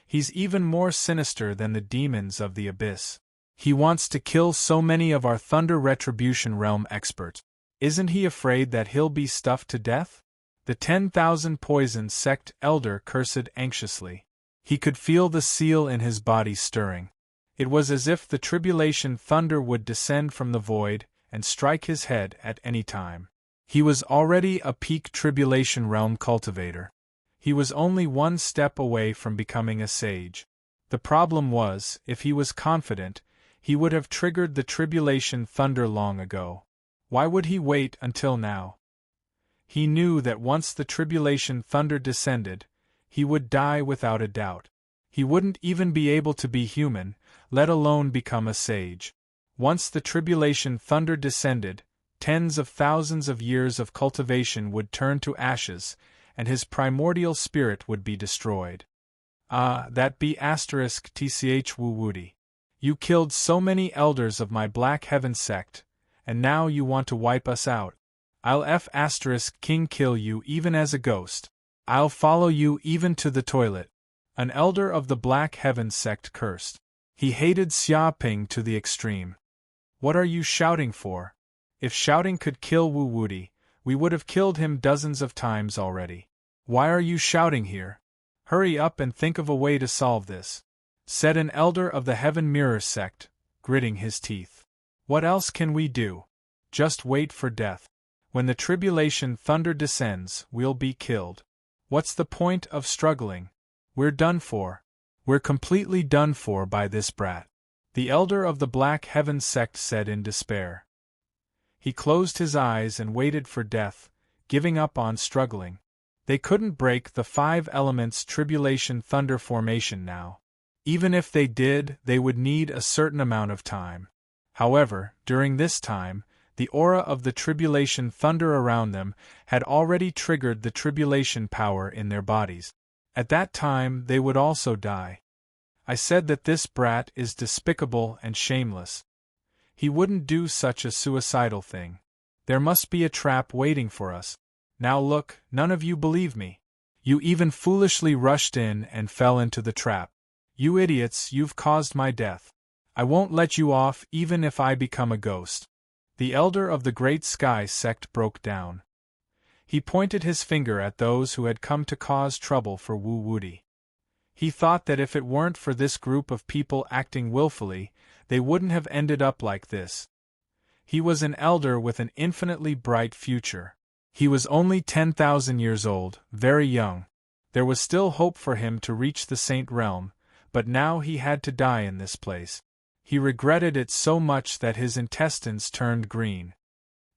He's even more sinister than the demons of the abyss. He wants to kill so many of our Thunder Retribution Realm experts. Isn't he afraid that he'll be stuffed to death? The 10,000 poison sect elder cursed anxiously. He could feel the seal in his body stirring. It was as if the tribulation thunder would descend from the void and strike his head at any time. He was already a peak tribulation realm cultivator. He was only one step away from becoming a sage. The problem was, if he was confident, he would have triggered the tribulation thunder long ago. Why would he wait until now? He knew that once the tribulation thunder descended, he would die without a doubt. He wouldn't even be able to be human, let alone become a sage. Once the tribulation thunder descended, tens of thousands of years of cultivation would turn to ashes, and his primordial spirit would be destroyed. Ah, that be asterisk tch Wu Wuti. You killed so many elders of my Black Heaven sect, and now you want to wipe us out. I'll F asterisk king kill you even as a ghost. I'll follow you even to the toilet. An elder of the Black Heaven sect cursed. He hated Xia Ping to the extreme. What are you shouting for? If shouting could kill Wu Wuti, we would have killed him dozens of times already. Why are you shouting here? Hurry up and think of a way to solve this, said an elder of the Heaven Mirror sect, gritting his teeth. What else can we do? Just wait for death. When the tribulation thunder descends, we'll be killed. What's the point of struggling? We're done for. We're completely done for by this brat, the elder of the Black Heaven sect said in despair. He closed his eyes and waited for death, giving up on struggling. They couldn't break the 5 elements tribulation thunder formation now. Even if they did, they would need a certain amount of time. However, during this time, the aura of the tribulation thunder around them had already triggered the tribulation power in their bodies. At that time, they would also die. I said that this brat is despicable and shameless. He wouldn't do such a suicidal thing. There must be a trap waiting for us. Now look, none of you believe me. You even foolishly rushed in and fell into the trap. You idiots, you've caused my death. I won't let you off even if I become a ghost. The elder of the great sky sect broke down. He pointed his finger at those who had come to cause trouble for Wu Wuti. He thought that if it weren't for this group of people acting willfully, they wouldn't have ended up like this. He was an elder with an infinitely bright future. He was only 10,000 years old, very young. There was still hope for him to reach the Saint Realm, but now he had to die in this place. He regretted it so much that his intestines turned green.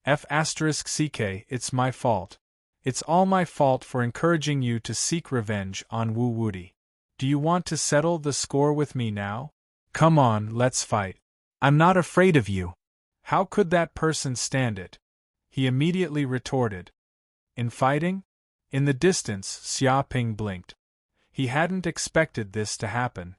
F***ck, it's my fault. It's all my fault for encouraging you to seek revenge on Wu Wuti. Do you want to settle the score with me now? Come on, let's fight. I'm not afraid of you. How could that person stand it? He immediately retorted. In fighting? In the distance, Xia Ping blinked. He hadn't expected this to happen.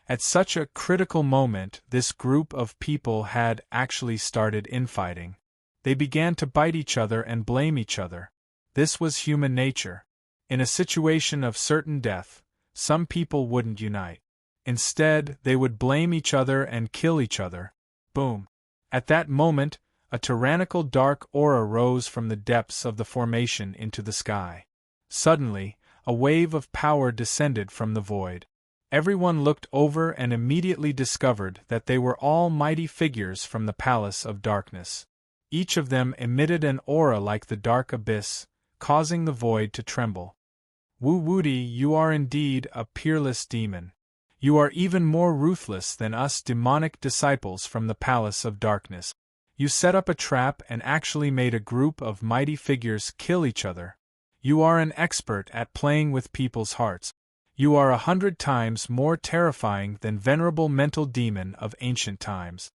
At such a critical moment, this group of people had actually started infighting. They began to bite each other and blame each other. This was human nature. In a situation of certain death, some people wouldn't unite. Instead, they would blame each other and kill each other. Boom. At that moment, a tyrannical dark aura rose from the depths of the formation into the sky. Suddenly, a wave of power descended from the void. Everyone looked over and immediately discovered that they were all mighty figures from the Palace of Darkness. Each of them emitted an aura like the dark abyss, causing the void to tremble. Wu Wuti, you are indeed a peerless demon. You are even more ruthless than us demonic disciples from the Palace of Darkness. You set up a trap and actually made a group of mighty figures kill each other. You are an expert at playing with people's hearts. You are 100 times more terrifying than venerable mental demon of ancient times.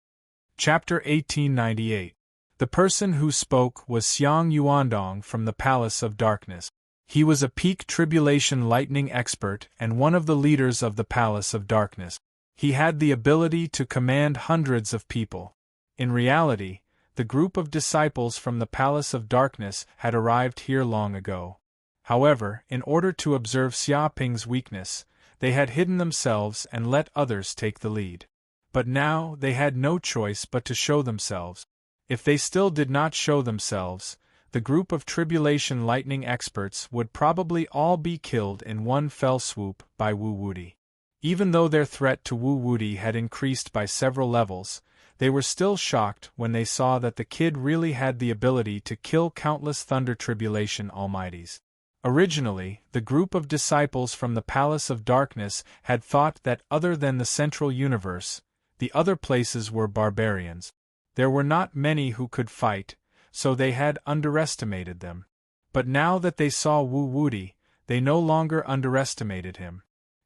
Chapter 1898. The person who spoke was Xiang Yuandong from the Palace of Darkness. He was a peak tribulation lightning expert and one of the leaders of the Palace of Darkness. He had the ability to command hundreds of people. In reality, the group of disciples from the Palace of Darkness had arrived here long ago. However, in order to observe Xia Ping's weakness, they had hidden themselves and let others take the lead. But now they had no choice but to show themselves. If they still did not show themselves, the group of tribulation lightning experts would probably all be killed in one fell swoop by Wu Wuti. Even though their threat to Wu Wuti had increased by several levels, they were still shocked when they saw that the kid really had the ability to kill countless Thunder Tribulation Almighties. Originally, the group of disciples from the Palace of Darkness had thought that other than the Central Universe, the other places were barbarians. There were not many who could fight, so they had underestimated them. But now that they saw Wu Wuti, they no longer underestimated him.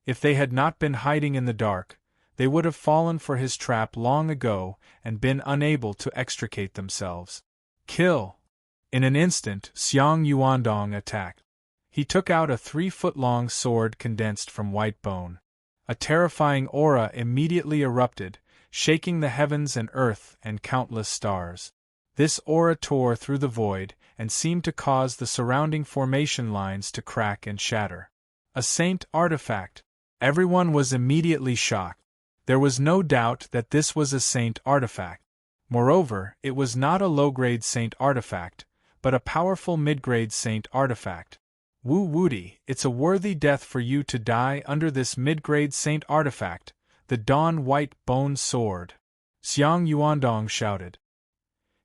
If they had not been hiding in the dark, they would have fallen for his trap long ago and been unable to extricate themselves. Kill! In an instant, Xiang Yuandong attacked. He took out a 3-foot-long sword condensed from white bone. A terrifying aura immediately erupted, shaking the heavens and earth and countless stars. This aura tore through the void and seemed to cause the surrounding formation lines to crack and shatter. A saint artifact. Everyone was immediately shocked. There was no doubt that this was a saint artifact. Moreover, it was not a low-grade saint artifact, but a powerful mid-grade saint artifact. Wu Wuti, it's a worthy death for you to die under this mid-grade saint artifact, the Dawn White Bone Sword. Xiang Yuandong shouted.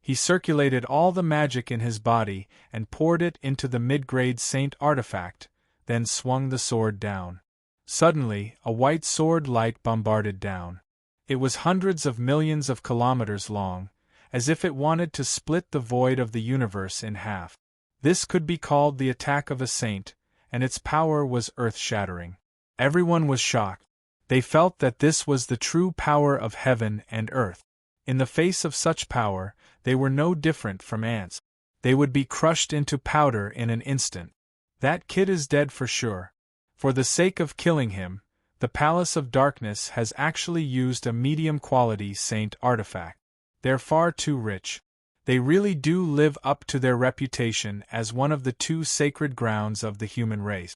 He circulated all the magic in his body and poured it into the mid-grade saint artifact, then swung the sword down. Suddenly, a white sword light bombarded down. It was hundreds of millions of kilometers long, as if it wanted to split the void of the universe in half. This could be called the attack of a saint, and its power was earth-shattering. Everyone was shocked. They felt that this was the true power of heaven and earth. In the face of such power, they were no different from ants. They would be crushed into powder in an instant. That kid is dead for sure. For the sake of killing him, the Palace of Darkness has actually used a medium-quality saint artifact. They're far too rich. They really do live up to their reputation as one of the two sacred grounds of the human race.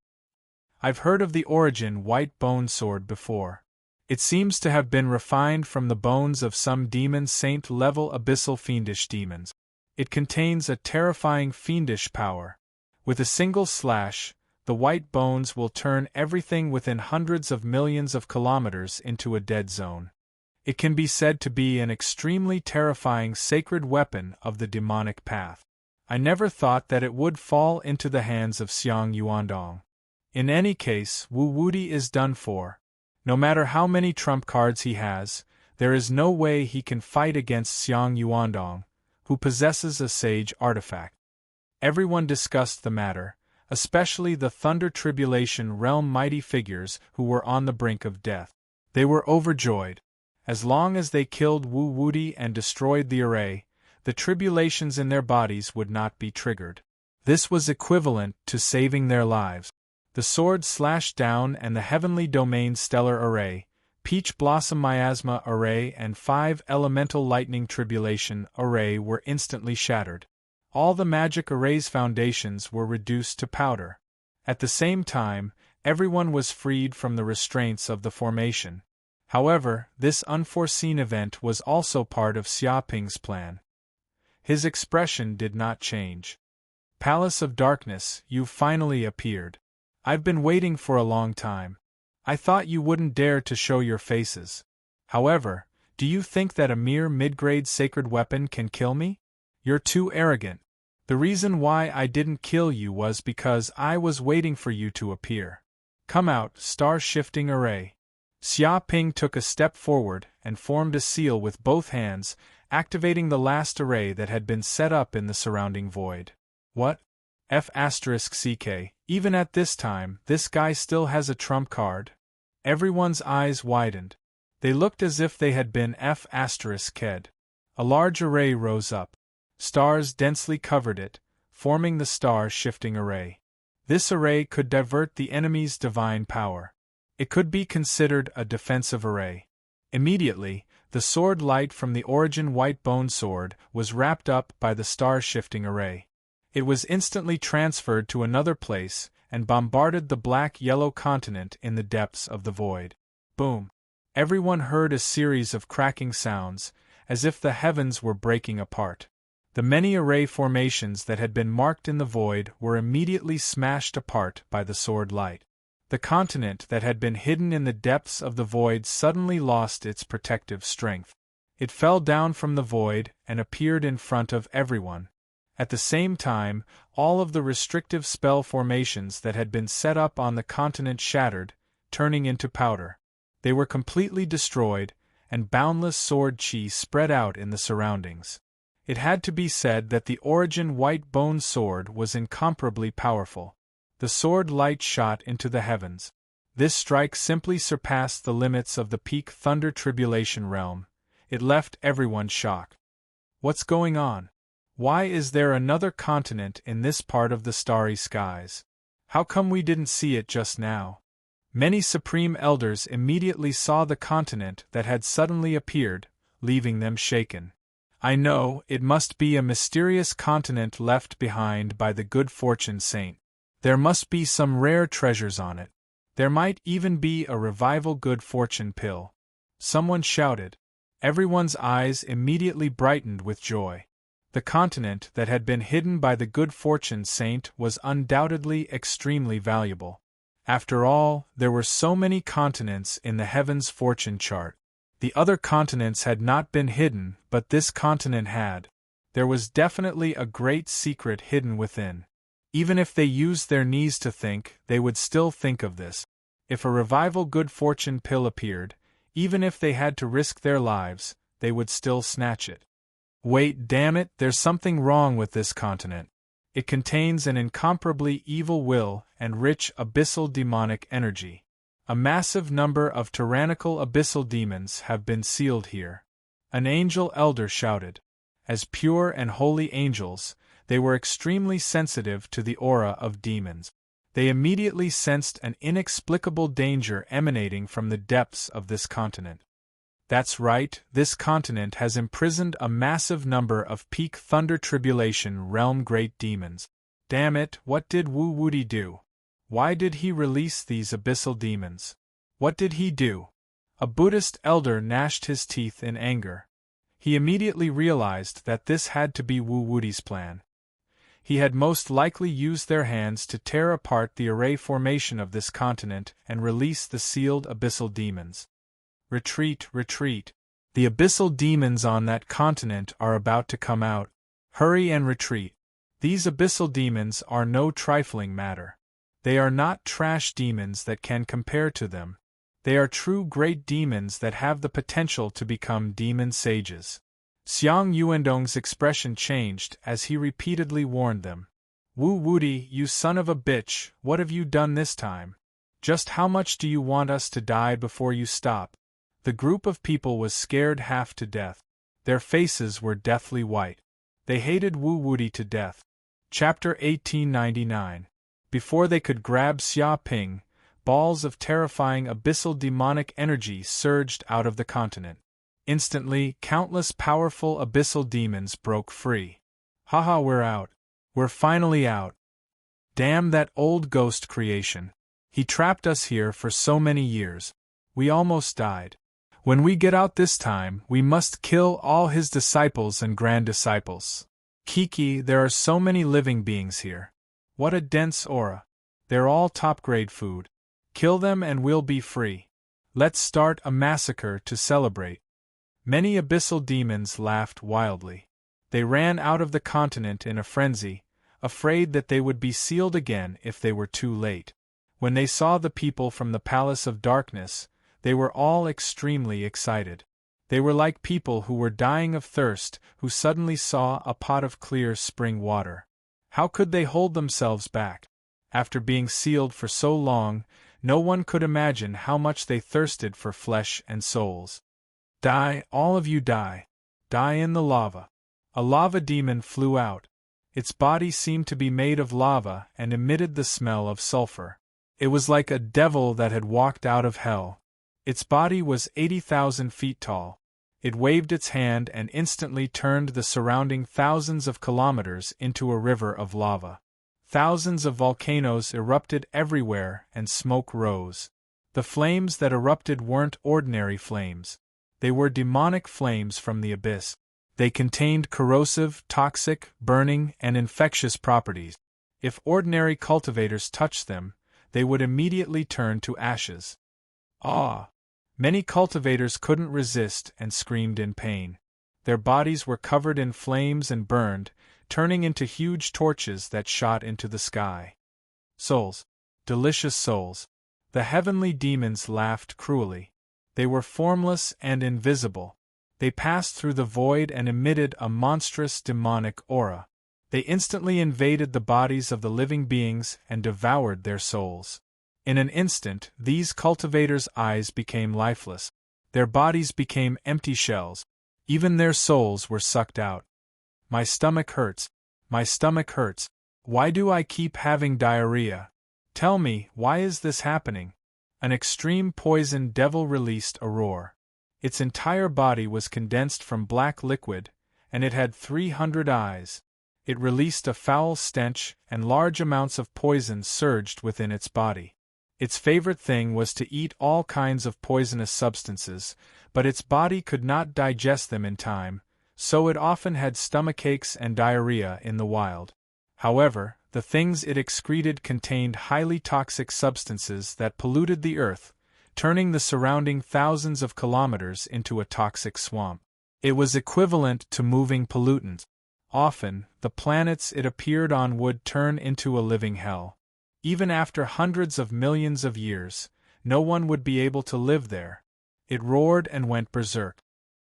I've heard of the origin white bone sword before. It seems to have been refined from the bones of some demon saint-level abyssal fiendish demons. It contains a terrifying fiendish power. With a single slash, the white bones will turn everything within hundreds of millions of kilometers into a dead zone. It can be said to be an extremely terrifying sacred weapon of the demonic path. I never thought that it would fall into the hands of Xiang Yuandong. In any case, Wu Wuti is done for. No matter how many trump cards he has, there is no way he can fight against Xiang Yuandong, who possesses a sage artifact. Everyone discussed the matter, especially the Thunder Tribulation realm mighty figures who were on the brink of death. They were overjoyed. As long as they killed Wu Wuti and destroyed the array, the tribulations in their bodies would not be triggered. This was equivalent to saving their lives. The sword slashed down and the Heavenly Domain Stellar Array, Peach Blossom Miasma Array and 5 Elemental Lightning Tribulation Array were instantly shattered. All the magic array's foundations were reduced to powder. At the same time, everyone was freed from the restraints of the formation. However, this unforeseen event was also part of Xia Ping's plan. His expression did not change. Palace of Darkness, you've finally appeared. I've been waiting for a long time. I thought you wouldn't dare to show your faces. However, do you think that a mere mid-grade sacred weapon can kill me? You're too arrogant. The reason why I didn't kill you was because I was waiting for you to appear. Come out, star-shifting array. Xia Ping took a step forward and formed a seal with both hands, activating the last array that had been set up in the surrounding void. What? F***CK, even at this time, this guy still has a trump card? Everyone's eyes widened. They looked as if they had been F***ed. A large array rose up. Stars densely covered it, forming the star-shifting array. This array could divert the enemy's divine power. It could be considered a defensive array. Immediately, the sword light from the origin white bone sword was wrapped up by the star-shifting array. It was instantly transferred to another place and bombarded the black-yellow continent in the depths of the void. Boom! Everyone heard a series of cracking sounds, as if the heavens were breaking apart. The many array formations that had been marked in the void were immediately smashed apart by the sword light. The continent that had been hidden in the depths of the void suddenly lost its protective strength. It fell down from the void and appeared in front of everyone. At the same time, all of the restrictive spell formations that had been set up on the continent shattered, turning into powder. They were completely destroyed, and boundless sword chi spread out in the surroundings. It had to be said that the origin white bone sword was incomparably powerful. The sword light shot into the heavens. This strike simply surpassed the limits of the peak Thunder Tribulation realm. It left everyone shocked. What's going on? Why is there another continent in this part of the starry skies? How come we didn't see it just now? Many supreme elders immediately saw the continent that had suddenly appeared, leaving them shaken. I know, it must be a mysterious continent left behind by the good fortune saint. There must be some rare treasures on it. There might even be a revival good fortune pill. Someone shouted. Everyone's eyes immediately brightened with joy. The continent that had been hidden by the good fortune saint was undoubtedly extremely valuable. After all, there were so many continents in the heavens fortune chart. The other continents had not been hidden, but this continent had. There was definitely a great secret hidden within. Even if they used their knees to think, they would still think of this. If a revival good fortune pill appeared, even if they had to risk their lives, they would still snatch it. Wait, damn it, there's something wrong with this continent. It contains an incomparably evil will and rich abyssal demonic energy. A massive number of tyrannical abyssal demons have been sealed here. An angel elder shouted. As pure and holy angels, they were extremely sensitive to the aura of demons. They immediately sensed an inexplicable danger emanating from the depths of this continent. That's right, this continent has imprisoned a massive number of peak Thunder Tribulation realm great demons. Damn it, what did Wu Wuti do? Why did he release these abyssal demons? What did he do? A Buddhist elder gnashed his teeth in anger. He immediately realized that this had to be Wu Wuti's plan. He had most likely used their hands to tear apart the array formation of this continent and release the sealed abyssal demons. Retreat, retreat. The abyssal demons on that continent are about to come out. Hurry and retreat. These abyssal demons are no trifling matter. They are not trash demons that can compare to them. They are true great demons that have the potential to become demon sages. Xiang Yuandong's expression changed as he repeatedly warned them. Wu Wuti, you son of a bitch, what have you done this time? Just how much do you want us to die before you stop? The group of people was scared half to death. Their faces were deathly white. They hated Wu Wuti to death. Chapter 1899. Before they could grab Xia Ping, balls of terrifying abyssal demonic energy surged out of the continent. Instantly, countless powerful abyssal demons broke free. Haha, we're out. We're finally out. Damn that old ghost creation. He trapped us here for so many years. We almost died. When we get out this time, we must kill all his disciples and grand disciples. Kiki, there are so many living beings here. What a dense aura. They're all top-grade food. Kill them and we'll be free. Let's start a massacre to celebrate. Many abyssal demons laughed wildly. They ran out of the continent in a frenzy, afraid that they would be sealed again if they were too late. When they saw the people from the Palace of Darkness, they were all extremely excited. They were like people who were dying of thirst, who suddenly saw a pot of clear spring water. How could they hold themselves back? After being sealed for so long, no one could imagine how much they thirsted for flesh and souls. Die, all of you die. Die in the lava. A lava demon flew out. Its body seemed to be made of lava and emitted the smell of sulfur. It was like a devil that had walked out of hell. Its body was 80,000 feet tall. It waved its hand and instantly turned the surrounding thousands of kilometers into a river of lava. Thousands of volcanoes erupted everywhere and smoke rose. The flames that erupted weren't ordinary flames. They were demonic flames from the abyss. They contained corrosive, toxic, burning, and infectious properties. If ordinary cultivators touched them, they would immediately turn to ashes. Ah! Many cultivators couldn't resist and screamed in pain. Their bodies were covered in flames and burned, turning into huge torches that shot into the sky. Souls. Delicious souls. The heavenly demons laughed cruelly. They were formless and invisible. They passed through the void and emitted a monstrous demonic aura. They instantly invaded the bodies of the living beings and devoured their souls. In an instant, these cultivators' eyes became lifeless. Their bodies became empty shells. Even their souls were sucked out. My stomach hurts. My stomach hurts. Why do I keep having diarrhea? Tell me, why is this happening? An extreme poison devil released a roar. Its entire body was condensed from black liquid, and it had 300 eyes. It released a foul stench, and large amounts of poison surged within its body. Its favorite thing was to eat all kinds of poisonous substances, but its body could not digest them in time, so it often had stomachaches and diarrhea in the wild. However, the things it excreted contained highly toxic substances that polluted the earth, turning the surrounding thousands of kilometers into a toxic swamp. It was equivalent to moving pollutants. Often, the planets it appeared on would turn into a living hell. Even after hundreds of millions of years, no one would be able to live there. It roared and went berserk.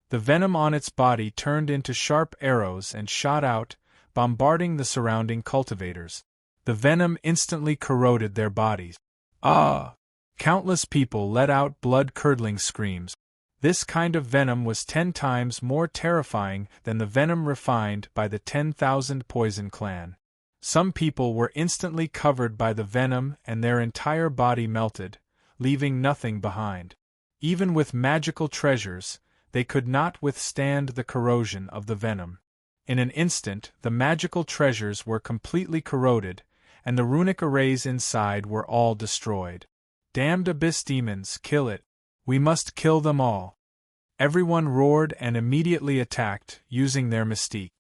The venom on its body turned into sharp arrows and shot out, bombarding the surrounding cultivators. The venom instantly corroded their bodies. Ah! Countless people let out blood-curdling screams. This kind of venom was 10 times more terrifying than the venom refined by the 10,000 Poison Clan. Some people were instantly covered by the venom and their entire body melted, leaving nothing behind. Even with magical treasures, they could not withstand the corrosion of the venom. In an instant, the magical treasures were completely corroded, and the runic arrays inside were all destroyed. Damned abyss demons, kill it! We must kill them all! Everyone roared and immediately attacked, using their mystique.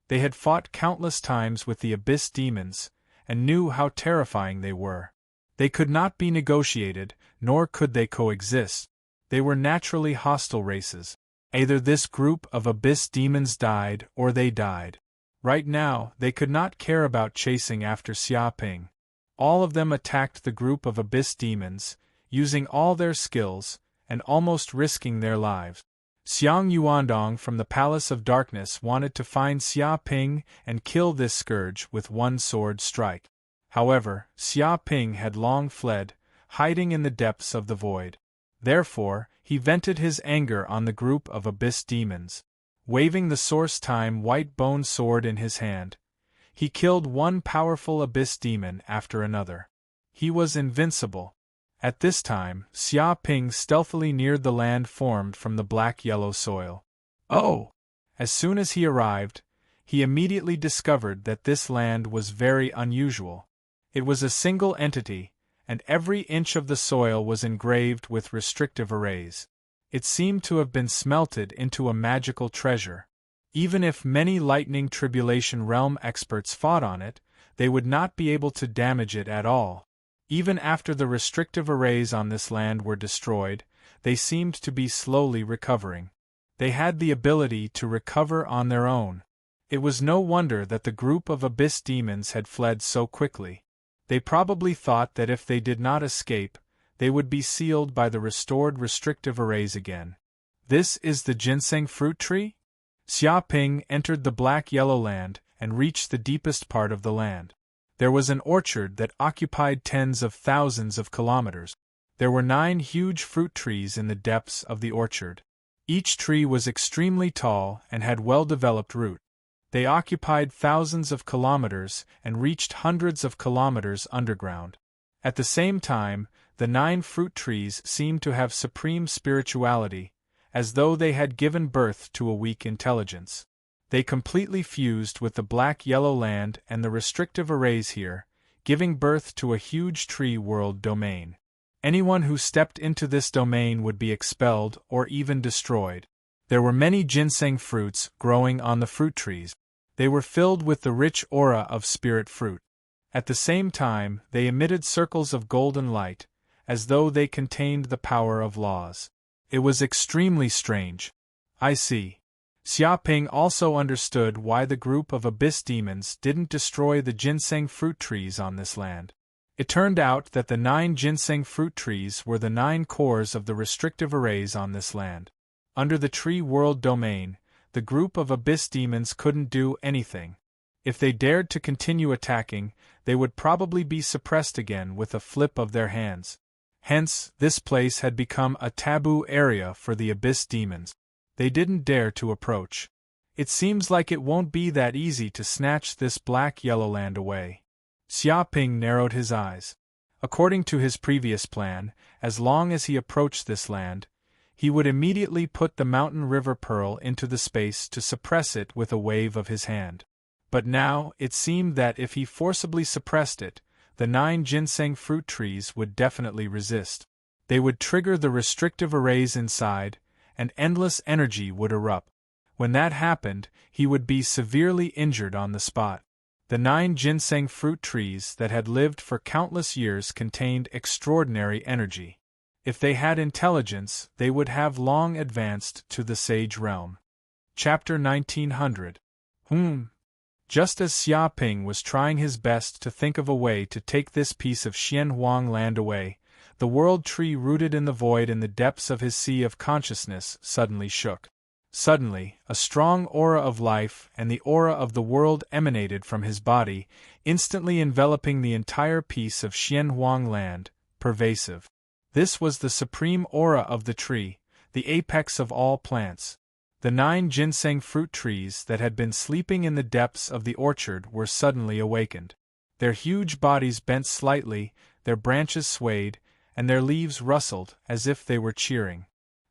They had fought countless times with the abyss demons, and knew how terrifying they were. They could not be negotiated, nor could they coexist. They were naturally hostile races. Either this group of abyss demons died or they died. Right now, they could not care about chasing after Xia Ping. All of them attacked the group of abyss demons, using all their skills, and almost risking their lives. Xiang Yuandong from the Palace of Darkness wanted to find Xia Ping and kill this scourge with one sword strike. However, Xia Ping had long fled, hiding in the depths of the void. Therefore, he vented his anger on the group of abyss demons. Waving the source-time white-bone sword in his hand, he killed one powerful abyss demon after another. He was invincible. At this time, Xia Ping stealthily neared the land formed from the black-yellow soil. Oh! As soon as he arrived, he immediately discovered that this land was very unusual. It was a single entity, and every inch of the soil was engraved with restrictive arrays. It seemed to have been smelted into a magical treasure. Even if many Lightning Tribulation Realm experts fought on it, they would not be able to damage it at all. Even after the restrictive arrays on this land were destroyed, they seemed to be slowly recovering. They had the ability to recover on their own. It was no wonder that the group of abyss demons had fled so quickly. They probably thought that if they did not escape, they would be sealed by the restored restrictive arrays again. This is the ginseng fruit tree? Xia Ping entered the black-yellow land and reached the deepest part of the land. There was an orchard that occupied tens of thousands of kilometers. There were 9 huge fruit trees in the depths of the orchard. Each tree was extremely tall and had well-developed roots. They occupied thousands of kilometers and reached hundreds of kilometers underground. At the same time, the 9 fruit trees seemed to have supreme spirituality, as though they had given birth to a weak intelligence. They completely fused with the black-yellow land and the restrictive arrays here, giving birth to a huge tree world domain. Anyone who stepped into this domain would be expelled or even destroyed. There were many ginseng fruits growing on the fruit trees. They were filled with the rich aura of spirit fruit. At the same time, they emitted circles of golden light, as though they contained the power of laws. It was extremely strange. I see. Xia Ping also understood why the group of abyss demons didn't destroy the ginseng fruit trees on this land. It turned out that the 9 ginseng fruit trees were the 9 cores of the restrictive arrays on this land. Under the tree world domain, the group of abyss demons couldn't do anything. If they dared to continue attacking, they would probably be suppressed again with a flip of their hands. Hence, this place had become a taboo area for the abyss demons. They didn't dare to approach. It seems like it won't be that easy to snatch this black-yellow land away. Xia Ping narrowed his eyes. According to his previous plan, as long as he approached this land, he would immediately put the mountain river pearl into the space to suppress it with a wave of his hand. But now, it seemed that if he forcibly suppressed it, the 9 ginseng fruit trees would definitely resist. They would trigger the restrictive arrays inside, and endless energy would erupt. When that happened, he would be severely injured on the spot. The 9 ginseng fruit trees that had lived for countless years contained extraordinary energy. If they had intelligence, they would have long advanced to the sage realm. Chapter 1900. Just as Xia Ping was trying his best to think of a way to take this piece of Xianhuang land away, the world tree rooted in the void in the depths of his sea of consciousness suddenly shook. Suddenly, a strong aura of life and the aura of the world emanated from his body, instantly enveloping the entire piece of Xianhuang land, pervasive. This was the supreme aura of the tree, the apex of all plants. The 9 ginseng fruit trees that had been sleeping in the depths of the orchard were suddenly awakened. Their huge bodies bent slightly, their branches swayed, and their leaves rustled as if they were cheering.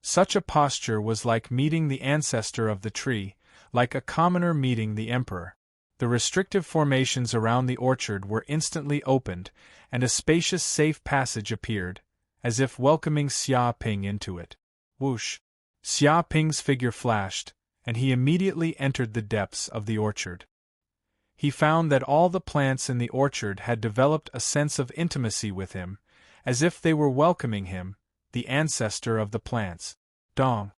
Such a posture was like meeting the ancestor of the tree, like a commoner meeting the emperor. The restrictive formations around the orchard were instantly opened, and a spacious safe passage appeared, as if welcoming Xia Ping into it. Whoosh! Xia Ping's figure flashed, and he immediately entered the depths of the orchard. He found that all the plants in the orchard had developed a sense of intimacy with him, as if they were welcoming him, the ancestor of the plants. Dong!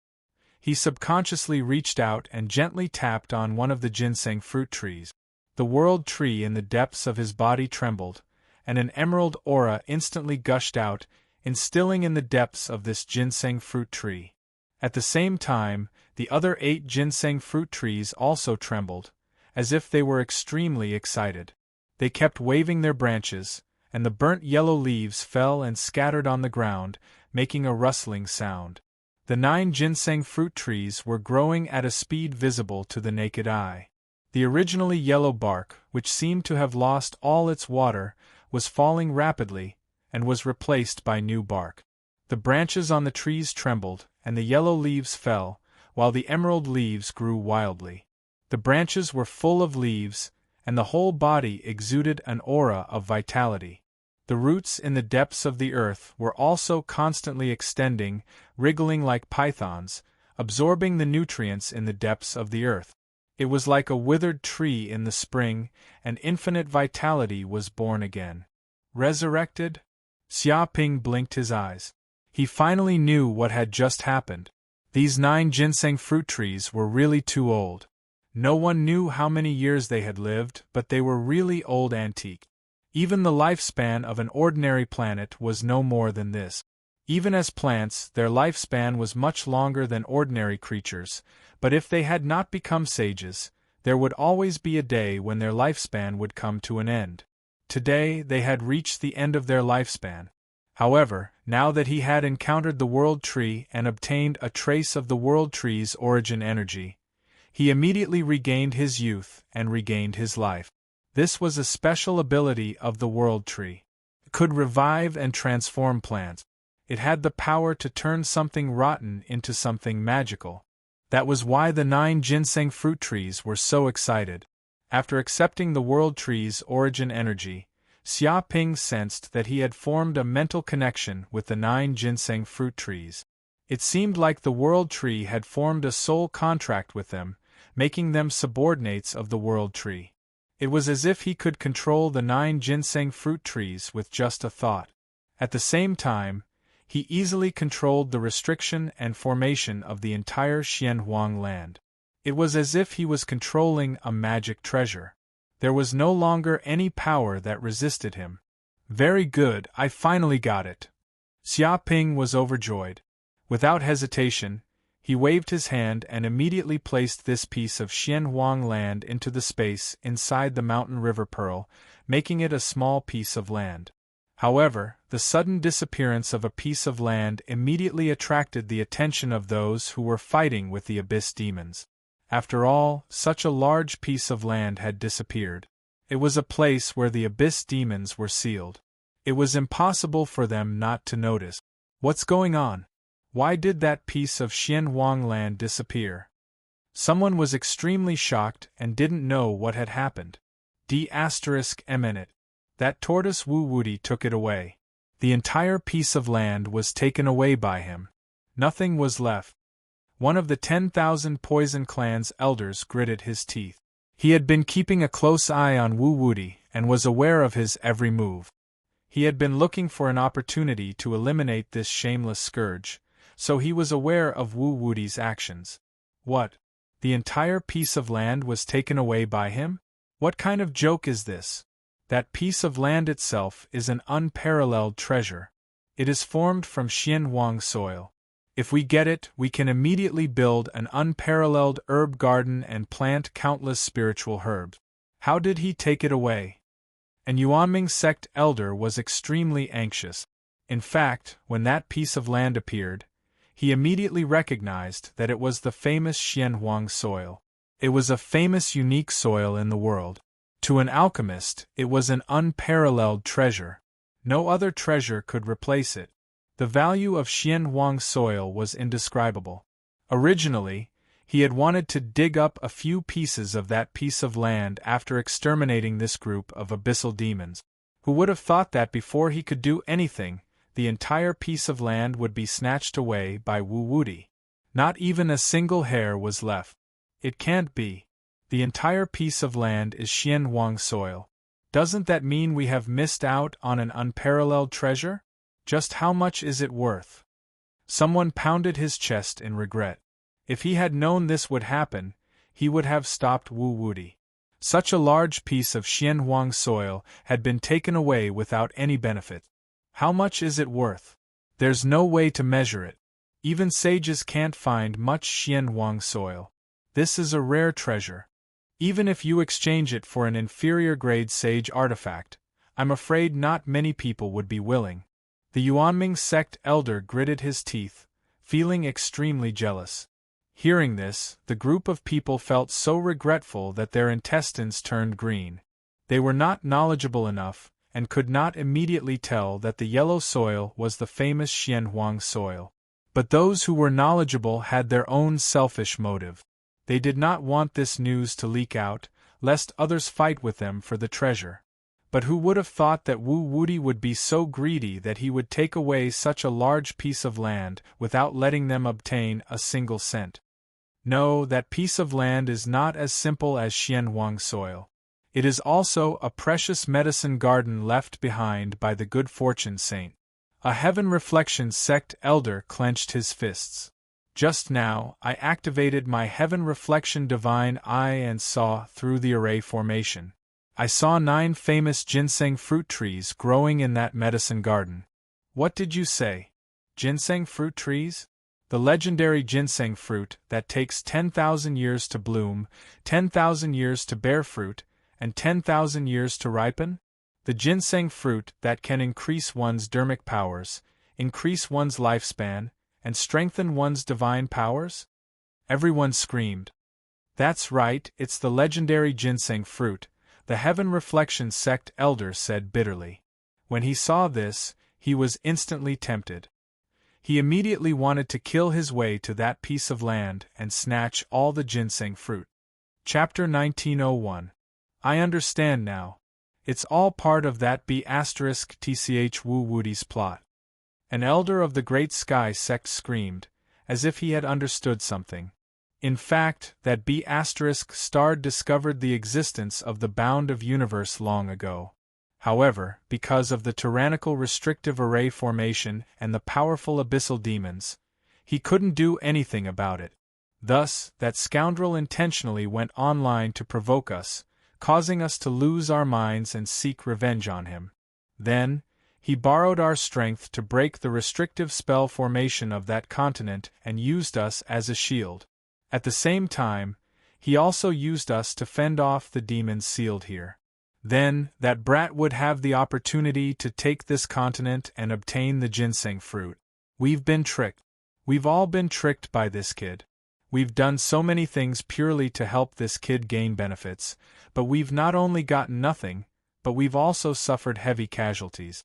He subconsciously reached out and gently tapped on one of the ginseng fruit trees. The world tree in the depths of his body trembled, and an emerald aura instantly gushed out, instilling in the depths of this ginseng fruit tree. At the same time, the other 8 ginseng fruit trees also trembled, as if they were extremely excited. They kept waving their branches, and the burnt yellow leaves fell and scattered on the ground, making a rustling sound. The 9 ginseng fruit trees were growing at a speed visible to the naked eye. The originally yellow bark, which seemed to have lost all its water, was falling rapidly, and was replaced by new bark. The branches on the trees trembled, and the yellow leaves fell, while the emerald leaves grew wildly. The branches were full of leaves, and the whole body exuded an aura of vitality. The roots in the depths of the earth were also constantly extending, wriggling like pythons, absorbing the nutrients in the depths of the earth. It was like a withered tree in the spring, and infinite vitality was born again. Resurrected? Xia Ping blinked his eyes. He finally knew what had just happened. These 9 ginseng fruit trees were really too old. No one knew how many years they had lived, but they were really old antique. Even the lifespan of an ordinary planet was no more than this. Even as plants, their lifespan was much longer than ordinary creatures, but if they had not become sages, there would always be a day when their lifespan would come to an end. Today, they had reached the end of their lifespan. However, now that he had encountered the World Tree and obtained a trace of the World Tree's origin energy, he immediately regained his youth and regained his life. This was a special ability of the World Tree. It could revive and transform plants. It had the power to turn something rotten into something magical. That was why the 9 ginseng fruit trees were so excited. After accepting the World Tree's origin energy, Xia Ping sensed that he had formed a mental connection with the 9 ginseng fruit trees. It seemed like the World Tree had formed a soul contract with them, making them subordinates of the World Tree. It was as if he could control the 9 ginseng fruit trees with just a thought. At the same time, he easily controlled the restriction and formation of the entire Xianhuang land. It was as if he was controlling a magic treasure. There was no longer any power that resisted him. Very good, I finally got it. Xia Ping was overjoyed. Without hesitation, he waved his hand and immediately placed this piece of Xianhuang land into the space inside the mountain river pearl, making it a small piece of land. However, the sudden disappearance of a piece of land immediately attracted the attention of those who were fighting with the abyss demons. After all, such a large piece of land had disappeared. It was a place where the abyss demons were sealed. It was impossible for them not to notice. What's going on? Why did that piece of Xianhuang land disappear? Someone was extremely shocked and didn't know what had happened. D***MN. That tortoise Wu Wuti took it away. The entire piece of land was taken away by him. Nothing was left. One of the 10,000 Poison Clan's elders gritted his teeth. He had been keeping a close eye on Wu Wuti and was aware of his every move. He had been looking for an opportunity to eliminate this shameless scourge, so he was aware of Wu Wuti's actions. What? The entire piece of land was taken away by him? What kind of joke is this? That piece of land itself is an unparalleled treasure. It is formed from Xianhuang soil. If we get it, we can immediately build an unparalleled herb garden and plant countless spiritual herbs. How did he take it away? An Yuanming sect elder was extremely anxious. In fact, when that piece of land appeared, he immediately recognized that it was the famous Xianhuang soil. It was a famous unique soil in the world. To an alchemist, it was an unparalleled treasure. No other treasure could replace it. The value of Xian Huang soil was indescribable. Originally, he had wanted to dig up a few pieces of that piece of land after exterminating this group of abyssal demons. Who would have thought that before he could do anything, the entire piece of land would be snatched away by Wu Wuti? Not even a single hair was left. It can't be. The entire piece of land is Xian Huang soil. Doesn't that mean we have missed out on an unparalleled treasure? Just how much is it worth? Someone pounded his chest in regret. If he had known this would happen, he would have stopped Wu Wuti. Such a large piece of Xian Huang soil had been taken away without any benefit. How much is it worth? There's no way to measure it. Even sages can't find much Xian Huang soil. This is a rare treasure. Even if you exchange it for an inferior grade sage artifact, I'm afraid not many people would be willing. The Yuanming sect elder gritted his teeth, feeling extremely jealous. Hearing this, the group of people felt so regretful that their intestines turned green. They were not knowledgeable enough, and could not immediately tell that the yellow soil was the famous Xian Huang soil. But those who were knowledgeable had their own selfish motive. They did not want this news to leak out, lest others fight with them for the treasure. But who would have thought that Wu Wuti would be so greedy that he would take away such a large piece of land without letting them obtain a single cent? No, that piece of land is not as simple as Xian Huang soil. It is also a precious medicine garden left behind by the good fortune saint. A Heaven Reflection sect elder clenched his fists. Just now, I activated my Heaven Reflection divine eye and saw through the array formation. I saw 9 famous ginseng fruit trees growing in that medicine garden. What did you say? Ginseng fruit trees? The legendary ginseng fruit that takes 10,000 years to bloom, 10,000 years to bear fruit, and 10,000 years to ripen? The ginseng fruit that can increase one's dermic powers, increase one's lifespan, and strengthen one's divine powers? Everyone screamed. That's right, it's the legendary ginseng fruit, the Heaven Reflection sect elder said bitterly. When he saw this, he was instantly tempted. He immediately wanted to kill his way to that piece of land and snatch all the ginseng fruit. Chapter 1901. I understand now. It's all part of that B***tch Wu Wuti's plot. An elder of the Great Sky sect screamed, as if he had understood something. In fact, that B***star discovered the existence of the bound of universe long ago. However, because of the tyrannical restrictive array formation and the powerful abyssal demons, he couldn't do anything about it. Thus, that scoundrel intentionally went online to provoke us, causing us to lose our minds and seek revenge on him. Then, he borrowed our strength to break the restrictive spell formation of that continent and used us as a shield. At the same time, he also used us to fend off the demons sealed here. Then, that brat would have the opportunity to take this continent and obtain the ginseng fruit. We've been tricked. We've all been tricked by this kid. We've done so many things purely to help this kid gain benefits, but we've not only gotten nothing, but we've also suffered heavy casualties.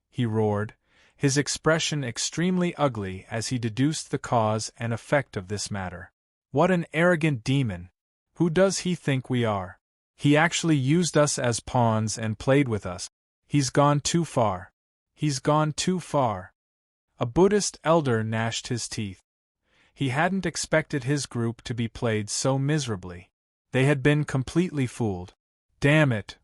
He roared, his expression extremely ugly as he deduced the cause and effect of this matter. What an arrogant demon! Who does he think we are? He actually used us as pawns and played with us. He's gone too far. He's gone too far. A Buddhist elder gnashed his teeth. He hadn't expected his group to be played so miserably. They had been completely fooled. Damn it!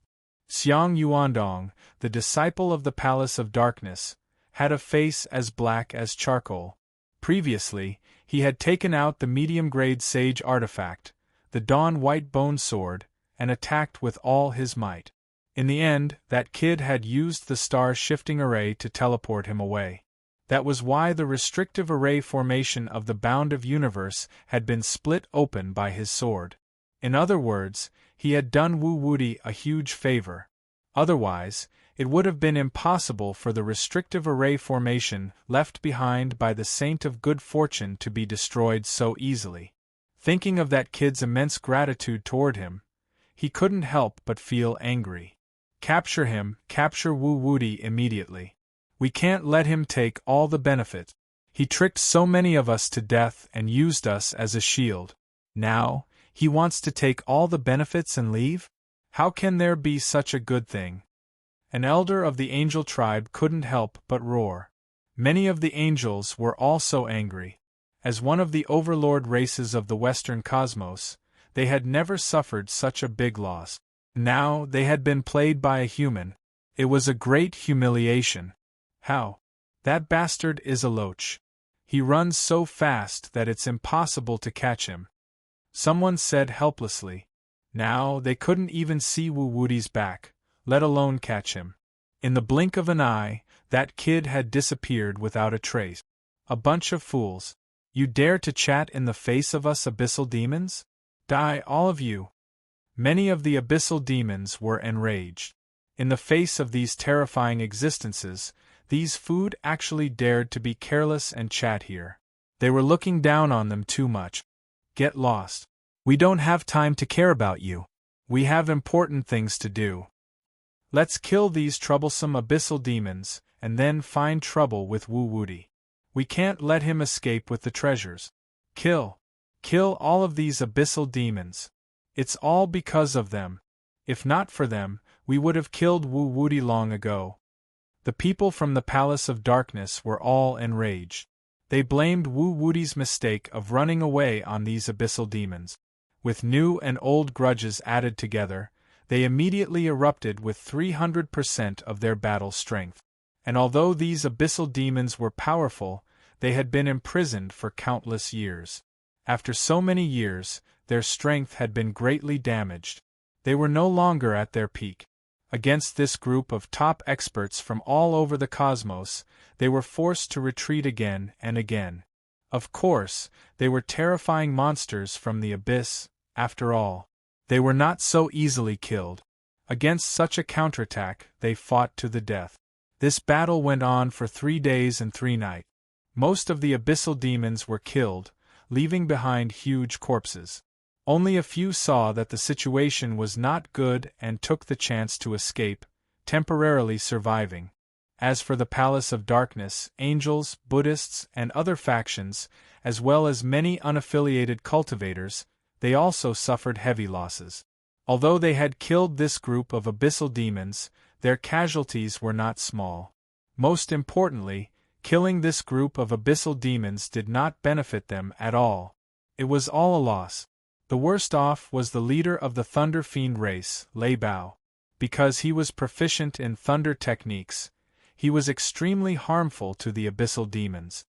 Xiang Yuandong, the disciple of the Palace of Darkness, had a face as black as charcoal. Previously, he had taken out the medium-grade sage artifact, the Dawn White Bone Sword, and attacked with all his might. In the end, that kid had used the star-shifting array to teleport him away. That was why the restrictive array formation of the Bound of Universe had been split open by his sword. In other words, he had done Wu Wuti a huge favor. Otherwise, it would have been impossible for the restrictive array formation left behind by the Saint of Good Fortune to be destroyed so easily. Thinking of that kid's immense gratitude toward him, he couldn't help but feel angry. Capture him, capture Wu Wuti immediately. We can't let him take all the benefit. He tricked so many of us to death and used us as a shield. Now, he wants to take all the benefits and leave? How can there be such a good thing? An elder of the angel tribe couldn't help but roar. Many of the angels were also angry. As one of the overlord races of the western cosmos, they had never suffered such a big loss. Now they had been played by a human. It was a great humiliation. How? That bastard is a loach. He runs so fast that it's impossible to catch him. Someone said helplessly. Now they couldn't even see Wu-Woody's back, let alone catch him. In the blink of an eye, that kid had disappeared without a trace. A bunch of fools. You dare to chat in the face of us abyssal demons? Die, all of you. Many of the abyssal demons were enraged. In the face of these terrifying existences, these food actually dared to be careless and chat here. They were looking down on them too much. Get lost. We don't have time to care about you. We have important things to do. Let's kill these troublesome abyssal demons, and then find trouble with Wu-Woody. We can't let him escape with the treasures. Kill. Kill all of these abyssal demons. It's all because of them. If not for them, we would have killed Wu-Woody long ago. The people from the Palace of Darkness were all enraged. They blamed Wu-Woody's mistake of running away on these abyssal demons. With new and old grudges added together, they immediately erupted with 300% of their battle strength. And although these abyssal demons were powerful, they had been imprisoned for countless years. After so many years, their strength had been greatly damaged. They were no longer at their peak. Against this group of top experts from all over the cosmos, they were forced to retreat again and again. Of course, they were terrifying monsters from the abyss, after all. They were not so easily killed. Against such a counterattack, they fought to the death. This battle went on for 3 days and 3 nights. Most of the abyssal demons were killed, leaving behind huge corpses. Only a few saw that the situation was not good and took the chance to escape, temporarily surviving. As for the Palace of Darkness, angels, Buddhists, and other factions, as well as many unaffiliated cultivators, they also suffered heavy losses. Although they had killed this group of abyssal demons, their casualties were not small. Most importantly, killing this group of abyssal demons did not benefit them at all. It was all a loss. The worst off was the leader of the Thunder Fiend race, Lei Bao. Because he was proficient in thunder techniques, he was extremely harmful to the abyssal demons.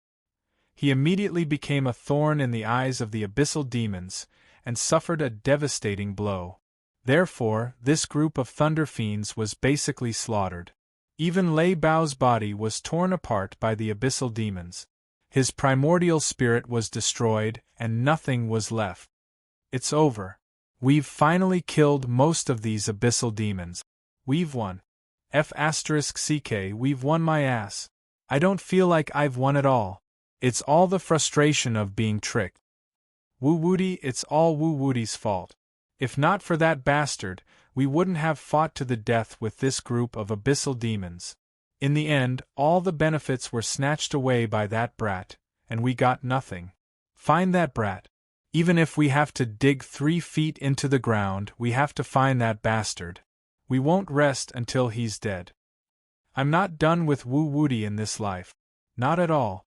He immediately became a thorn in the eyes of the abyssal demons, and suffered a devastating blow. Therefore, this group of Thunder Fiends was basically slaughtered. Even Lei Bao's body was torn apart by the abyssal demons. His primordial spirit was destroyed, and nothing was left. It's over. We've finally killed most of these abyssal demons. We've won. F***ck, we've won my ass. I don't feel like I've won at all. It's all the frustration of being tricked. Wu-Woody, it's all Wu-Woody's fault. If not for that bastard, we wouldn't have fought to the death with this group of abyssal demons. In the end, all the benefits were snatched away by that brat, and we got nothing. Find that brat. Even if we have to dig 3 feet into the ground, we have to find that bastard. We won't rest until he's dead. I'm not done with Wu-Woody in this life. Not at all.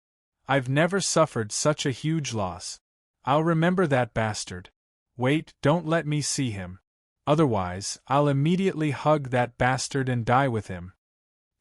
I've never suffered such a huge loss. I'll remember that bastard. Wait, don't let me see him. Otherwise, I'll immediately hug that bastard and die with him.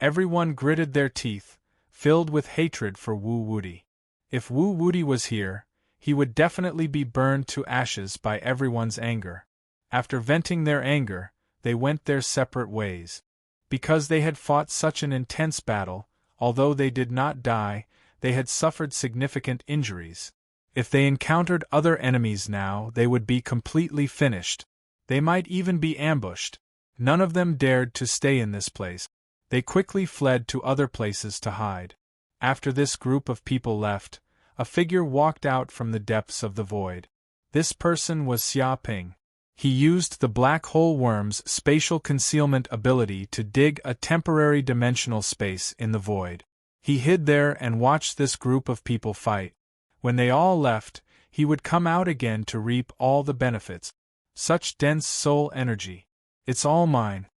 Everyone gritted their teeth, filled with hatred for Wu-Woody. If Wu-Woody was here, he would definitely be burned to ashes by everyone's anger. After venting their anger, they went their separate ways. Because they had fought such an intense battle, although they did not die, they had suffered significant injuries. If they encountered other enemies now, they would be completely finished. They might even be ambushed. None of them dared to stay in this place. They quickly fled to other places to hide. After this group of people left, a figure walked out from the depths of the void. This person was Xia Ping. He used the black hole worm's spatial concealment ability to dig a temporary dimensional space in the void. He hid there and watched this group of people fight. When they all left, he would come out again to reap all the benefits. Such dense soul energy. It's all mine.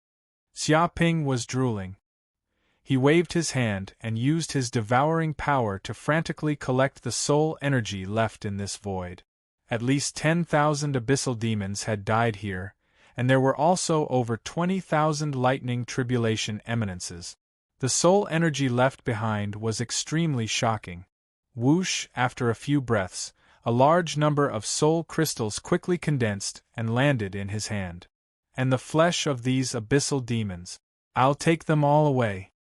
Xia Ping was drooling. He waved his hand and used his devouring power to frantically collect the soul energy left in this void. At least 10,000 abyssal demons had died here, and there were also over 20,000 lightning tribulation eminences. The soul energy left behind was extremely shocking. Whoosh, after a few breaths, a large number of soul crystals quickly condensed and landed in his hand. And the flesh of these abyssal demons. I'll take them all away.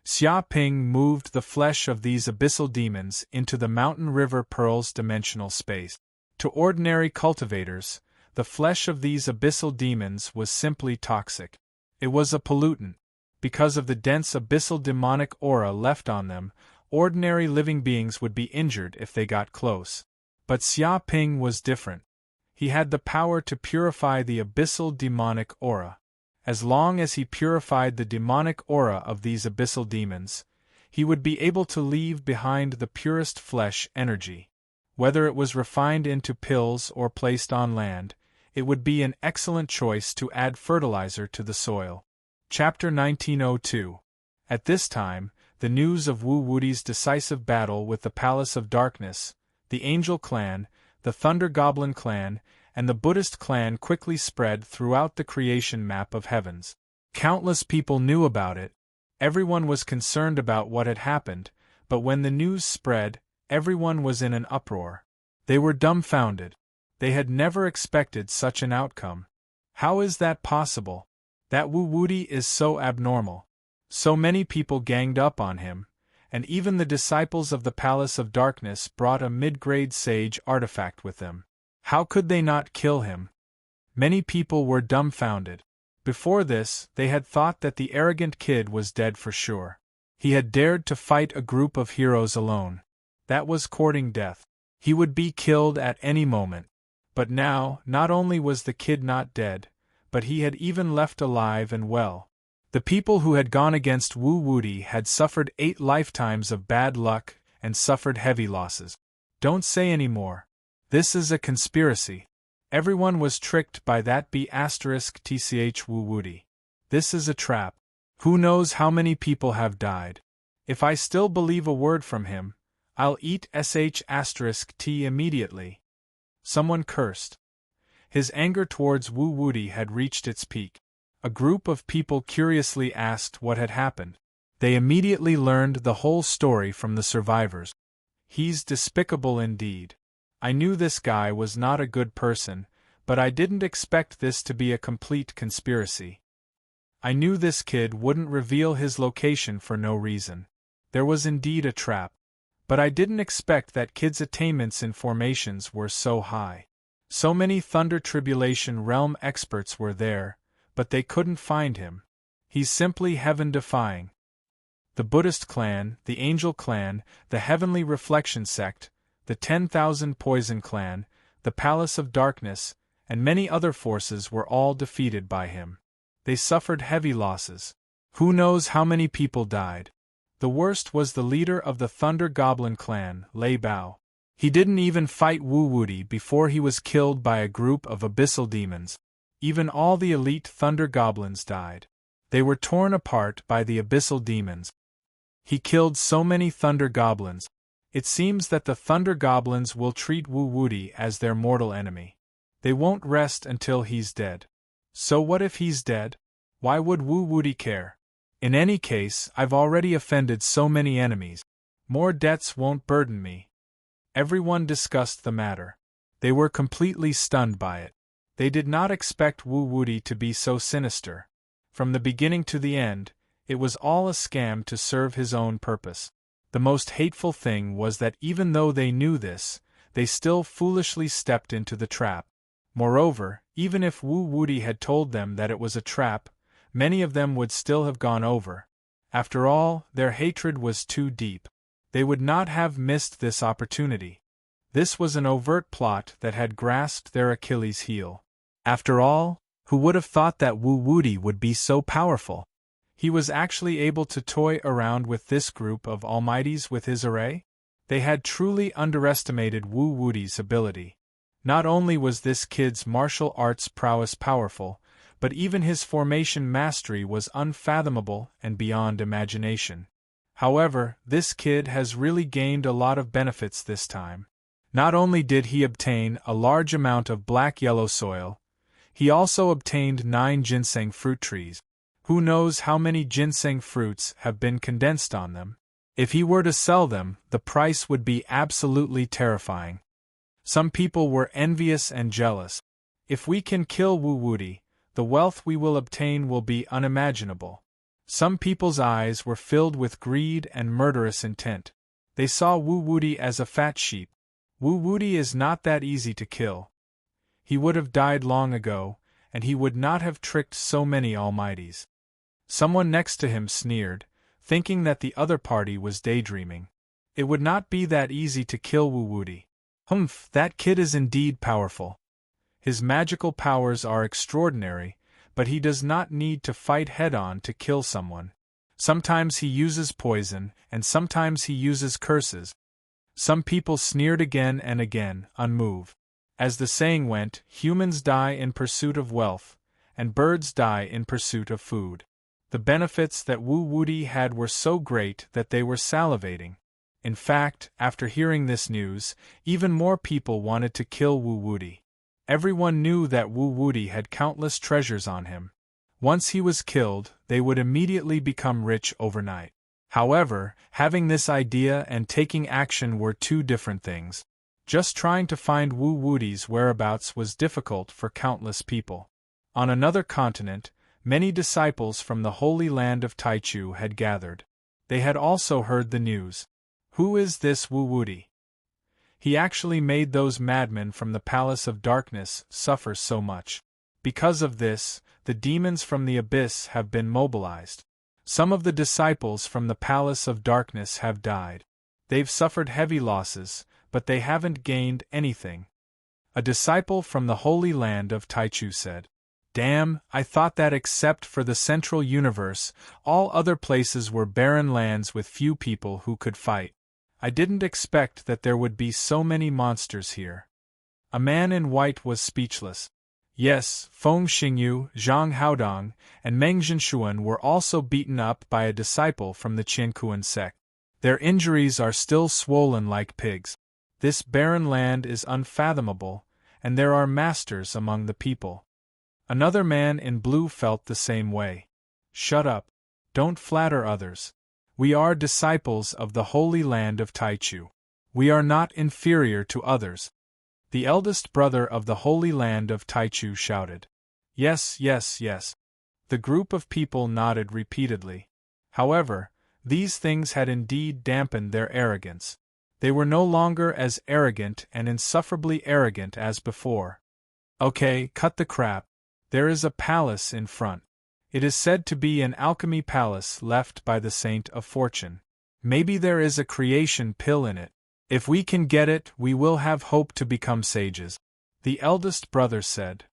Xia Ping moved the flesh of these abyssal demons into the Mountain River Pearl's dimensional space. To ordinary cultivators, the flesh of these abyssal demons was simply toxic. It was a pollutant. Because of the dense abyssal demonic aura left on them, ordinary living beings would be injured if they got close. But Xia Ping was different. He had the power to purify the abyssal demonic aura. As long as he purified the demonic aura of these abyssal demons, he would be able to leave behind the purest flesh energy. Whether it was refined into pills or placed on land, it would be an excellent choice to add fertilizer to the soil. Chapter 1902. At this time, the news of Wu Wudi's decisive battle with the Palace of Darkness, the Angel Clan, the Thunder Goblin Clan, and the Buddhist clan quickly spread throughout the creation map of heavens. Countless people knew about it. Everyone was concerned about what had happened, but when the news spread, everyone was in an uproar. They were dumbfounded. They had never expected such an outcome. How is that possible? That Wu Wudi is so abnormal. So many people ganged up on him, and even the disciples of the Palace of Darkness brought a mid-grade sage artifact with them. How could they not kill him? Many people were dumbfounded. Before this, they had thought that the arrogant kid was dead for sure. He had dared to fight a group of heroes alone. That was courting death. He would be killed at any moment. But now, not only was the kid not dead, but he had even left alive and well. The people who had gone against Wu Wudi had suffered 8 lifetimes of bad luck and suffered heavy losses. Don't say any more. This is a conspiracy. Everyone was tricked by that B***tch Wu Wudi. This is a trap. Who knows how many people have died. If I still believe a word from him, I'll eat **t immediately. Someone cursed. His anger towards Wu Wudi had reached its peak. A group of people curiously asked what had happened. They immediately learned the whole story from the survivors. He's despicable indeed. I knew this guy was not a good person, but I didn't expect this to be a complete conspiracy. I knew this kid wouldn't reveal his location for no reason. There was indeed a trap. But I didn't expect that kid's attainments in formations were so high. So many Thunder Tribulation Realm experts were there, but they couldn't find him. He's simply heaven-defying. The Buddhist clan, the Angel clan, the Heavenly Reflection sect, the 10,000 Poison clan, the Palace of Darkness, and many other forces were all defeated by him. They suffered heavy losses. Who knows how many people died? The worst was the leader of the Thunder Goblin clan, Lei Bao. He didn't even fight Wu Wudi before he was killed by a group of abyssal demons. Even all the elite Thunder Goblins died. They were torn apart by the abyssal demons. He killed so many Thunder Goblins. It seems that the Thunder Goblins will treat Wu Wudi as their mortal enemy. They won't rest until he's dead. So what if he's dead? Why would Wu Wudi care? In any case, I've already offended so many enemies. More debts won't burden me. Everyone discussed the matter. They were completely stunned by it. They did not expect Wu Wudi to be so sinister. From the beginning to the end, it was all a scam to serve his own purpose. The most hateful thing was that even though they knew this, they still foolishly stepped into the trap. Moreover, even if Wu Wudi had told them that it was a trap, many of them would still have gone over. After all, their hatred was too deep. They would not have missed this opportunity. This was an overt plot that had grasped their Achilles' heel. After all, who would have thought that Wu Wudi would be so powerful? He was actually able to toy around with this group of almighties with his array? They had truly underestimated Wu Wudi's ability. Not only was this kid's martial arts prowess powerful, but even his formation mastery was unfathomable and beyond imagination. However, this kid has really gained a lot of benefits this time. Not only did he obtain a large amount of black-yellow soil, he also obtained 9 ginseng fruit trees. Who knows how many ginseng fruits have been condensed on them? If he were to sell them, the price would be absolutely terrifying. Some people were envious and jealous. If we can kill Wu Wudi, the wealth we will obtain will be unimaginable. Some people's eyes were filled with greed and murderous intent. They saw Wu Wudi as a fat sheep. Wu Wudi is not that easy to kill. He would have died long ago, and he would not have tricked so many almighties. Someone next to him sneered, thinking that the other party was daydreaming. It would not be that easy to kill Wu Wudi. Humph, that kid is indeed powerful. His magical powers are extraordinary, but he does not need to fight head-on to kill someone. Sometimes he uses poison, and sometimes he uses curses. Some people sneered again and again, unmoved. As the saying went, humans die in pursuit of wealth, and birds die in pursuit of food. The benefits that Wu Wudi had were so great that they were salivating. In fact, after hearing this news, even more people wanted to kill Wu Wudi. Everyone knew that Wu Wudi had countless treasures on him. Once he was killed, they would immediately become rich overnight. However, having this idea and taking action were two different things. Just trying to find Wu Wudi's whereabouts was difficult for countless people. On another continent, many disciples from the Holy Land of Taichu had gathered. They had also heard the news. Who is this Wu Wudi? He actually made those madmen from the Palace of Darkness suffer so much. Because of this, the demons from the abyss have been mobilized. Some of the disciples from the Palace of Darkness have died. They've suffered heavy losses, but they haven't gained anything. A disciple from the Holy Land of Taichu said, "Damn, I thought that except for the Central Universe, all other places were barren lands with few people who could fight. I didn't expect that there would be so many monsters here." A man in white was speechless. Yes, Feng Xingyu, Zhang Haodong, and Meng Zhenshuan were also beaten up by a disciple from the Qiankuan sect. Their injuries are still swollen like pigs. This barren land is unfathomable, and there are masters among the people. Another man in blue felt the same way. Shut up. Don't flatter others. We are disciples of the Holy Land of Taichu. We are not inferior to others. The eldest brother of the Holy Land of Taichu shouted. Yes, yes, yes. The group of people nodded repeatedly. However, these things had indeed dampened their arrogance. They were no longer as arrogant and insufferably arrogant as before. Okay, cut the crap. There is a palace in front. It is said to be an alchemy palace left by the Saint of Fortune. Maybe there is a creation pill in it. If we can get it, we will have hope to become sages. The eldest brother said.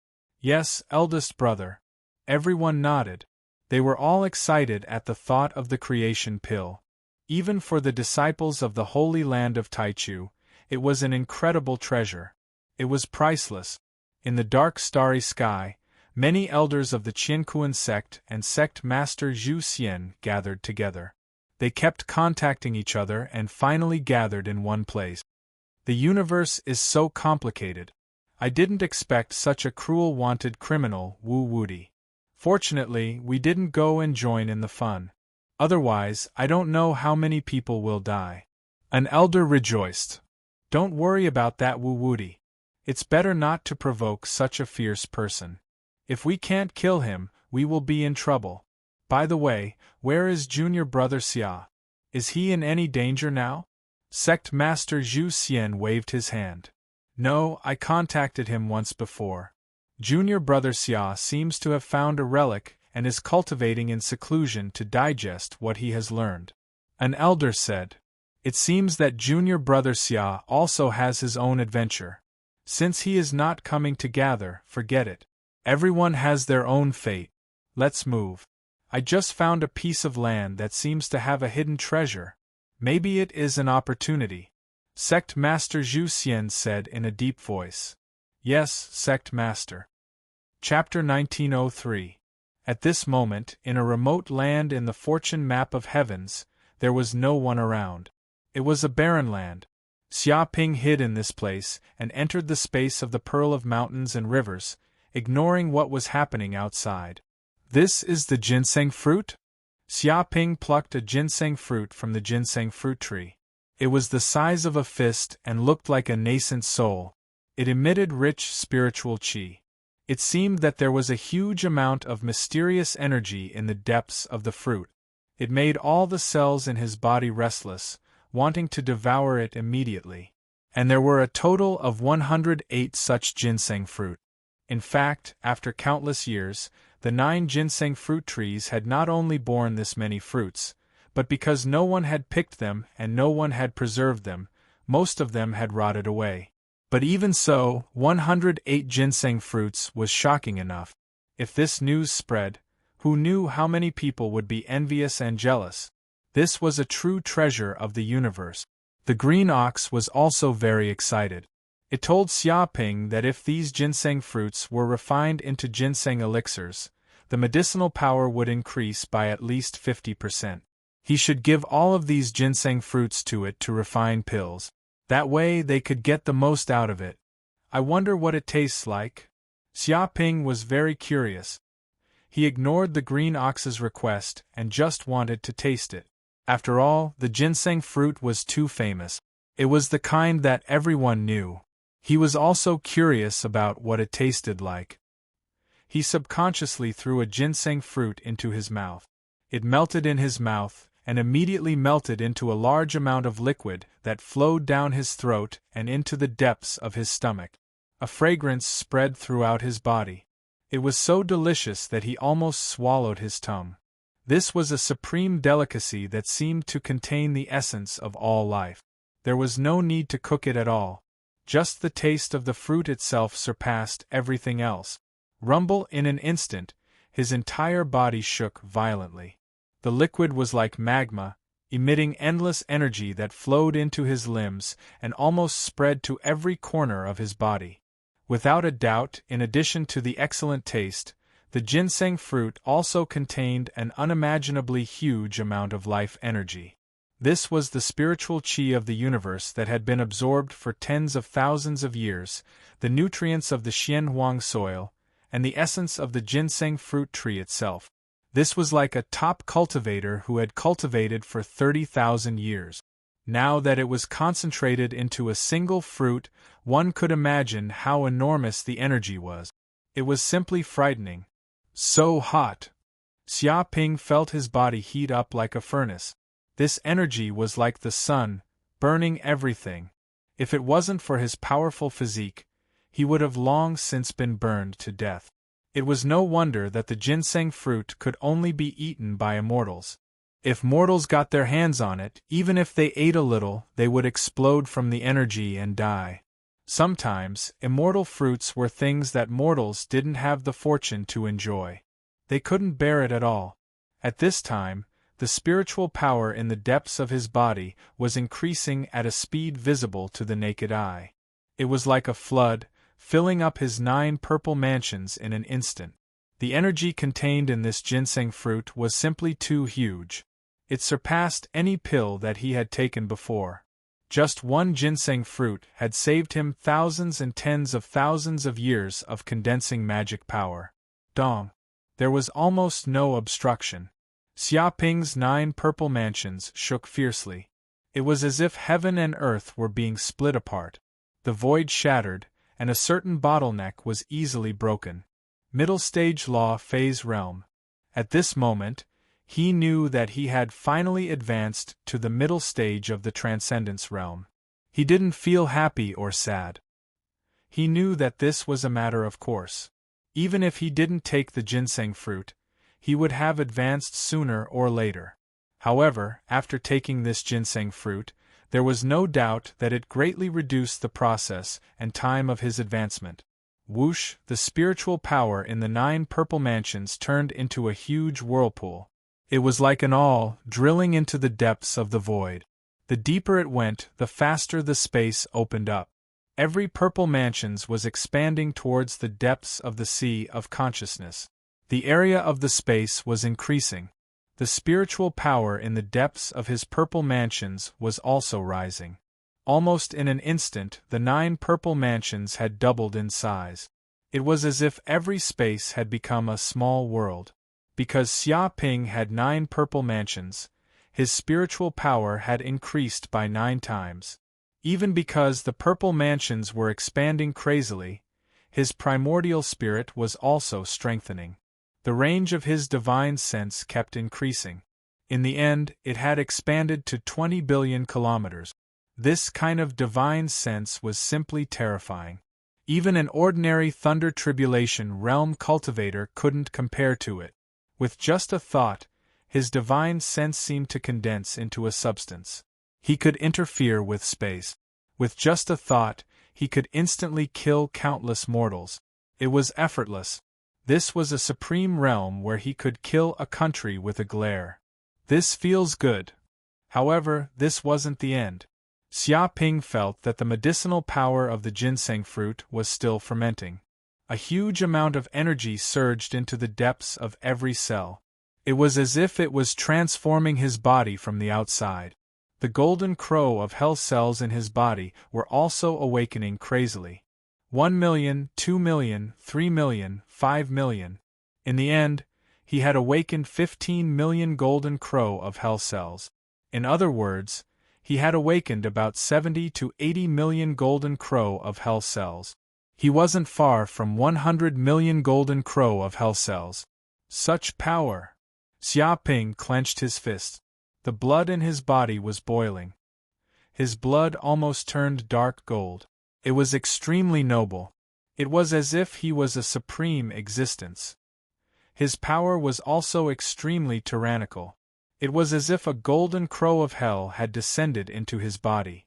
Yes, eldest brother. Everyone nodded. They were all excited at the thought of the creation pill. Even for the disciples of the Holy Land of Taichu, it was an incredible treasure. It was priceless. In the dark starry sky, many elders of the Qiankuan sect and sect master Zhu Xian gathered together. They kept contacting each other and finally gathered in one place. The universe is so complicated. I didn't expect such a cruel wanted criminal, Wu Wudi. Fortunately, we didn't go and join in the fun. Otherwise, I don't know how many people will die. An elder rejoiced. Don't worry about that, Wu Wudi. It's better not to provoke such a fierce person. If we can't kill him, we will be in trouble. By the way, where is junior brother Xia? Is he in any danger now? Sect Master Zhu Xian waved his hand. No, I contacted him once before. Junior brother Xia seems to have found a relic and is cultivating in seclusion to digest what he has learned. An elder said. It seems that junior brother Xia also has his own adventure. Since he is not coming to gather, forget it. Everyone has their own fate. Let's move. I just found a piece of land that seems to have a hidden treasure. Maybe it is an opportunity. Sect Master Zhu Xian said in a deep voice. Yes, Sect Master. Chapter 1903. At this moment, in a remote land in the fortune map of heavens, there was no one around. It was a barren land. Xia Ping hid in this place and entered the space of the Pearl of Mountains and Rivers, ignoring what was happening outside. This is the ginseng fruit? Xia Ping plucked a ginseng fruit from the ginseng fruit tree. It was the size of a fist and looked like a nascent soul. It emitted rich spiritual qi. It seemed that there was a huge amount of mysterious energy in the depths of the fruit. It made all the cells in his body restless, wanting to devour it immediately. And there were a total of 108 such ginseng fruit. In fact, after countless years, the 9 ginseng fruit trees had not only borne this many fruits, but because no one had picked them and no one had preserved them, most of them had rotted away. But even so, 108 ginseng fruits was shocking enough. If this news spread, who knew how many people would be envious and jealous? This was a true treasure of the universe. The green ox was also very excited. It told Xia Ping that if these ginseng fruits were refined into ginseng elixirs, the medicinal power would increase by at least 50%. He should give all of these ginseng fruits to it to refine pills. That way they could get the most out of it. I wonder what it tastes like? Xia Ping was very curious. He ignored the green ox's request and just wanted to taste it. After all, the ginseng fruit was too famous. It was the kind that everyone knew. He was also curious about what it tasted like. He subconsciously threw a ginseng fruit into his mouth. It melted in his mouth, and immediately melted into a large amount of liquid that flowed down his throat and into the depths of his stomach. A fragrance spread throughout his body. It was so delicious that he almost swallowed his tongue. This was a supreme delicacy that seemed to contain the essence of all life. There was no need to cook it at all. Just the taste of the fruit itself surpassed everything else. Rumble in an instant, his entire body shook violently. The liquid was like magma, emitting endless energy that flowed into his limbs and almost spread to every corner of his body. Without a doubt, in addition to the excellent taste, the ginseng fruit also contained an unimaginably huge amount of life energy. This was the spiritual qi of the universe that had been absorbed for tens of thousands of years, the nutrients of the Xianhuang soil, and the essence of the ginseng fruit tree itself. This was like a top cultivator who had cultivated for 30,000 years. Now that it was concentrated into a single fruit, one could imagine how enormous the energy was. It was simply frightening. So hot! Xia Ping felt his body heat up like a furnace. This energy was like the sun, burning everything. If it wasn't for his powerful physique, he would have long since been burned to death. It was no wonder that the ginseng fruit could only be eaten by immortals. If mortals got their hands on it, even if they ate a little, they would explode from the energy and die. Sometimes, immortal fruits were things that mortals didn't have the fortune to enjoy. They couldn't bear it at all. At this time, the spiritual power in the depths of his body was increasing at a speed visible to the naked eye. It was like a flood, filling up his 9 purple mansions in an instant. The energy contained in this ginseng fruit was simply too huge. It surpassed any pill that he had taken before. Just one ginseng fruit had saved him thousands and tens of thousands of years of condensing magic power. Dong! There was almost no obstruction. Xia Ping's 9 purple mansions shook fiercely. It was as if heaven and earth were being split apart. The void shattered, and a certain bottleneck was easily broken. Middle stage law phase realm. At this moment, he knew that he had finally advanced to the middle stage of the transcendence realm. He didn't feel happy or sad. He knew that this was a matter of course. Even if he didn't take the ginseng fruit, he would have advanced sooner or later. However, after taking this ginseng fruit, there was no doubt that it greatly reduced the process and time of his advancement. Whoosh, the spiritual power in the 9 purple mansions turned into a huge whirlpool. It was like an awl drilling into the depths of the void. The deeper it went, the faster the space opened up. Every purple mansions was expanding towards the depths of the sea of consciousness. The area of the space was increasing. The spiritual power in the depths of his purple mansions was also rising. Almost in an instant, the 9 purple mansions had doubled in size. It was as if every space had become a small world. Because Xia Ping had 9 purple mansions, his spiritual power had increased by 9 times. Even because the purple mansions were expanding crazily, his primordial spirit was also strengthening. The range of his divine sense kept increasing. In the end, it had expanded to 20 billion kilometers. This kind of divine sense was simply terrifying. Even an ordinary Thunder Tribulation realm cultivator couldn't compare to it. With just a thought, his divine sense seemed to condense into a substance. He could interfere with space. With just a thought, he could instantly kill countless mortals. It was effortless. This was a supreme realm where he could kill a country with a glare. This feels good. However, this wasn't the end. Xia Ping felt that the medicinal power of the ginseng fruit was still fermenting. A huge amount of energy surged into the depths of every cell. It was as if it was transforming his body from the outside. The golden crow of hell cells in his body were also awakening crazily. 1 million, 2 million, 3 million, 5 million. In the end, he had awakened 15 million golden crow of hell cells. In other words, he had awakened about 70 to 80 million golden crow of hell cells. He wasn't far from 100 million golden crow of hell cells. Such power! Xia Ping clenched his fist. The blood in his body was boiling. His blood almost turned dark gold. It was extremely noble. It was as if he was a supreme existence. His power was also extremely tyrannical. It was as if a golden crow of hell had descended into his body.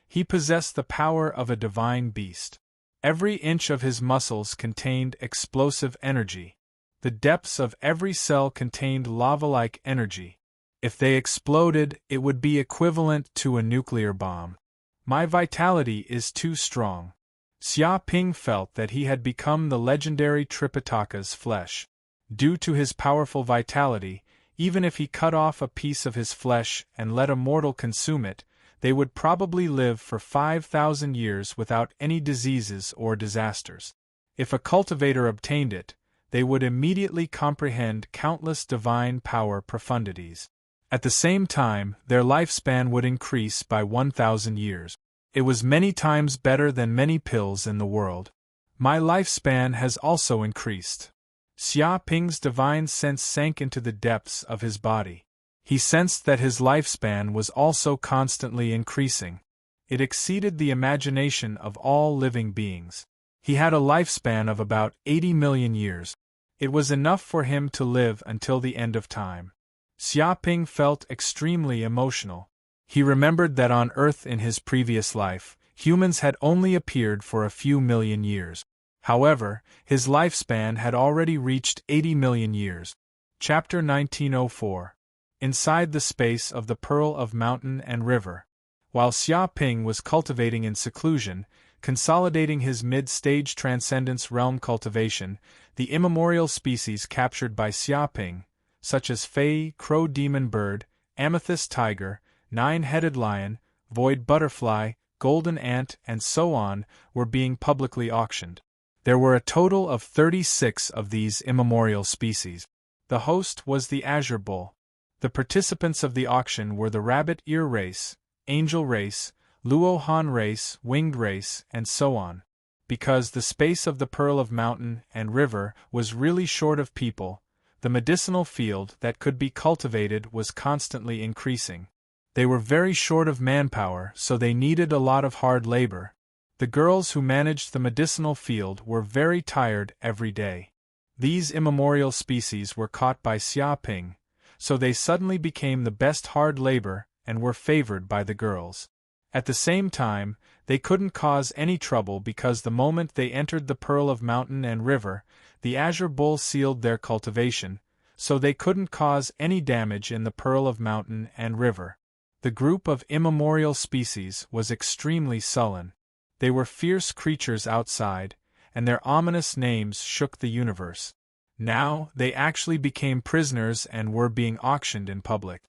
He possessed the power of a divine beast. Every inch of his muscles contained explosive energy. The depths of every cell contained lava-like energy. If they exploded, it would be equivalent to a nuclear bomb. My vitality is too strong. Xia Ping felt that he had become the legendary Tripitaka's flesh. Due to his powerful vitality, even if he cut off a piece of his flesh and let a mortal consume it, they would probably live for 5,000 years without any diseases or disasters. If a cultivator obtained it, they would immediately comprehend countless divine power profundities. At the same time, their lifespan would increase by 1,000 years. It was many times better than many pills in the world. My lifespan has also increased. Xia Ping's divine sense sank into the depths of his body. He sensed that his lifespan was also constantly increasing. It exceeded the imagination of all living beings. He had a lifespan of about 80 million years. It was enough for him to live until the end of time. Xia Ping felt extremely emotional. He remembered that on Earth in his previous life, humans had only appeared for a few million years. However, his lifespan had already reached 80 million years. Chapter 1904. Inside the space of the Pearl of Mountain and River. While Xia Ping was cultivating in seclusion, consolidating his mid-stage transcendence realm cultivation, the immemorial species captured by Xia Ping, such as Fei, Crow Demon Bird, Amethyst Tiger, Nine-Headed Lion, Void Butterfly, Golden Ant, and so on, were being publicly auctioned. There were a total of 36 of these immemorial species. The host was the Azure Bull. The participants of the auction were the Rabbit Ear Race, Angel Race, Luo Han Race, Winged Race, and so on. Because the space of the Pearl of Mountain and River was really short of people, the medicinal field that could be cultivated was constantly increasing. They were very short of manpower, so they needed a lot of hard labor. The girls who managed the medicinal field were very tired every day. These immemorial species were caught by Xia Ping, so they suddenly became the best hard labor and were favored by the girls. At the same time, they couldn't cause any trouble because the moment they entered the Pearl of Mountain and River, the Azure Bull sealed their cultivation, so they couldn't cause any damage in the Pearl of Mountain and River. The group of immemorial species was extremely sullen. They were fierce creatures outside, and their ominous names shook the universe. Now, they actually became prisoners and were being auctioned in public.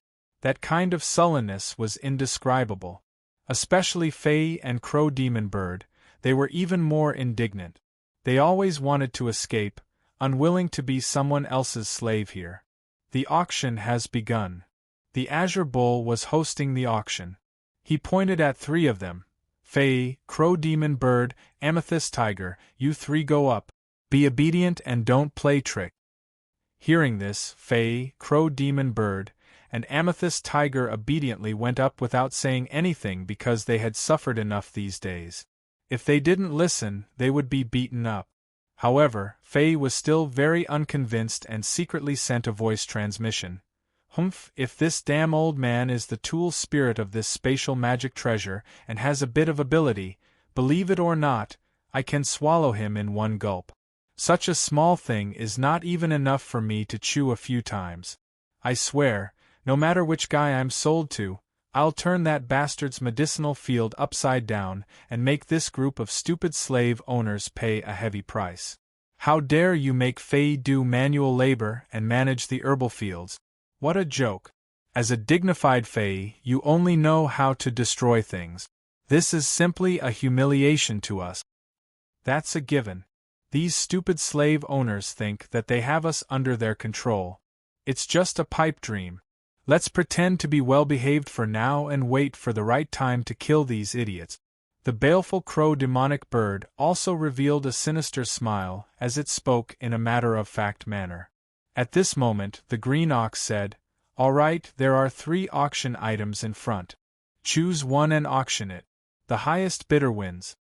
That kind of sullenness was indescribable. Especially Fae and Crow Demon Bird, they were even more indignant. They always wanted to escape, unwilling to be someone else's slave here. The auction has begun. The Azure Bull was hosting the auction. He pointed at 3 of them. Fae, Crow Demon Bird, Amethyst Tiger, you 3 go up. Be obedient and don't play trick. Hearing this, Fae, Crow Demon Bird, and Amethyst Tiger obediently went up without saying anything because they had suffered enough these days. If they didn't listen, they would be beaten up. However, Faye was still very unconvinced and secretly sent a voice transmission. Humph, if this damn old man is the tool spirit of this spatial magic treasure and has a bit of ability, believe it or not, I can swallow him in one gulp. Such a small thing is not even enough for me to chew a few times. I swear, no matter which guy I'm sold to, I'll turn that bastard's medicinal field upside down and make this group of stupid slave owners pay a heavy price. How dare you make Faye do manual labor and manage the herbal fields? What a joke. As a dignified Fae, you only know how to destroy things. This is simply a humiliation to us. That's a given. These stupid slave owners think that they have us under their control. It's just a pipe dream. Let's pretend to be well-behaved for now and wait for the right time to kill these idiots. The baleful crow demonic bird also revealed a sinister smile as it spoke in a matter-of-fact manner. At this moment, the green ox said, "All right, there are 3 auction items in front. Choose one and auction it. The highest bidder wins.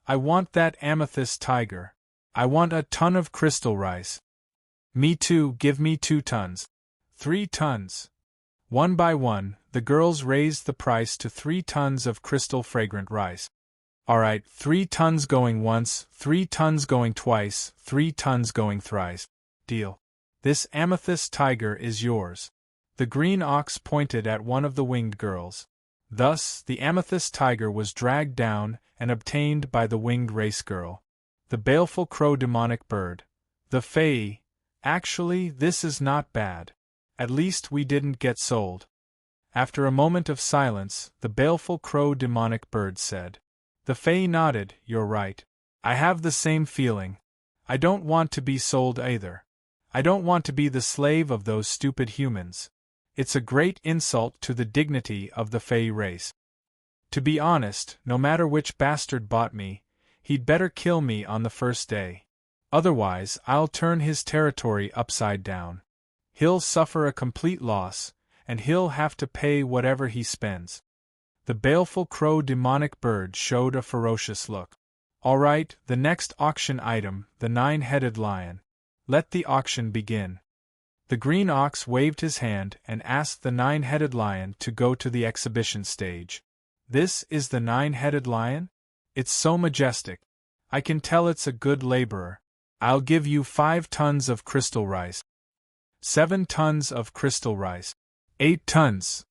I want that amethyst tiger. I want a ton of crystal rice. Me too, give me 2 tons. 3 tons. One by one, the girls raised the price to 3 tons of crystal fragrant rice. All right, 3 tons going once, 3 tons going twice, 3 tons going thrice. Deal. This amethyst tiger is yours." The green ox pointed at one of the winged girls. Thus, the amethyst tiger was dragged down and obtained by the winged race girl. The baleful crow demonic bird. The Fae. Actually, this is not bad. At least we didn't get sold. After a moment of silence, the baleful crow demonic bird said. The Fae nodded, "You're right. I have the same feeling. I don't want to be sold either. I don't want to be the slave of those stupid humans. It's a great insult to the dignity of the Fae race. To be honest, no matter which bastard bought me, he'd better kill me on the first day. Otherwise, I'll turn his territory upside down. He'll suffer a complete loss, and he'll have to pay whatever he spends." The baleful crow demonic bird showed a ferocious look. "All right, the next auction item, the 9-headed lion. Let the auction begin." The green ox waved his hand and asked the 9-headed lion to go to the exhibition stage. "This is the 9-headed lion? It's so majestic. I can tell it's a good laborer. I'll give you 5 tons of crystal rice. 7 tons of crystal rice. 8 tons.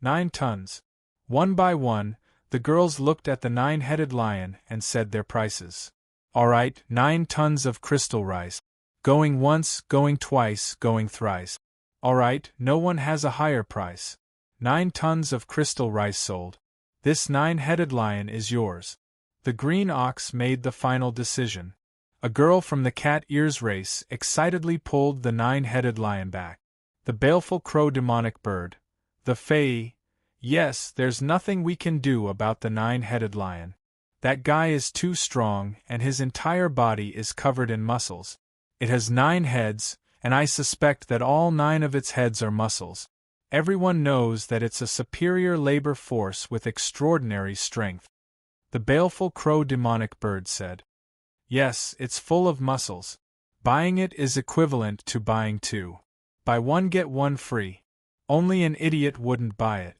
9 tons. One by one, the girls looked at the 9-headed lion and said their prices. "All right, 9 tons of crystal rice. Going once, going twice, going thrice. All right, no one has a higher price. 9 tons of crystal rice sold. This 9-headed lion is yours." The green ox made the final decision. A girl from the cat ears race excitedly pulled the 9-headed lion back. The baleful crow demonic bird. The Fae. "Yes, there's nothing we can do about the 9-headed lion. That guy is too strong and his entire body is covered in muscles. It has 9 heads, and I suspect that all 9 of its heads are muscles. Everyone knows that it's a superior labor force with extraordinary strength." The baleful crow demonic bird said. "Yes, it's full of muscles. Buying it is equivalent to buying 2. Buy one get one free. Only an idiot wouldn't buy it."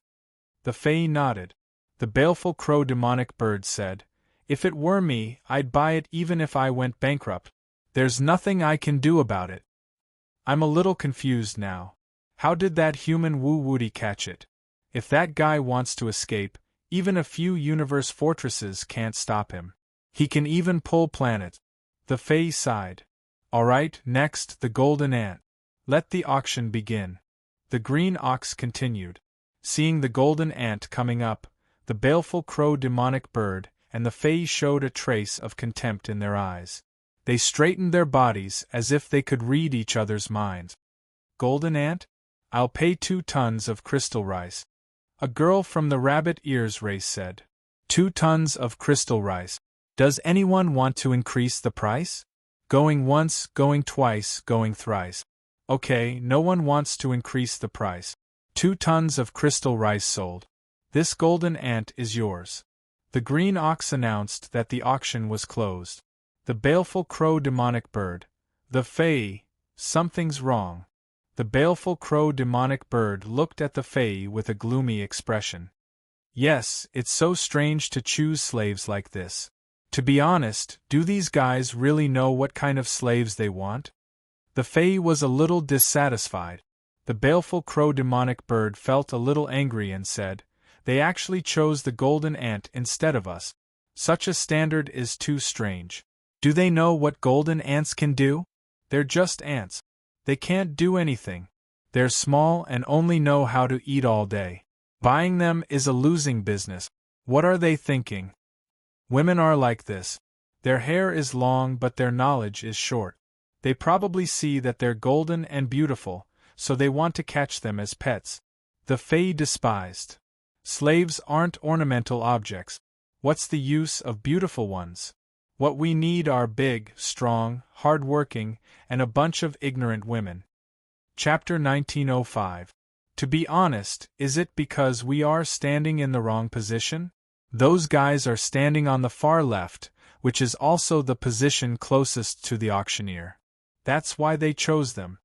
The Fae nodded. The baleful crow demonic bird said, "If it were me, I'd buy it even if I went bankrupt. There's nothing I can do about it." "I'm a little confused now. How did that human Wu Woody catch it? If that guy wants to escape, even a few universe fortresses can't stop him. He can even pull planets." The Fae sighed. "Alright, next, the golden ant. Let the auction begin." The green ox continued. Seeing the golden ant coming up, the baleful crow demonic bird and the Fae showed a trace of contempt in their eyes. They straightened their bodies as if they could read each other's minds. "Golden ant? I'll pay 2 tons of crystal rice." A girl from the rabbit ears race said. 2 tons of crystal rice. Does anyone want to increase the price? Going once, going twice, going thrice. Okay, no one wants to increase the price. 2 tons of crystal rice sold. This golden ant is yours. The green ox announced that the auction was closed. The baleful crow demonic bird. The Fae, something's wrong. The baleful crow demonic bird looked at the Fae with a gloomy expression. Yes, it's so strange to choose slaves like this. To be honest, do these guys really know what kind of slaves they want? The Fae was a little dissatisfied. The baleful crow demonic bird felt a little angry and said, "They actually chose the golden ant instead of us. Such a standard is too strange. Do they know what golden ants can do? They're just ants. They can't do anything. They're small and only know how to eat all day. Buying them is a losing business. What are they thinking? Women are like this. Their hair is long but their knowledge is short. They probably see that they're golden and beautiful, so they want to catch them as pets." The Fae despised. "Slaves aren't ornamental objects. What's the use of beautiful ones? What we need are big, strong, hard-working, and a bunch of ignorant women." Chapter 1905. To be honest, is it because we are standing in the wrong position? Those guys are standing on the far left, which is also the position closest to the auctioneer. That's why they chose them.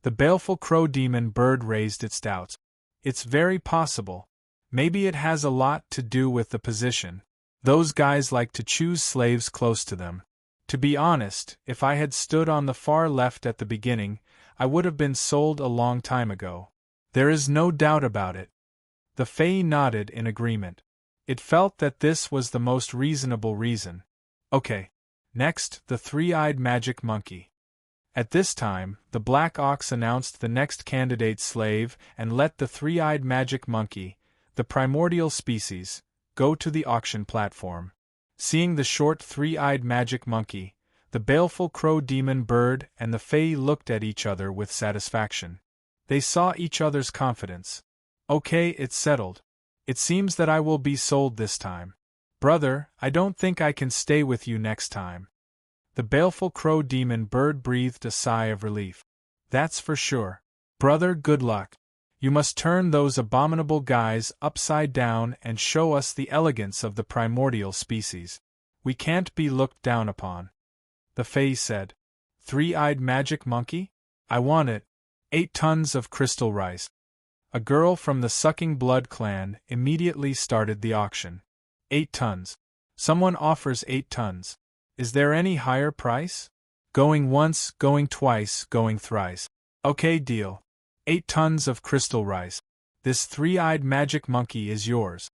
The baleful crow demon bird raised its doubts. "It's very possible. Maybe it has a lot to do with the position. Those guys like to choose slaves close to them. To be honest, if I had stood on the far left at the beginning, I would have been sold a long time ago. There is no doubt about it." The Fae nodded in agreement. It felt that this was the most reasonable reason. Okay. Next, the three-eyed magic monkey. At this time, the black ox announced the next candidate slave and let the three-eyed magic monkey, the primordial species, go to the auction platform. Seeing the short three-eyed magic monkey, the baleful crow demon bird and the Fae looked at each other with satisfaction. They saw each other's confidence. "Okay, it's settled. It seems that I will be sold this time. Brother, I don't think I can stay with you next time." The baleful crow demon bird breathed a sigh of relief. "That's for sure. Brother, good luck. You must turn those abominable guys upside down and show us the elegance of the primordial species. We can't be looked down upon." The Fae said. "Three-eyed magic monkey? I want it. 8 tons of crystal rice." A girl from the Sucking Blood clan immediately started the auction. 8 tons. Someone offers 8 tons. Is there any higher price? Going once, going twice, going thrice. Okay, deal. 8 tons of crystal rice. This three-eyed magic monkey is yours.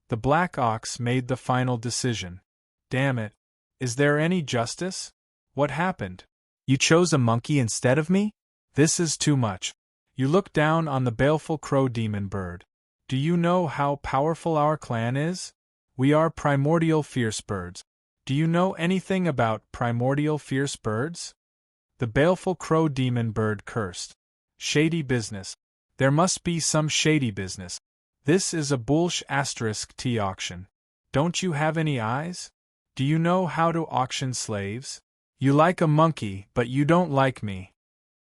The black ox made the final decision. Damn it. Is there any justice? What happened? You chose a monkey instead of me? This is too much. You look down on the baleful crow demon bird. Do you know how powerful our clan is? We are primordial fierce birds. Do you know anything about primordial fierce birds? The baleful crow demon bird cursed. Shady business. There must be some shady business. This is a **T auction. Don't you have any eyes? Do you know how to auction slaves? You like a monkey, but you don't like me.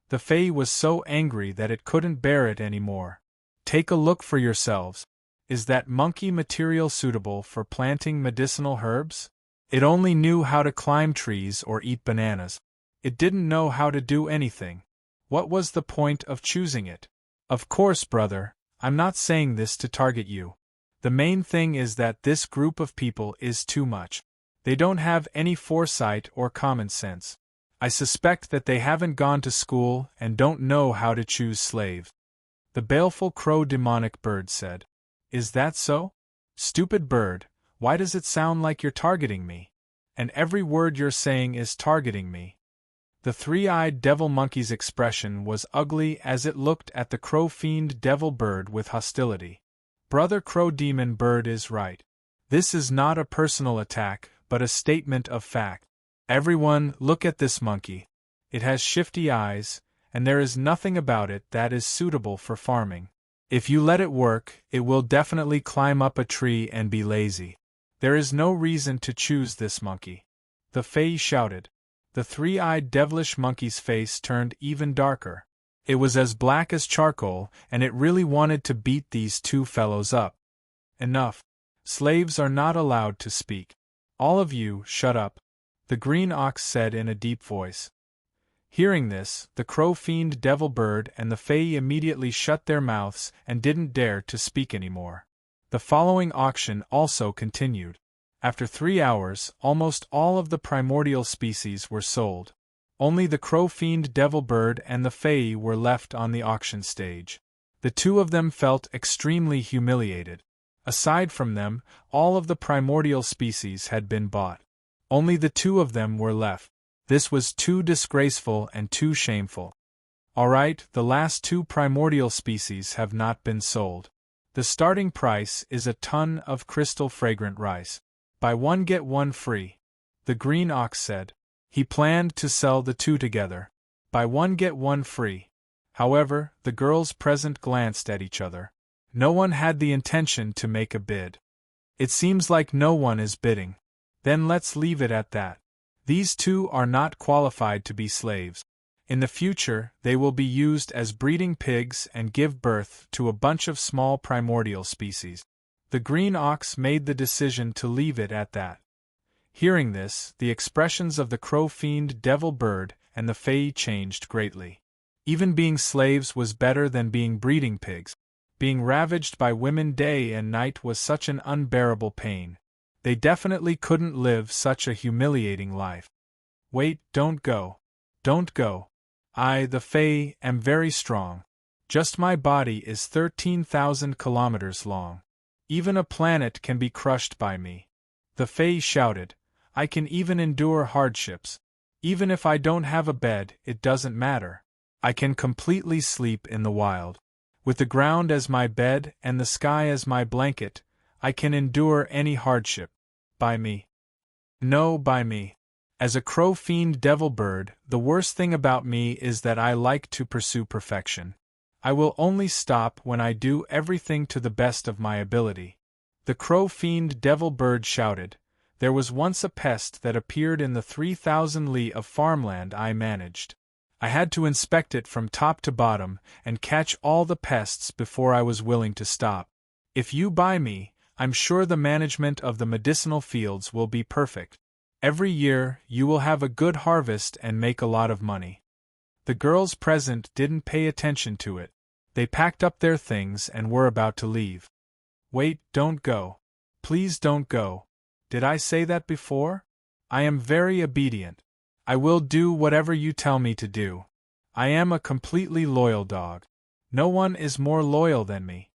The Fae was so angry that it couldn't bear it anymore. Take a look for yourselves. Is that monkey material suitable for planting medicinal herbs? It only knew how to climb trees or eat bananas. It didn't know how to do anything. What was the point of choosing it? Of course, brother, I'm not saying this to target you. The main thing is that this group of people is too much. They don't have any foresight or common sense. I suspect that they haven't gone to school and don't know how to choose slaves. The baleful crow demonic bird said. Is that so? Stupid bird, why does it sound like you're targeting me? And every word you're saying is targeting me. The three-eyed devil monkey's expression was ugly as it looked at the crow-fiend devil bird with hostility. Brother crow demon bird is right. This is not a personal attack, but a statement of fact. Everyone, look at this monkey. It has shifty eyes, and there is nothing about it that is suitable for farming. If you let it work, it will definitely climb up a tree and be lazy. There is no reason to choose this monkey. The Fae shouted. The three-eyed devilish monkey's face turned even darker. It was as black as charcoal, and it really wanted to beat these two fellows up. Enough. Slaves are not allowed to speak. All of you, shut up, the green ox said in a deep voice. Hearing this, the crow-fiend devil bird and the Fae immediately shut their mouths and didn't dare to speak anymore. The following auction also continued. After 3 hours, almost all of the primordial species were sold. Only the crow-fiend devil bird and the Fae were left on the auction stage. The two of them felt extremely humiliated. Aside from them, all of the primordial species had been bought. Only the two of them were left. This was too disgraceful and too shameful. Alright, the last two primordial species have not been sold. The starting price is a ton of crystal fragrant rice. Buy one get one free. The green ox said. He planned to sell the two together. Buy one get one free. However, the girls present glanced at each other. No one had the intention to make a bid. It seems like no one is bidding. Then let's leave it at that. These two are not qualified to be slaves. In the future, they will be used as breeding pigs and give birth to a bunch of small primordial species. The green ox made the decision to leave it at that. Hearing this, the expressions of the crow-fiend devil bird and the Fae changed greatly. Even being slaves was better than being breeding pigs. Being ravaged by women day and night was such an unbearable pain. They definitely couldn't live such a humiliating life. Wait, don't go. Don't go. I, the Fae, am very strong. Just my body is 13,000 kilometers long. Even a planet can be crushed by me. The Fae shouted. I can even endure hardships. Even if I don't have a bed, it doesn't matter. I can completely sleep in the wild. With the ground as my bed and the sky as my blanket, I can endure any hardship. By me. No, by me. As a crow-fiend devil bird, the worst thing about me is that I like to pursue perfection. I will only stop when I do everything to the best of my ability. The crow-fiend devil bird shouted. There was once a pest that appeared in the 3,000 li of farmland I managed. I had to inspect it from top to bottom and catch all the pests before I was willing to stop. If you buy me, I'm sure the management of the medicinal fields will be perfect. Every year, you will have a good harvest and make a lot of money. The girls present didn't pay attention to it. They packed up their things and were about to leave. Wait, don't go. Please don't go. Did I say that before? I am very obedient. I will do whatever you tell me to do. I am a completely loyal dog. No one is more loyal than me.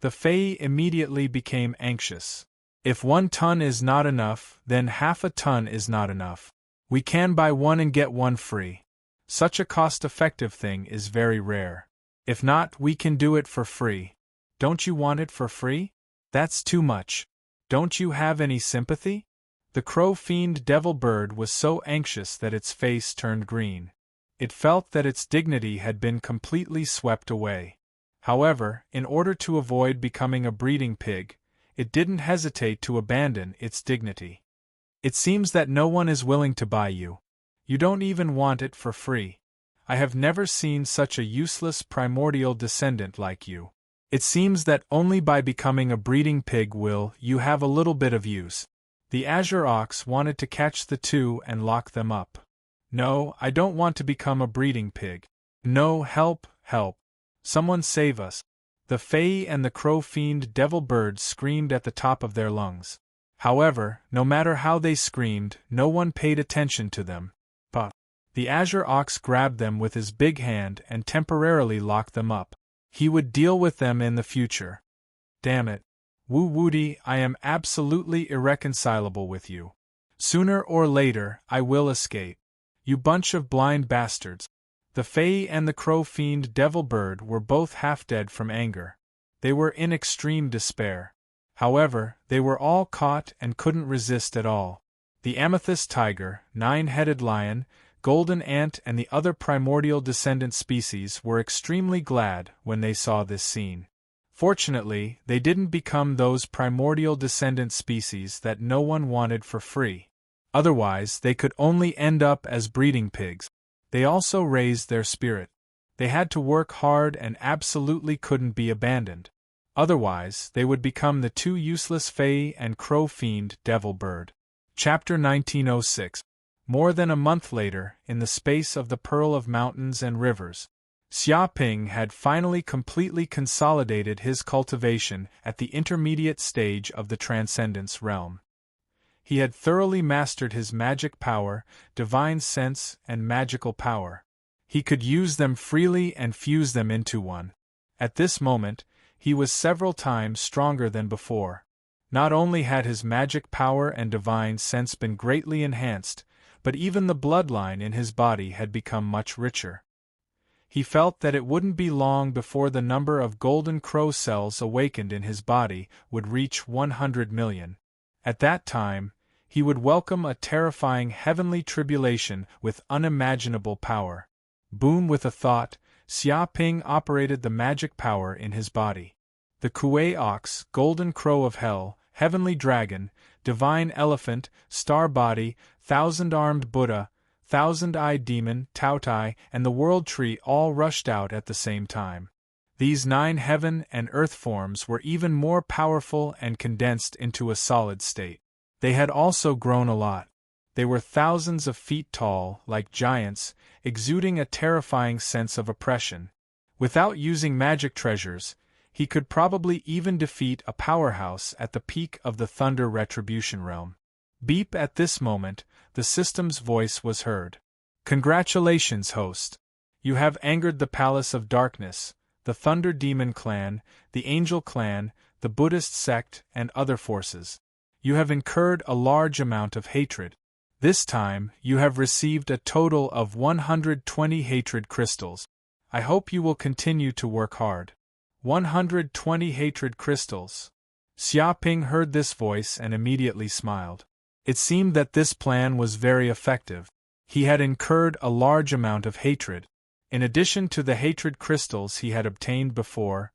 The Fae immediately became anxious. If 1 ton is not enough, then half a ton is not enough. We can buy one and get one free. Such a cost-effective thing is very rare. If not, we can do it for free. Don't you want it for free? That's too much. Don't you have any sympathy? The crow-fiend devil bird was so anxious that its face turned green. It felt that its dignity had been completely swept away. However, in order to avoid becoming a breeding pig, it didn't hesitate to abandon its dignity. It seems that no one is willing to buy you. You don't even want it for free. I have never seen such a useless primordial descendant like you. It seems that only by becoming a breeding pig will you have a little bit of use. The Azure Ox wanted to catch the two and lock them up. No, I don't want to become a breeding pig. No, help, help. Someone save us. The Fae and the crow-fiend devil birds screamed at the top of their lungs. However, no matter how they screamed, no one paid attention to them. But the Azure Ox grabbed them with his big hand and temporarily locked them up. He would deal with them in the future. Damn it. Wu Woody, I am absolutely irreconcilable with you. Sooner or later, I will escape. You bunch of blind bastards. The Fae and the crow-fiend devil bird were both half dead from anger. They were in extreme despair. However, they were all caught and couldn't resist at all. The amethyst tiger, nine-headed lion, golden ant and the other primordial descendant species were extremely glad when they saw this scene. Fortunately, they didn't become those primordial descendant species that no one wanted for free. Otherwise, they could only end up as breeding pigs. They also raised their spirit. They had to work hard and absolutely couldn't be abandoned. Otherwise, they would become the two useless Fae and crow-fiend devil bird. Chapter 1906. More than a month later, in the space of the Pearl of Mountains and Rivers, Xia Ping had finally completely consolidated his cultivation at the intermediate stage of the Transcendence realm. He had thoroughly mastered his magic power, divine sense, and magical power. He could use them freely and fuse them into one. At this moment, he was several times stronger than before. Not only had his magic power and divine sense been greatly enhanced, but even the bloodline in his body had become much richer. He felt that it wouldn't be long before the number of golden crow cells awakened in his body would reach 100 million. At that time, he would welcome a terrifying heavenly tribulation with unimaginable power. Boom! With a thought, Xia Ping operated the magic power in his body. The Kuei Ox, Golden Crow of Hell, Heavenly Dragon, Divine Elephant, Star Body, Thousand-Armed Buddha, Thousand-Eyed Demon, Tautai, and the World Tree all rushed out at the same time. These 9 heaven and earth forms were even more powerful and condensed into a solid state. They had also grown a lot. They were thousands of feet tall, like giants, exuding a terrifying sense of oppression. Without using magic treasures, he could probably even defeat a powerhouse at the peak of the Thunder Retribution realm. Beep! At this moment, the system's voice was heard. Congratulations, host. You have angered the Palace of Darkness, the Thunder Demon Clan, the Angel Clan, the Buddhist sect, and other forces. You have incurred a large amount of hatred. This time, you have received a total of 120 hatred crystals. I hope you will continue to work hard. 120 hatred crystals. Xia Ping heard this voice and immediately smiled. It seemed that this plan was very effective. He had incurred a large amount of hatred. In addition to the hatred crystals he had obtained before,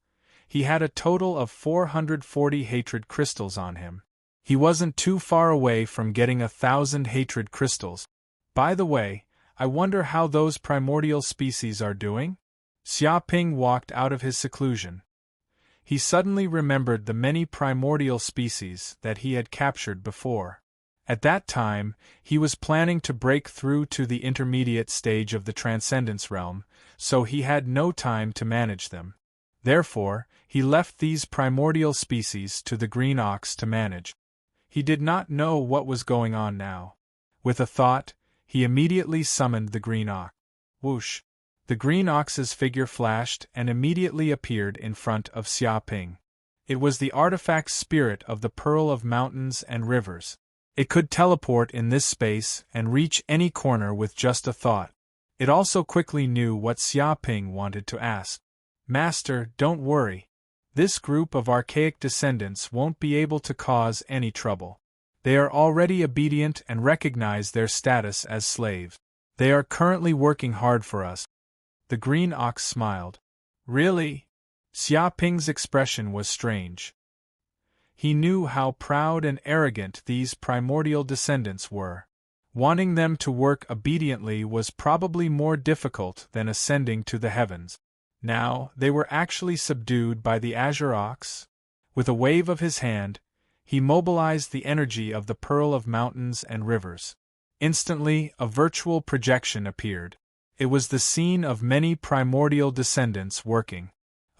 he had a total of 440 hatred crystals on him. He wasn't too far away from getting 1,000 hatred crystals. By the way, I wonder how those primordial species are doing? Xia Ping walked out of his seclusion. He suddenly remembered the many primordial species that he had captured before. At that time, he was planning to break through to the intermediate stage of the Transcendence realm, so he had no time to manage them. Therefore, he left these primordial species to the Green Ox to manage. He did not know what was going on now. With a thought, he immediately summoned the Green Ox. Whoosh! The Green Ox's figure flashed and immediately appeared in front of Xia Ping. It was the artifact spirit of the Pearl of Mountains and Rivers. It could teleport in this space and reach any corner with just a thought. It also quickly knew what Xia Ping wanted to ask. Master, don't worry. This group of archaic descendants won't be able to cause any trouble. They are already obedient and recognize their status as slaves. They are currently working hard for us. The Green Ox smiled. Really? Xia Ping's expression was strange. He knew how proud and arrogant these primordial descendants were. Wanting them to work obediently was probably more difficult than ascending to the heavens. Now, they were actually subdued by the Azure Ox. With a wave of his hand, he mobilized the energy of the Pearl of Mountains and Rivers. Instantly, a virtual projection appeared. It was the scene of many primordial descendants working.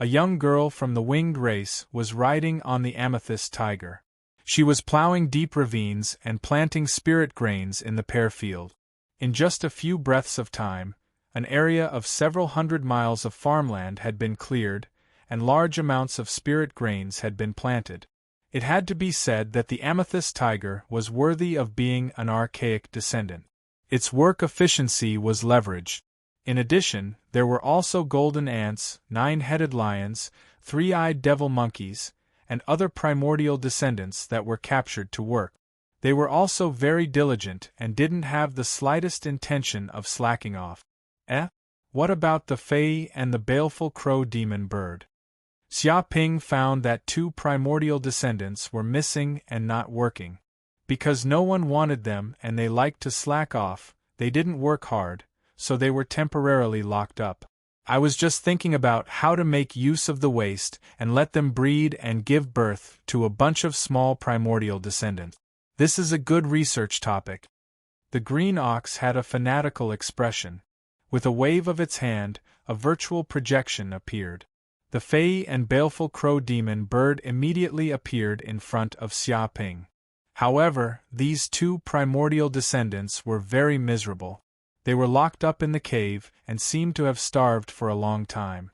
A young girl from the winged race was riding on the amethyst tiger. She was plowing deep ravines and planting spirit grains in the pear field. In just a few breaths of time, an area of several hundred miles of farmland had been cleared, and large amounts of spirit grains had been planted. It had to be said that the amethyst tiger was worthy of being an archaic descendant. Its work efficiency was leveraged. In addition, there were also golden ants, 9-headed lions, 3-eyed devil monkeys, and other primordial descendants that were captured to work. They were also very diligent and didn't have the slightest intention of slacking off. What about the Fae and the baleful crow demon bird? Xia Ping found that 2 primordial descendants were missing and not working. Because no one wanted them and they liked to slack off, they didn't work hard, so they were temporarily locked up. I was just thinking about how to make use of the waste and let them breed and give birth to a bunch of small primordial descendants. This is a good research topic. The green ox had a fanatical expression. With a wave of its hand, a virtual projection appeared. The Fae and baleful crow demon bird immediately appeared in front of Xia Ping. However, these 2 primordial descendants were very miserable. They were locked up in the cave and seemed to have starved for a long time.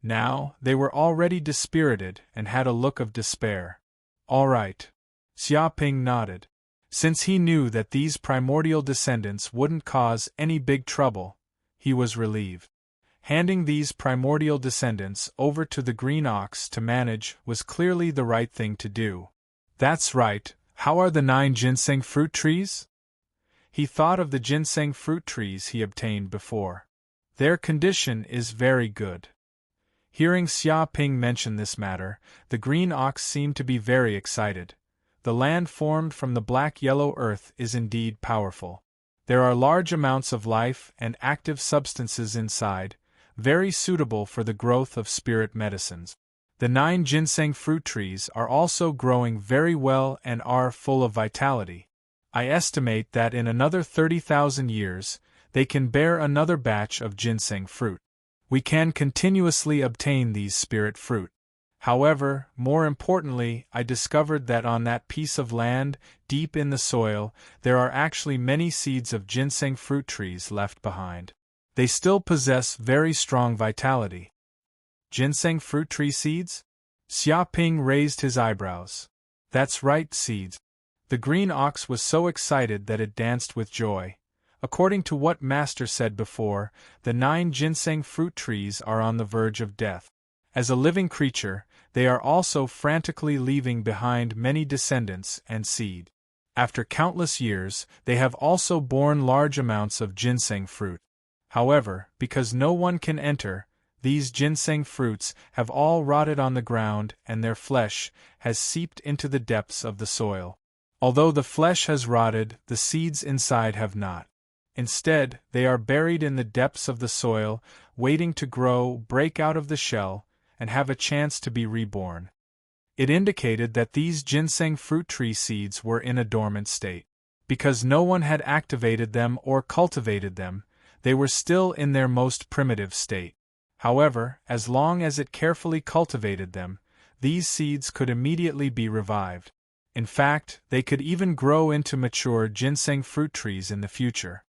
Now, they were already dispirited and had a look of despair. All right. Xia Ping nodded. Since he knew that these primordial descendants wouldn't cause any big trouble, he was relieved. Handing these primordial descendants over to the green ox to manage was clearly the right thing to do. That's right. How are the 9 ginseng fruit trees? He thought of the ginseng fruit trees he obtained before. Their condition is very good. Hearing Xia Ping mention this matter, the green ox seemed to be very excited. The land formed from the black-yellow earth is indeed powerful. There are large amounts of life and active substances inside, very suitable for the growth of spirit medicines. The 9 ginseng fruit trees are also growing very well and are full of vitality. I estimate that in another 30,000 years, they can bear another batch of ginseng fruit. We can continuously obtain these spirit fruit. However, more importantly, I discovered that on that piece of land, deep in the soil, there are actually many seeds of ginseng fruit trees left behind. They still possess very strong vitality. Ginseng fruit tree seeds? Xia Ping raised his eyebrows. That's right, seeds. The green ox was so excited that it danced with joy. According to what Master said before, the 9 ginseng fruit trees are on the verge of death. As a living creature, they are also frantically leaving behind many descendants and seed. After countless years, they have also borne large amounts of ginseng fruit. However, because no one can enter, these ginseng fruits have all rotted on the ground and their flesh has seeped into the depths of the soil. Although the flesh has rotted, the seeds inside have not. Instead, they are buried in the depths of the soil, waiting to grow, break out of the shell, and have a chance to be reborn. It indicated that these ginseng fruit tree seeds were in a dormant state. Because no one had activated them or cultivated them, they were still in their most primitive state. However, as long as it carefully cultivated them, these seeds could immediately be revived. In fact, they could even grow into mature ginseng fruit trees in the future.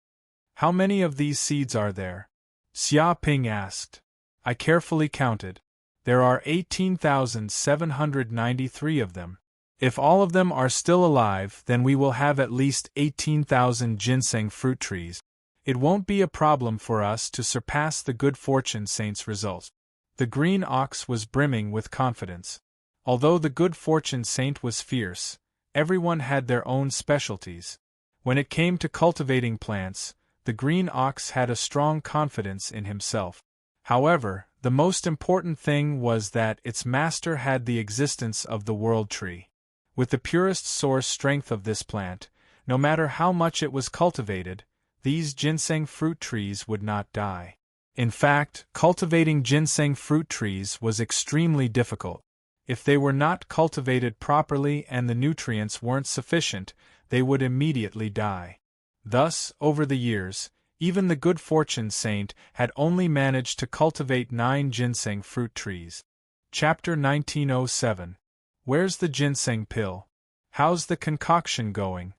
How many of these seeds are there? Xia Ping asked. I carefully counted. There are 18,793 of them. If all of them are still alive, then we will have at least 18,000 ginseng fruit trees. It won't be a problem for us to surpass the Good Fortune Saint's results. The green ox was brimming with confidence. Although the Good Fortune Saint was fierce, everyone had their own specialties. When it came to cultivating plants, the green ox had a strong confidence in himself. However, the most important thing was that its master had the existence of the world tree. With the purest source strength of this plant, no matter how much it was cultivated, these ginseng fruit trees would not die. In fact, cultivating ginseng fruit trees was extremely difficult. If they were not cultivated properly and the nutrients weren't sufficient, they would immediately die. Thus, over the years, even the Good Fortune Saint had only managed to cultivate 9 ginseng fruit trees. Chapter 1907. Where's the ginseng pill? How's the concoction going?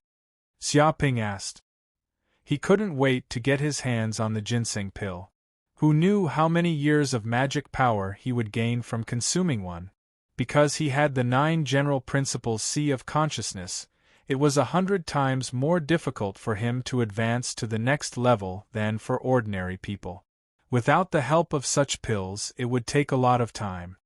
Xiaoping asked. He couldn't wait to get his hands on the ginseng pill. Who knew how many years of magic power he would gain from consuming one? Because he had the 9 general principles C of consciousness, it was 100 times more difficult for him to advance to the next level than for ordinary people. Without the help of such pills, it would take a lot of time.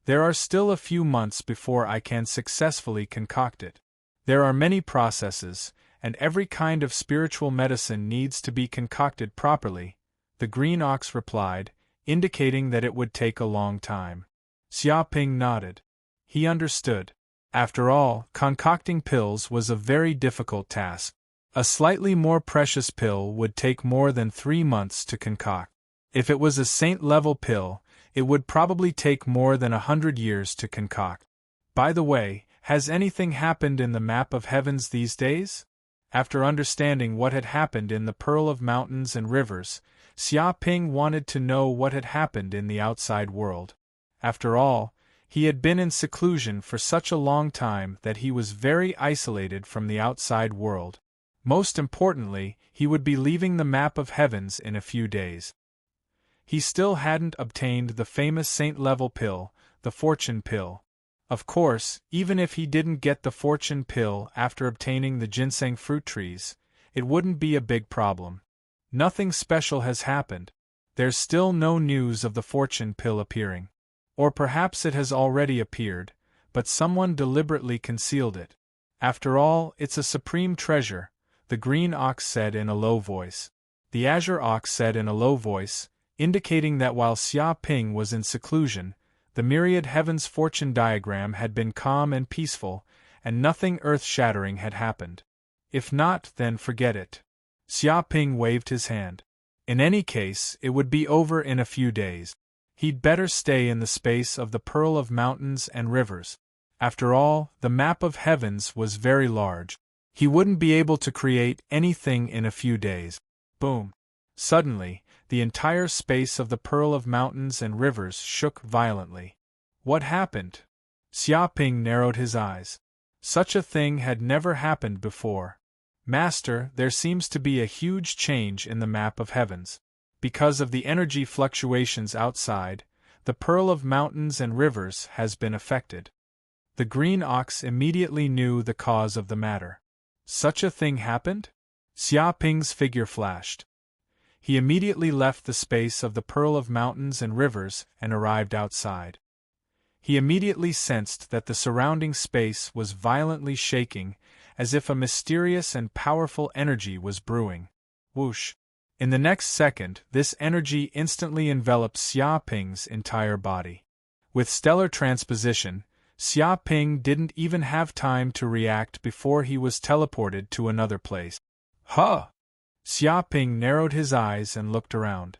There are still a few months before I can successfully concoct it. There are many processes, and every kind of spiritual medicine needs to be concocted properly, the green ox replied, indicating that it would take a long time. Xiaoping nodded. He understood. After all, concocting pills was a very difficult task. A slightly more precious pill would take more than 3 months to concoct. If it was a saint-level pill, it would probably take more than 100 years to concoct. By the way, has anything happened in the map of heavens these days? After understanding what had happened in the Pearl of Mountains and Rivers, Xiaoping wanted to know what had happened in the outside world. After all, he had been in seclusion for such a long time that he was very isolated from the outside world. Most importantly, he would be leaving the map of heavens in a few days. He still hadn't obtained the famous saint-level pill, the fortune pill. Of course, even if he didn't get the fortune pill after obtaining the ginseng fruit trees, it wouldn't be a big problem. Nothing special has happened. There's still no news of the fortune pill appearing. Or perhaps it has already appeared, but someone deliberately concealed it. After all, it's a supreme treasure, the green ox said in a low voice. The azure ox said in a low voice, indicating that while Xiaoping was in seclusion, the myriad heavens fortune diagram had been calm and peaceful, and nothing earth-shattering had happened. If not, then forget it. Xiaoping waved his hand. In any case, it would be over in a few days. He'd better stay in the space of the Pearl of Mountains and Rivers. After all, the map of heavens was very large. He wouldn't be able to create anything in a few days. Boom! Suddenly, the entire space of the Pearl of Mountains and Rivers shook violently. What happened? Xiaoping narrowed his eyes. Such a thing had never happened before. Master, there seems to be a huge change in the map of heavens. Because of the energy fluctuations outside, the Pearl of Mountains and Rivers has been affected. The green ox immediately knew the cause of the matter. Such a thing happened? Xiaoping's figure flashed. He immediately left the space of the Pearl of Mountains and Rivers and arrived outside. He immediately sensed that the surrounding space was violently shaking, as if a mysterious and powerful energy was brewing. Whoosh! In the next second, this energy instantly enveloped Xiaoping's entire body. With stellar transposition, Xiaoping didn't even have time to react before he was teleported to another place. Huh! Xiaoping narrowed his eyes and looked around.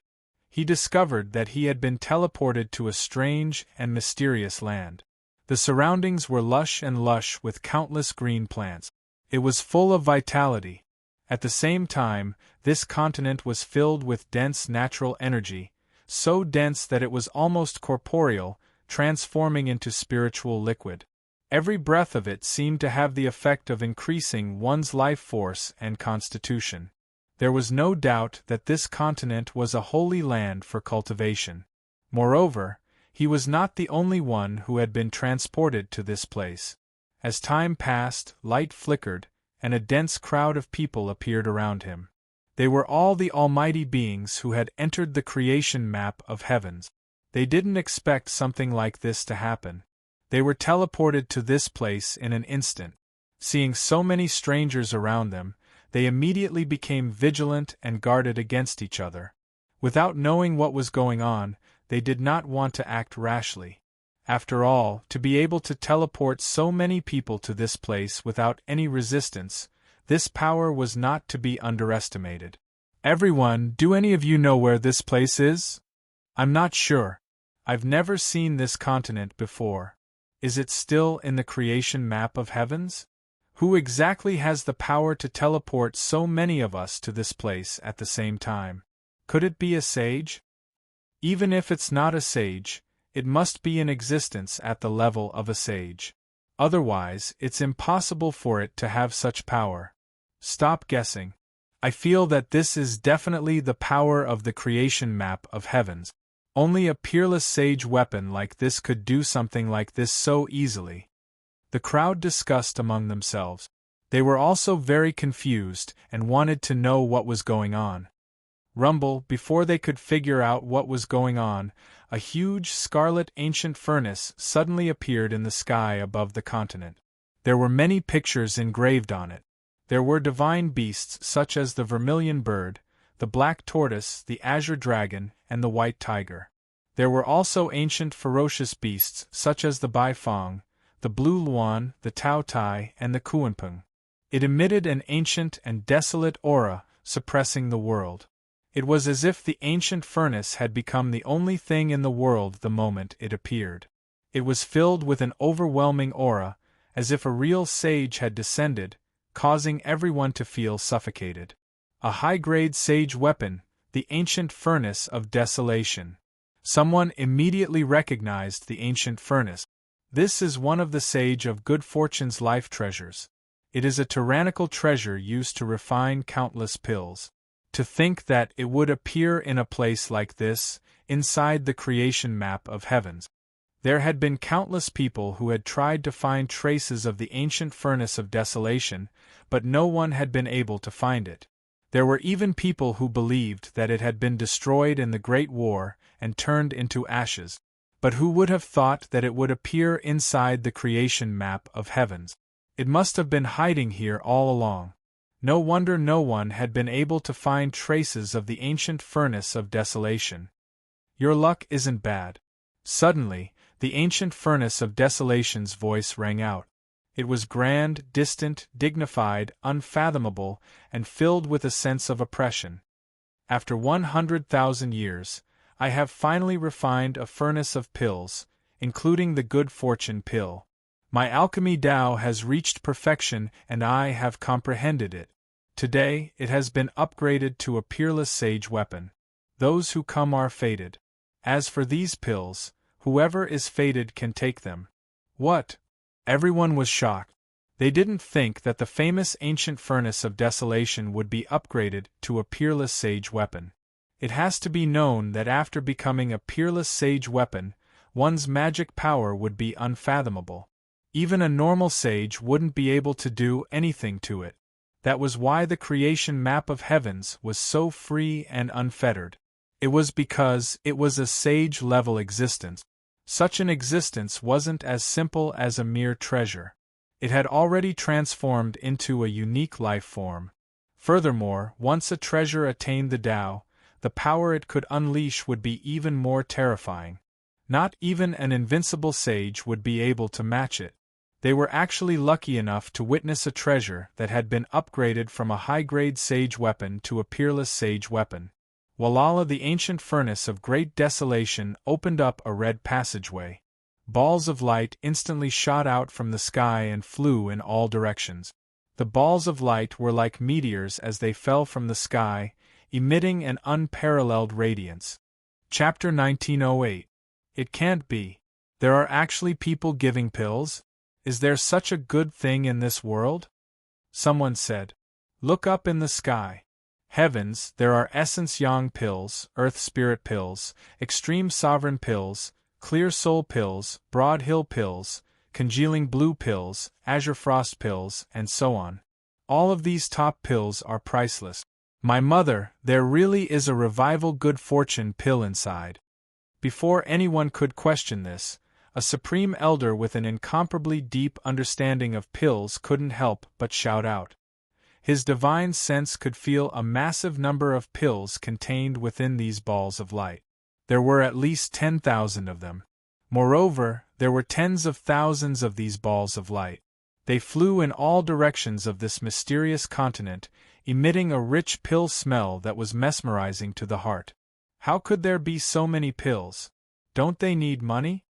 He discovered that he had been teleported to a strange and mysterious land. The surroundings were lush with countless green plants. It was full of vitality. At the same time, this continent was filled with dense natural energy, so dense that it was almost corporeal, transforming into spiritual liquid. Every breath of it seemed to have the effect of increasing one's life force and constitution. There was no doubt that this continent was a holy land for cultivation. Moreover, he was not the only one who had been transported to this place. As time passed, light flickered, and a dense crowd of people appeared around him. They were all the almighty beings who had entered the creation map of heavens. They didn't expect something like this to happen. They were teleported to this place in an instant. Seeing so many strangers around them, they immediately became vigilant and guarded against each other. Without knowing what was going on, they did not want to act rashly. After all, to be able to teleport so many people to this place without any resistance, this power was not to be underestimated. Everyone, do any of you know where this place is? I'm not sure. I've never seen this continent before. Is it still in the creation map of heavens? Who exactly has the power to teleport so many of us to this place at the same time? Could it be a sage? Even if it's not a sage, It must be in existence at the level of a sage. Otherwise, it's impossible for it to have such power. Stop guessing. I feel that this is definitely the power of the creation map of heavens. Only a peerless sage weapon like this could do something like this so easily. The crowd discussed among themselves. They were also very confused and wanted to know what was going on. Rumble, before they could figure out what was going on, a huge scarlet ancient furnace suddenly appeared in the sky above the continent. There were many pictures engraved on it. There were divine beasts such as the vermilion bird, the black tortoise, the azure dragon, and the white tiger. There were also ancient ferocious beasts such as the bai fong, the blue luan, the tao tai, and the kuanpeng. It emitted an ancient and desolate aura, suppressing the world. It was as if the ancient furnace had become the only thing in the world the moment it appeared. It was filled with an overwhelming aura, as if a real sage had descended, causing everyone to feel suffocated. A high-grade sage weapon, the ancient furnace of desolation. Someone immediately recognized the ancient furnace. This is one of the sage of good fortune's life treasures. It is a tyrannical treasure used to refine countless pills. To think that it would appear in a place like this, inside the creation map of heavens. There had been countless people who had tried to find traces of the ancient furnace of desolation, but no one had been able to find it. There were even people who believed that it had been destroyed in the Great War and turned into ashes. But who would have thought that it would appear inside the creation map of heavens? It must have been hiding here all along. No wonder no one had been able to find traces of the ancient furnace of desolation. Your luck isn't bad. Suddenly, the ancient furnace of desolation's voice rang out. It was grand, distant, dignified, unfathomable, and filled with a sense of oppression. After 100,000 years, I have finally refined a furnace of pills, including the good fortune pill. My alchemy Tao has reached perfection and I have comprehended it. Today, it has been upgraded to a peerless sage weapon. Those who come are fated. As for these pills, whoever is fated can take them. What? Everyone was shocked. They didn't think that the famous ancient furnace of desolation would be upgraded to a peerless sage weapon. It has to be known that after becoming a peerless sage weapon, one's magic power would be unfathomable. Even a normal sage wouldn't be able to do anything to it. That was why the creation map of heavens was so free and unfettered. It was because it was a sage-level existence. Such an existence wasn't as simple as a mere treasure. It had already transformed into a unique life form. Furthermore, once a treasure attained the Tao, the power it could unleash would be even more terrifying. Not even an invincible sage would be able to match it. They were actually lucky enough to witness a treasure that had been upgraded from a high-grade sage weapon to a peerless sage weapon. Walala, the ancient furnace of great desolation, opened up a red passageway. Balls of light instantly shot out from the sky and flew in all directions. The balls of light were like meteors as they fell from the sky, emitting an unparalleled radiance. Chapter 1908. It can't be. There are actually people giving pills? Is there such a good thing in this world? Someone said. Look up in the sky. Heavens, there are essence yang pills, earth spirit pills, extreme sovereign pills, clear soul pills, broad hill pills, congealing blue pills, azure frost pills, and so on. All of these top pills are priceless. My mother, there really is a revival good fortune pill inside. Before anyone could question this, a supreme elder with an incomparably deep understanding of pills couldn't help but shout out. His divine sense could feel a massive number of pills contained within these balls of light. There were at least 10,000 of them. Moreover, there were tens of thousands of these balls of light. They flew in all directions of this mysterious continent, emitting a rich pill smell that was mesmerizing to the heart. How could there be so many pills? Don't they need money?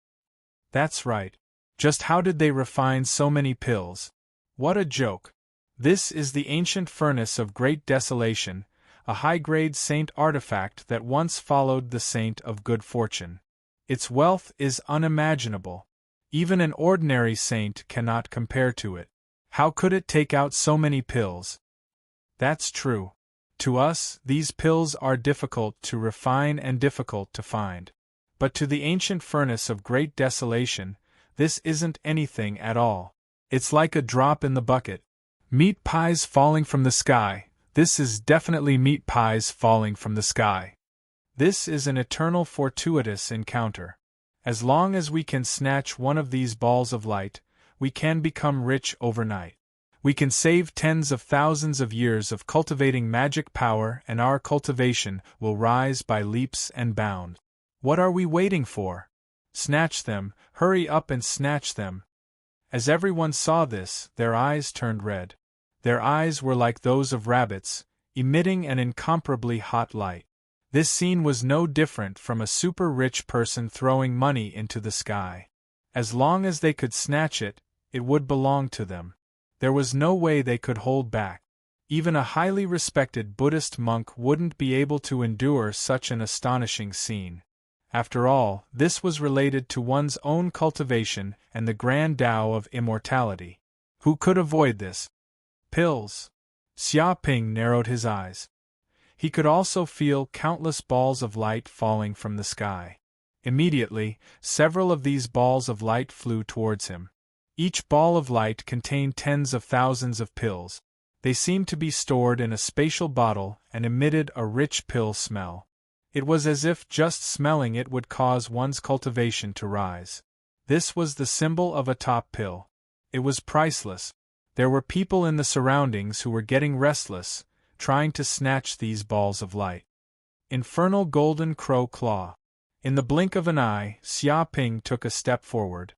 That's right. Just how did they refine so many pills? What a joke. This is the ancient furnace of great desolation, a high-grade saint artifact that once followed the saint of good fortune. Its wealth is unimaginable. Even an ordinary saint cannot compare to it. How could it take out so many pills? That's true. To us, these pills are difficult to refine and difficult to find. But to the ancient furnace of great desolation, this isn't anything at all. It's like a drop in the bucket. Meat pies falling from the sky. This is definitely meat pies falling from the sky. This is an eternal fortuitous encounter. As long as we can snatch one of these balls of light, we can become rich overnight. We can save tens of thousands of years of cultivating magic power, and our cultivation will rise by leaps and bounds. What are we waiting for? Snatch them, hurry up and snatch them. As everyone saw this, their eyes turned red. Their eyes were like those of rabbits, emitting an incomparably hot light. This scene was no different from a super-rich person throwing money into the sky. As long as they could snatch it, it would belong to them. There was no way they could hold back. Even a highly respected Buddhist monk wouldn't be able to endure such an astonishing scene. After all, this was related to one's own cultivation and the grand Tao of immortality. Who could avoid this? Pills. Xia Ping narrowed his eyes. He could also feel countless balls of light falling from the sky. Immediately, several of these balls of light flew towards him. Each ball of light contained tens of thousands of pills. They seemed to be stored in a spatial bottle and emitted a rich pill smell. It was as if just smelling it would cause one's cultivation to rise. This was the symbol of a top pill. It was priceless. There were people in the surroundings who were getting restless, trying to snatch these balls of light. Infernal golden crow claw. In the blink of an eye, Xia Ping took a step forward.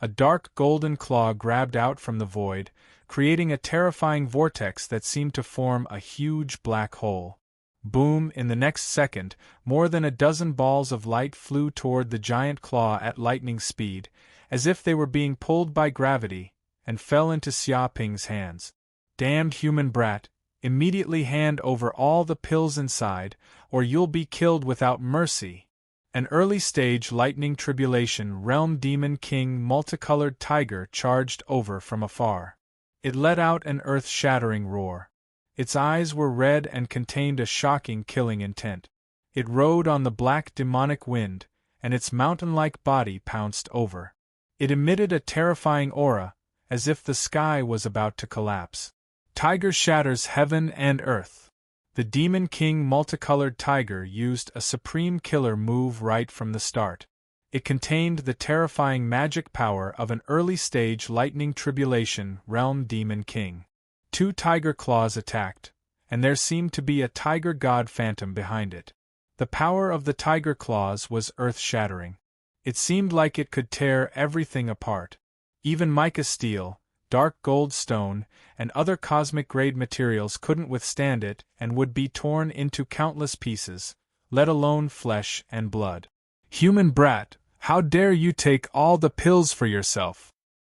A dark golden claw grabbed out from the void, creating a terrifying vortex that seemed to form a huge black hole. Boom! In the next second, more than a dozen balls of light flew toward the giant claw at lightning speed, as if they were being pulled by gravity, and fell into Xia Ping's hands. Damned human brat! Immediately hand over all the pills inside, or you'll be killed without mercy. An early-stage lightning tribulation realm demon king multicolored tiger charged over from afar. It let out an earth-shattering roar. Its eyes were red and contained a shocking killing intent. It rode on the black demonic wind, and its mountain-like body pounced over. It emitted a terrifying aura, as if the sky was about to collapse. Tiger shatters heaven and earth. The Demon King multicolored tiger used a supreme killer move right from the start. It contained the terrifying magic power of an early-stage lightning tribulation realm demon king. 2 tiger claws attacked, and there seemed to be a tiger god phantom behind it. The power of the tiger claws was earth-shattering. It seemed like it could tear everything apart. Even mica steel, dark gold stone, and other cosmic-grade materials couldn't withstand it and would be torn into countless pieces, let alone flesh and blood. Human brat, how dare you take all the pills for yourself?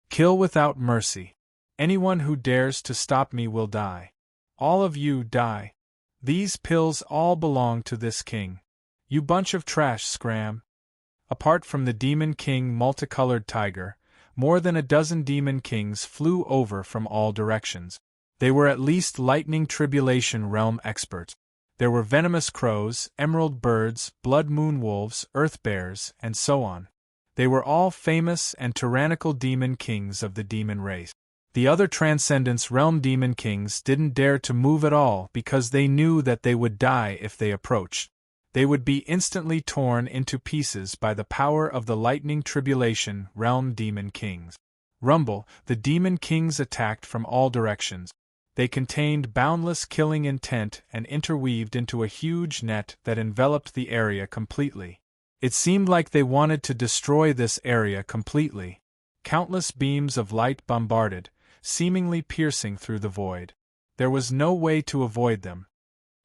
Kill without mercy. Anyone who dares to stop me will die. All of you die. These pills all belong to this king. You bunch of trash, Scram. Apart from the Demon King multicolored tiger, more than a dozen demon kings flew over from all directions. They were at least lightning tribulation realm experts. There were venomous crows, emerald birds, blood moon wolves, earth bears, and so on. They were all famous and tyrannical demon kings of the demon race. The other Transcendence Realm demon kings didn't dare to move at all because they knew that they would die if they approached. They would be instantly torn into pieces by the power of the Lightning Tribulation Realm Demon Kings. Rumble, the Demon Kings attacked from all directions. They contained boundless killing intent and interweaved into a huge net that enveloped the area completely. It seemed like they wanted to destroy this area completely. Countless beams of light bombarded, seemingly piercing through the void. There was no way to avoid them.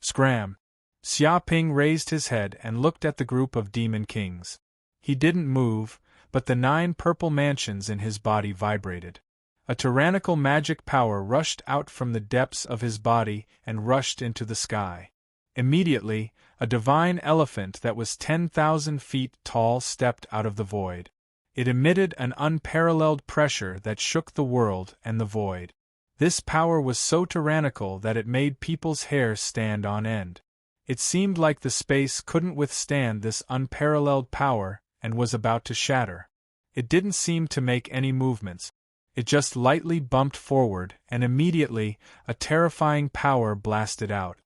Scram! Xia Ping raised his head and looked at the group of demon kings. He didn't move, but the 9 purple mansions in his body vibrated. A tyrannical magic power rushed out from the depths of his body and rushed into the sky. Immediately, a divine elephant that was 10,000 feet tall stepped out of the void. It emitted an unparalleled pressure that shook the world and the void. This power was so tyrannical that it made people's hair stand on end. It seemed like the space couldn't withstand this unparalleled power and was about to shatter. It didn't seem to make any movements. It just lightly bumped forward, and immediately, a terrifying power blasted out.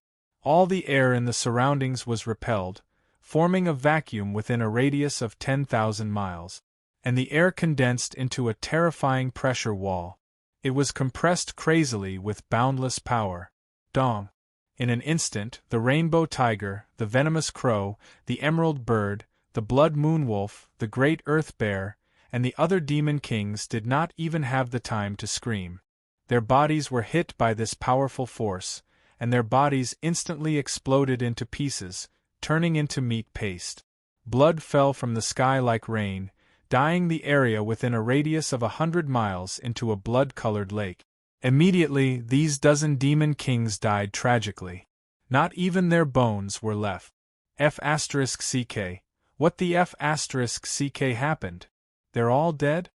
All the air in the surroundings was repelled, forming a vacuum within a radius of 10,000 miles. And the air condensed into a terrifying pressure wall. It was compressed crazily with boundless power. Dong! In an instant, the rainbow tiger, the venomous crow, the emerald bird, the blood moonwolf, the great earth bear, and the other demon kings did not even have the time to scream. Their bodies were hit by this powerful force, and their bodies instantly exploded into pieces, turning into meat paste. Blood fell from the sky like rain, dyeing the area within a radius of 100 miles into a blood-colored lake. Immediately, these dozen demon kings died tragically. Not even their bones were left. F***ck. What the F***ck happened? They're all dead?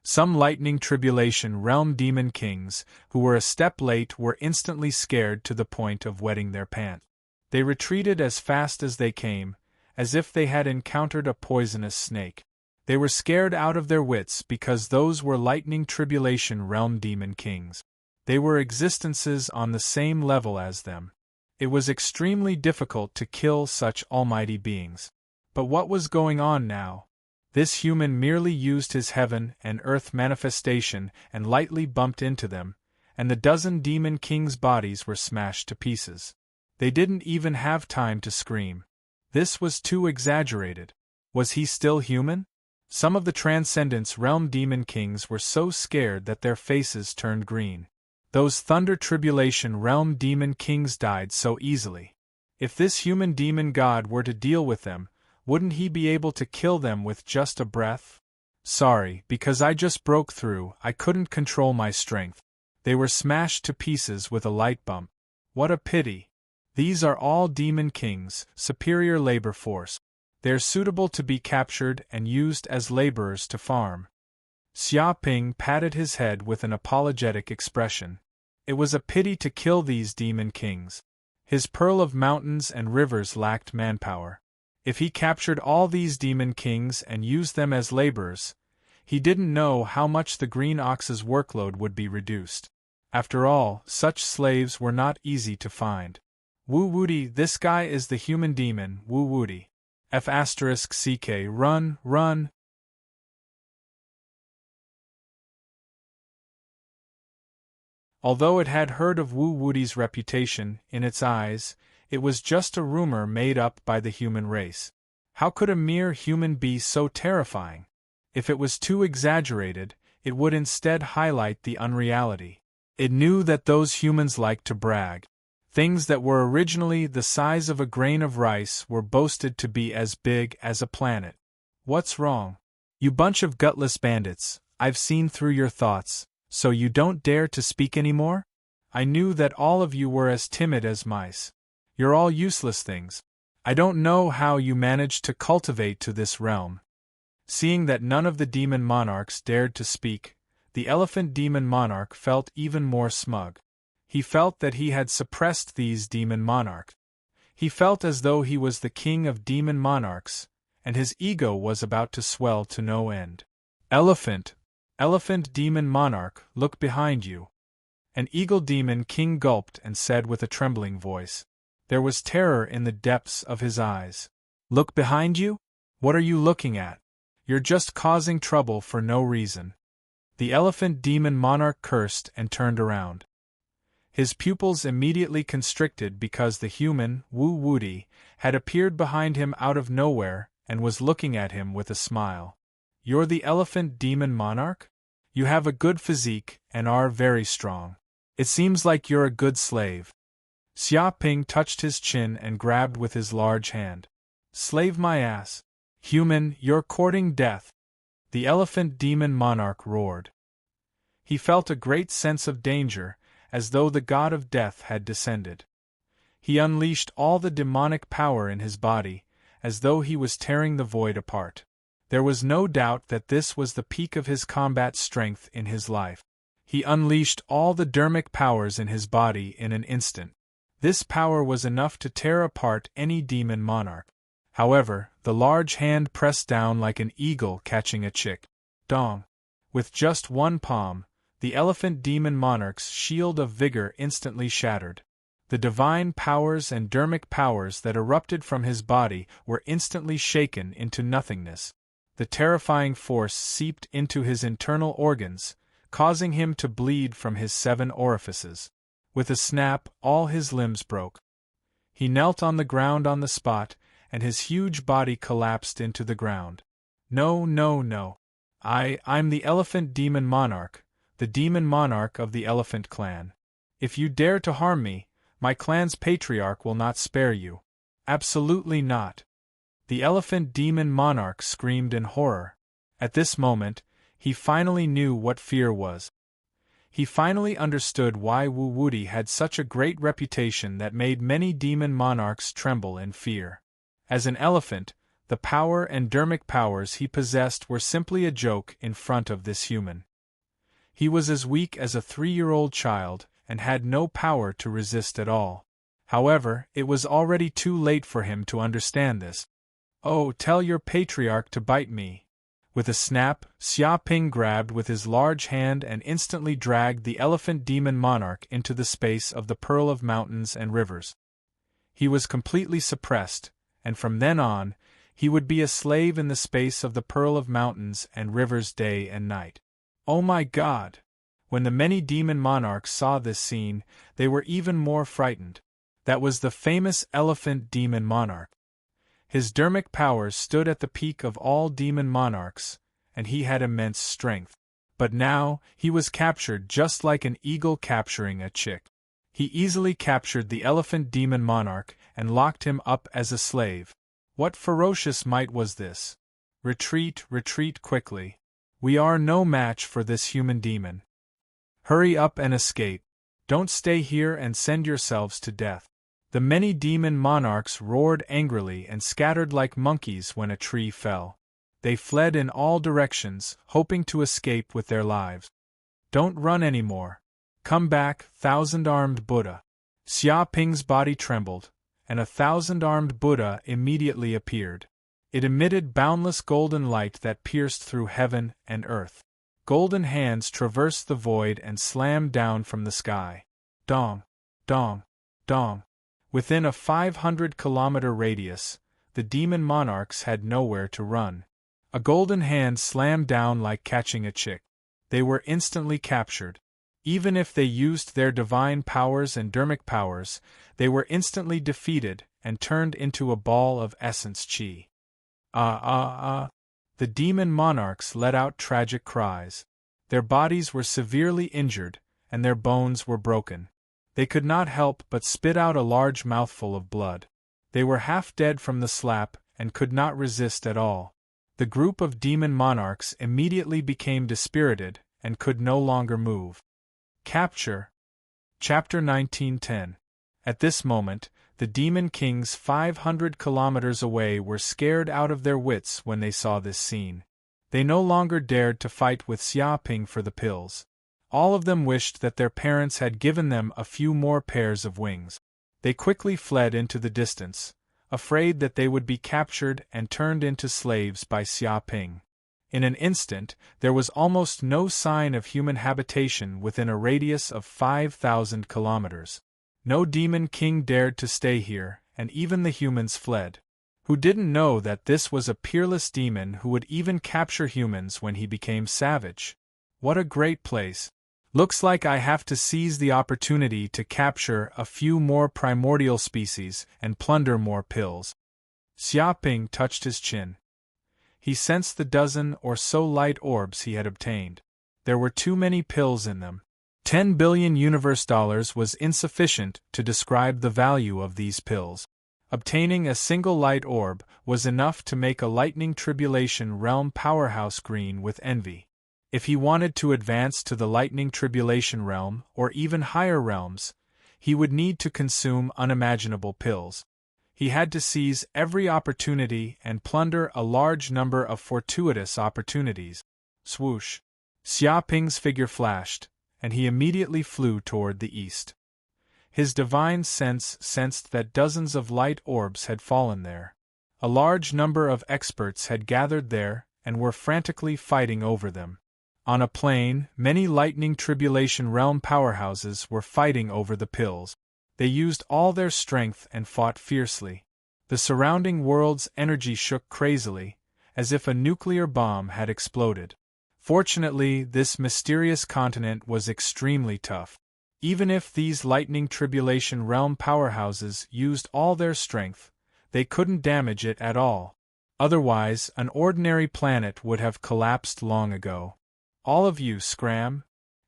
Some lightning tribulation realm demon kings, who were a step late, were instantly scared to the point of wetting their pants. They retreated as fast as they came, as if they had encountered a poisonous snake. They were scared out of their wits because those were lightning tribulation realm demon kings. They were existences on the same level as them. It was extremely difficult to kill such almighty beings. But what was going on now? This human merely used his heaven and earth manifestation and lightly bumped into them, and the dozen demon kings' bodies were smashed to pieces. They didn't even have time to scream. This was too exaggerated. Was he still human? Some of the Transcendence Realm demon kings were so scared that their faces turned green. Those Thunder Tribulation Realm demon kings died so easily. If this human demon god were to deal with them, wouldn't he be able to kill them with just a breath? Sorry, because I just broke through, I couldn't control my strength. They were smashed to pieces with a light bump. What a pity. These are all demon kings, superior labor force. They're suitable to be captured and used as laborers to farm. Xia Ping patted his head with an apologetic expression. It was a pity to kill these demon kings. His pearl of mountains and rivers lacked manpower. If he captured all these demon kings and used them as laborers, he didn't know how much the Green Ox's workload would be reduced. After all, such slaves were not easy to find. Wu Wudi, this guy is the human demon, Wu Wudi. F***ck, run, run. Although it had heard of Wu Wudi's reputation, in its eyes, it was just a rumor made up by the human race. How could a mere human be so terrifying? If it was too exaggerated, it would instead highlight the unreality. It knew that those humans liked to brag. Things that were originally the size of a grain of rice were boasted to be as big as a planet. What's wrong? You bunch of gutless bandits, I've seen through your thoughts, so you don't dare to speak anymore? I knew that all of you were as timid as mice. You're all useless things. I don't know how you managed to cultivate to this realm. Seeing that none of the demon monarchs dared to speak, the elephant demon monarch felt even more smug. He felt that he had suppressed these demon monarchs. He felt as though he was the king of demon monarchs, and his ego was about to swell to no end. Elephant demon monarch, look behind you. An eagle demon king gulped and said with a trembling voice. There was terror in the depths of his eyes. Look behind you? What are you looking at? You're just causing trouble for no reason. The elephant demon monarch cursed and turned around. His pupils immediately constricted because the human, Wu Wudi, had appeared behind him out of nowhere and was looking at him with a smile. You're the elephant demon monarch? You have a good physique and are very strong. It seems like you're a good slave. Xia Ping touched his chin and grabbed with his large hand. Slave my ass. Human, you're courting death. The elephant demon monarch roared. He felt a great sense of danger, as though the god of death had descended. He unleashed all the demonic power in his body, as though he was tearing the void apart. There was no doubt that this was the peak of his combat strength in his life. He unleashed all the dermic powers in his body in an instant. This power was enough to tear apart any demon monarch. However, the large hand pressed down like an eagle catching a chick. Dong! With just one palm, the elephant demon monarch's shield of vigor instantly shattered. The divine powers and dermic powers that erupted from his body were instantly shaken into nothingness. The terrifying force seeped into his internal organs, causing him to bleed from his 7 orifices. With a snap, all his limbs broke. He knelt on the ground on the spot, and his huge body collapsed into the ground. No, no, no. I'm the elephant demon monarch, the demon monarch of the elephant clan. If you dare to harm me, my clan's patriarch will not spare you. Absolutely not. The elephant demon monarch screamed in horror. At this moment, he finally knew what fear was. He finally understood why Wu Wuti had such a great reputation that made many demon monarchs tremble in fear. As an elephant, the power and dermic powers he possessed were simply a joke in front of this human. He was as weak as a 3-year-old child, and had no power to resist at all. However, it was already too late for him to understand this. Oh, tell your patriarch to bite me. With a snap, Xia Ping grabbed with his large hand and instantly dragged the elephant demon monarch into the space of the Pearl of Mountains and Rivers. He was completely suppressed, and from then on, he would be a slave in the space of the Pearl of Mountains and Rivers day and night. Oh my God! When the many demon monarchs saw this scene, they were even more frightened. That was the famous elephant demon monarch. His dermic powers stood at the peak of all demon monarchs, and he had immense strength. But now, he was captured just like an eagle capturing a chick. He easily captured the elephant demon monarch and locked him up as a slave. What ferocious might was this? Retreat, retreat quickly. We are no match for this human demon. Hurry up and escape. Don't stay here and send yourselves to death. The many demon monarchs roared angrily and scattered like monkeys when a tree fell. They fled in all directions, hoping to escape with their lives. Don't run anymore. Come back, 1,000-armed Buddha. Xia Ping's body trembled, and a 1,000-armed Buddha immediately appeared. It emitted boundless golden light that pierced through heaven and earth. Golden hands traversed the void and slammed down from the sky. Dong, dong, dong. Within a 500-kilometer radius, the demon monarchs had nowhere to run. A golden hand slammed down like catching a chick. They were instantly captured. Even if they used their divine powers and dermic powers, they were instantly defeated and turned into a ball of essence chi. The demon monarchs let out tragic cries. Their bodies were severely injured, and their bones were broken. They could not help but spit out a large mouthful of blood. They were half dead from the slap and could not resist at all. The group of demon monarchs immediately became dispirited and could no longer move. Capture. Chapter 1910. At this moment, the demon kings 500 kilometers away were scared out of their wits when they saw this scene. They no longer dared to fight with Xia Ping for the pills. All of them wished that their parents had given them a few more pairs of wings. They quickly fled into the distance, afraid that they would be captured and turned into slaves by Xia Ping. In an instant, there was almost no sign of human habitation within a radius of 5,000 kilometers. No demon king dared to stay here, and even the humans fled. Who didn't know that this was a peerless demon who would even capture humans when he became savage? What a great place! Looks like I have to seize the opportunity to capture a few more primordial species and plunder more pills. Xia Ping touched his chin. He sensed the dozen or so light orbs he had obtained. There were too many pills in them. 10 billion universe dollars was insufficient to describe the value of these pills. Obtaining a single light orb was enough to make a lightning tribulation realm powerhouse green with envy. If he wanted to advance to the lightning tribulation realm or even higher realms, he would need to consume unimaginable pills. He had to seize every opportunity and plunder a large number of fortuitous opportunities. Swoosh! Xia Ping's figure flashed, and he immediately flew toward the east. His divine sense sensed that dozens of light orbs had fallen there. A large number of experts had gathered there and were frantically fighting over them. On a plain, many lightning tribulation realm powerhouses were fighting over the pills. They used all their strength and fought fiercely. The surrounding world's energy shook crazily, as if a nuclear bomb had exploded. Fortunately, this mysterious continent was extremely tough. Even if these lightning tribulation realm powerhouses used all their strength, they couldn't damage it at all. Otherwise, an ordinary planet would have collapsed long ago. All of you, scram!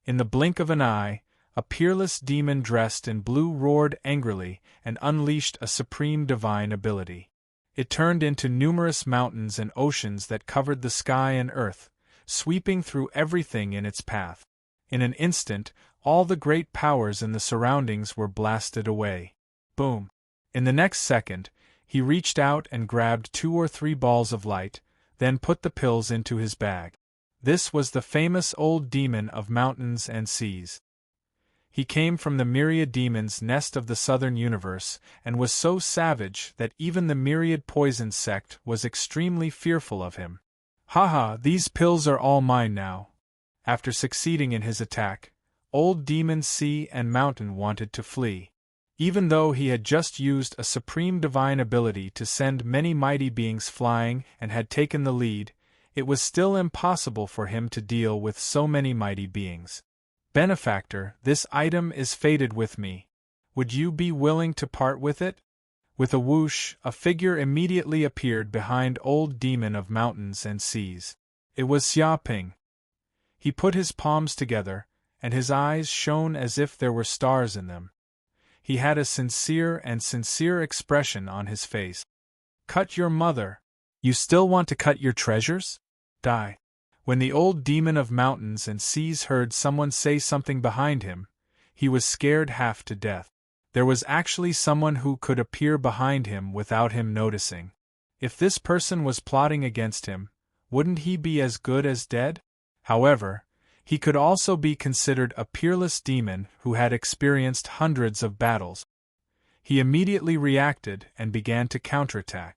In the blink of an eye, a peerless demon dressed in blue roared angrily and unleashed a supreme divine ability. It turned into numerous mountains and oceans that covered the sky and earth, sweeping through everything in its path. In an instant, all the great powers in the surroundings were blasted away. Boom! In the next second, he reached out and grabbed 2 or 3 balls of light, then put the pills into his bag. This was the famous old demon of mountains and seas. He came from the myriad demons nest of the southern universe, and was so savage that even the myriad poison sect was extremely fearful of him. Haha, these pills are all mine now. After succeeding in his attack, old demon sea and mountain wanted to flee. Even though he had just used a supreme divine ability to send many mighty beings flying and had taken the lead, it was still impossible for him to deal with so many mighty beings. Benefactor, this item is fated with me. Would you be willing to part with it? With a whoosh, a figure immediately appeared behind old demon of mountains and seas. It was Xia Ping. He put his palms together, and his eyes shone as if there were stars in them. He had a sincere expression on his face. Cut your mother. You still want to cut your treasures? Die. When the old demon of mountains and seas heard someone say something behind him, he was scared half to death. There was actually someone who could appear behind him without him noticing. If this person was plotting against him, wouldn't he be as good as dead? However, he could also be considered a peerless demon who had experienced hundreds of battles. He immediately reacted and began to counterattack.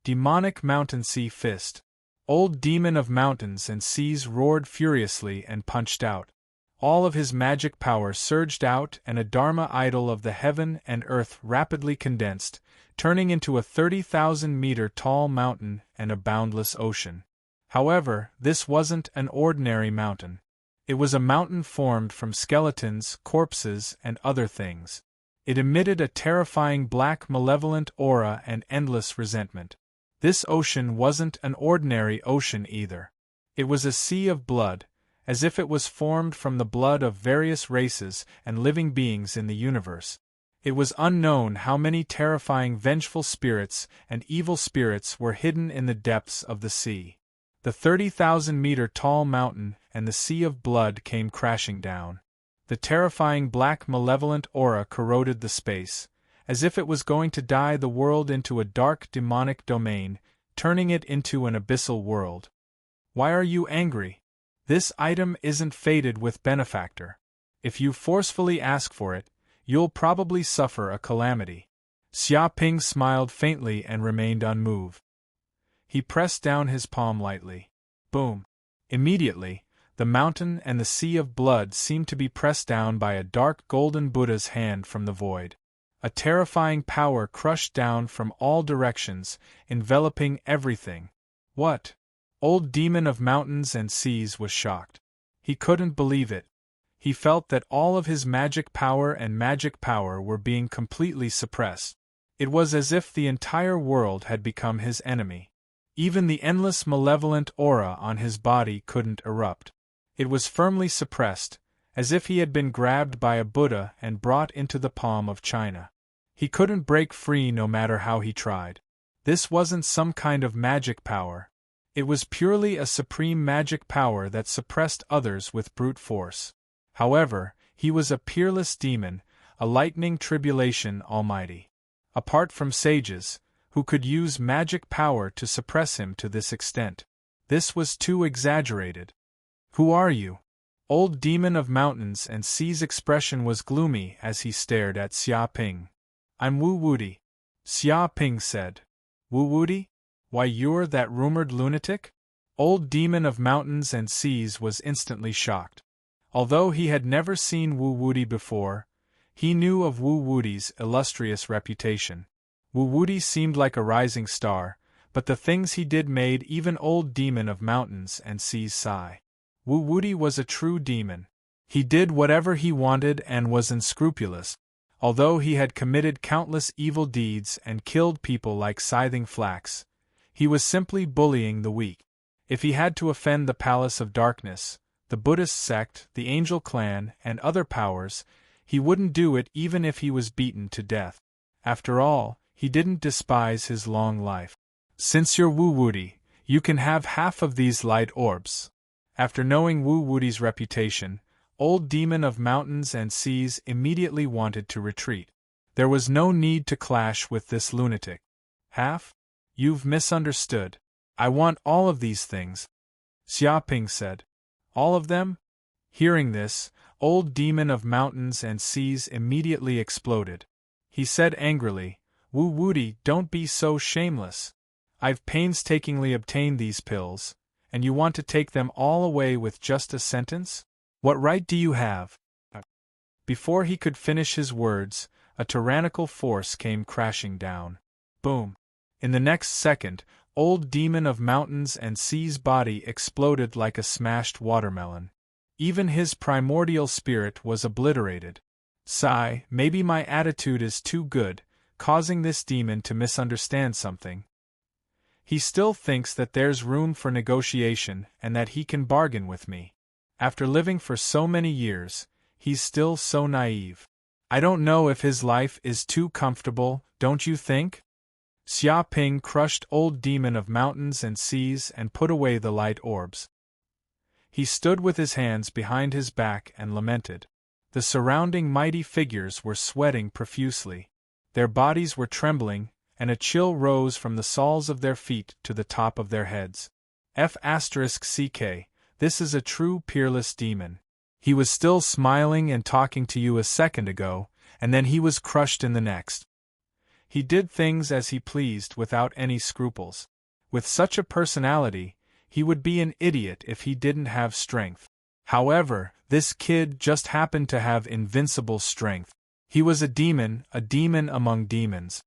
Demonic Mountain Sea Fist. Old demon of mountains and seas roared furiously and punched out. All of his magic power surged out, and a Dharma idol of the heaven and earth rapidly condensed, turning into a 30,000-meter tall mountain and a boundless ocean. However, this wasn't an ordinary mountain. It was a mountain formed from skeletons, corpses, and other things. It emitted a terrifying black malevolent aura and endless resentment. This ocean wasn't an ordinary ocean either. It was a sea of blood, as if it was formed from the blood of various races and living beings in the universe. It was unknown how many terrifying vengeful spirits and evil spirits were hidden in the depths of the sea. The 30,000-meter tall mountain and the sea of blood came crashing down. The terrifying black malevolent aura corroded the space, as if it was going to dye the world into a dark demonic domain, turning it into an abyssal world. Why are you angry? This item isn't fated with Benefactor. If you forcefully ask for it, you'll probably suffer a calamity. Xia Ping smiled faintly and remained unmoved. He pressed down his palm lightly. Boom! Immediately, the mountain and the sea of blood seemed to be pressed down by a dark golden Buddha's hand from the void. A terrifying power crushed down from all directions, enveloping everything. What? Old demon of mountains and seas was shocked. He couldn't believe it. He felt that all of his magic power and magic power were being completely suppressed. It was as if the entire world had become his enemy. Even the endless malevolent aura on his body couldn't erupt. It was firmly suppressed, as if he had been grabbed by a Buddha and brought into the palm of China. He couldn't break free no matter how he tried. This wasn't some kind of magic power. It was purely a supreme magic power that suppressed others with brute force. However, he was a peerless demon, a lightning tribulation almighty. Apart from sages, who could use magic power to suppress him to this extent. This was too exaggerated. Who are you? Old demon of mountains and seas' expression was gloomy as he stared at Xia Ping. I'm Wu Wuti, Xia Ping said. Wu Wuti? Why, you're that rumored lunatic? Old demon of mountains and seas was instantly shocked. Although he had never seen Wu Wuti before, he knew of Wu Wuti's illustrious reputation. Wu Wuti seemed like a rising star, but the things he did made even old demon of mountains and seas sigh. Wu Wuti was a true demon. He did whatever he wanted and was unscrupulous. Although he had committed countless evil deeds and killed people like scything flax, he was simply bullying the weak. If he had to offend the Palace of Darkness, the Buddhist sect, the Angel Clan, and other powers, he wouldn't do it even if he was beaten to death. After all, he didn't despise his long life. Since you're Wu Wuti, you can have half of these light orbs. After knowing Wu Wuti's reputation, old demon of mountains and seas immediately wanted to retreat. There was no need to clash with this lunatic. Half? You've misunderstood. I want all of these things, Xia Ping said. All of them? Hearing this, old demon of mountains and seas immediately exploded. He said angrily, Wu Wuti, don't be so shameless. I've painstakingly obtained these pills, and you want to take them all away with just a sentence? What right do you have? Before he could finish his words, a tyrannical force came crashing down. Boom! In the next second, old demon of mountains and seas' body exploded like a smashed watermelon. Even his primordial spirit was obliterated. Sigh, maybe my attitude is too good, causing this demon to misunderstand something. He still thinks that there's room for negotiation and that he can bargain with me. After living for so many years, he's still so naive. I don't know if his life is too comfortable, don't you think? Xia Ping crushed old demon of mountains and seas and put away the light orbs. He stood with his hands behind his back and lamented. The surrounding mighty figures were sweating profusely. Their bodies were trembling, and a chill rose from the soles of their feet to the top of their heads. F***ck, this is a true peerless demon. He was still smiling and talking to you a second ago, and then he was crushed in the next. He did things as he pleased without any scruples. With such a personality, he would be an idiot if he didn't have strength. However, this kid just happened to have invincible strength. He was a demon among demons.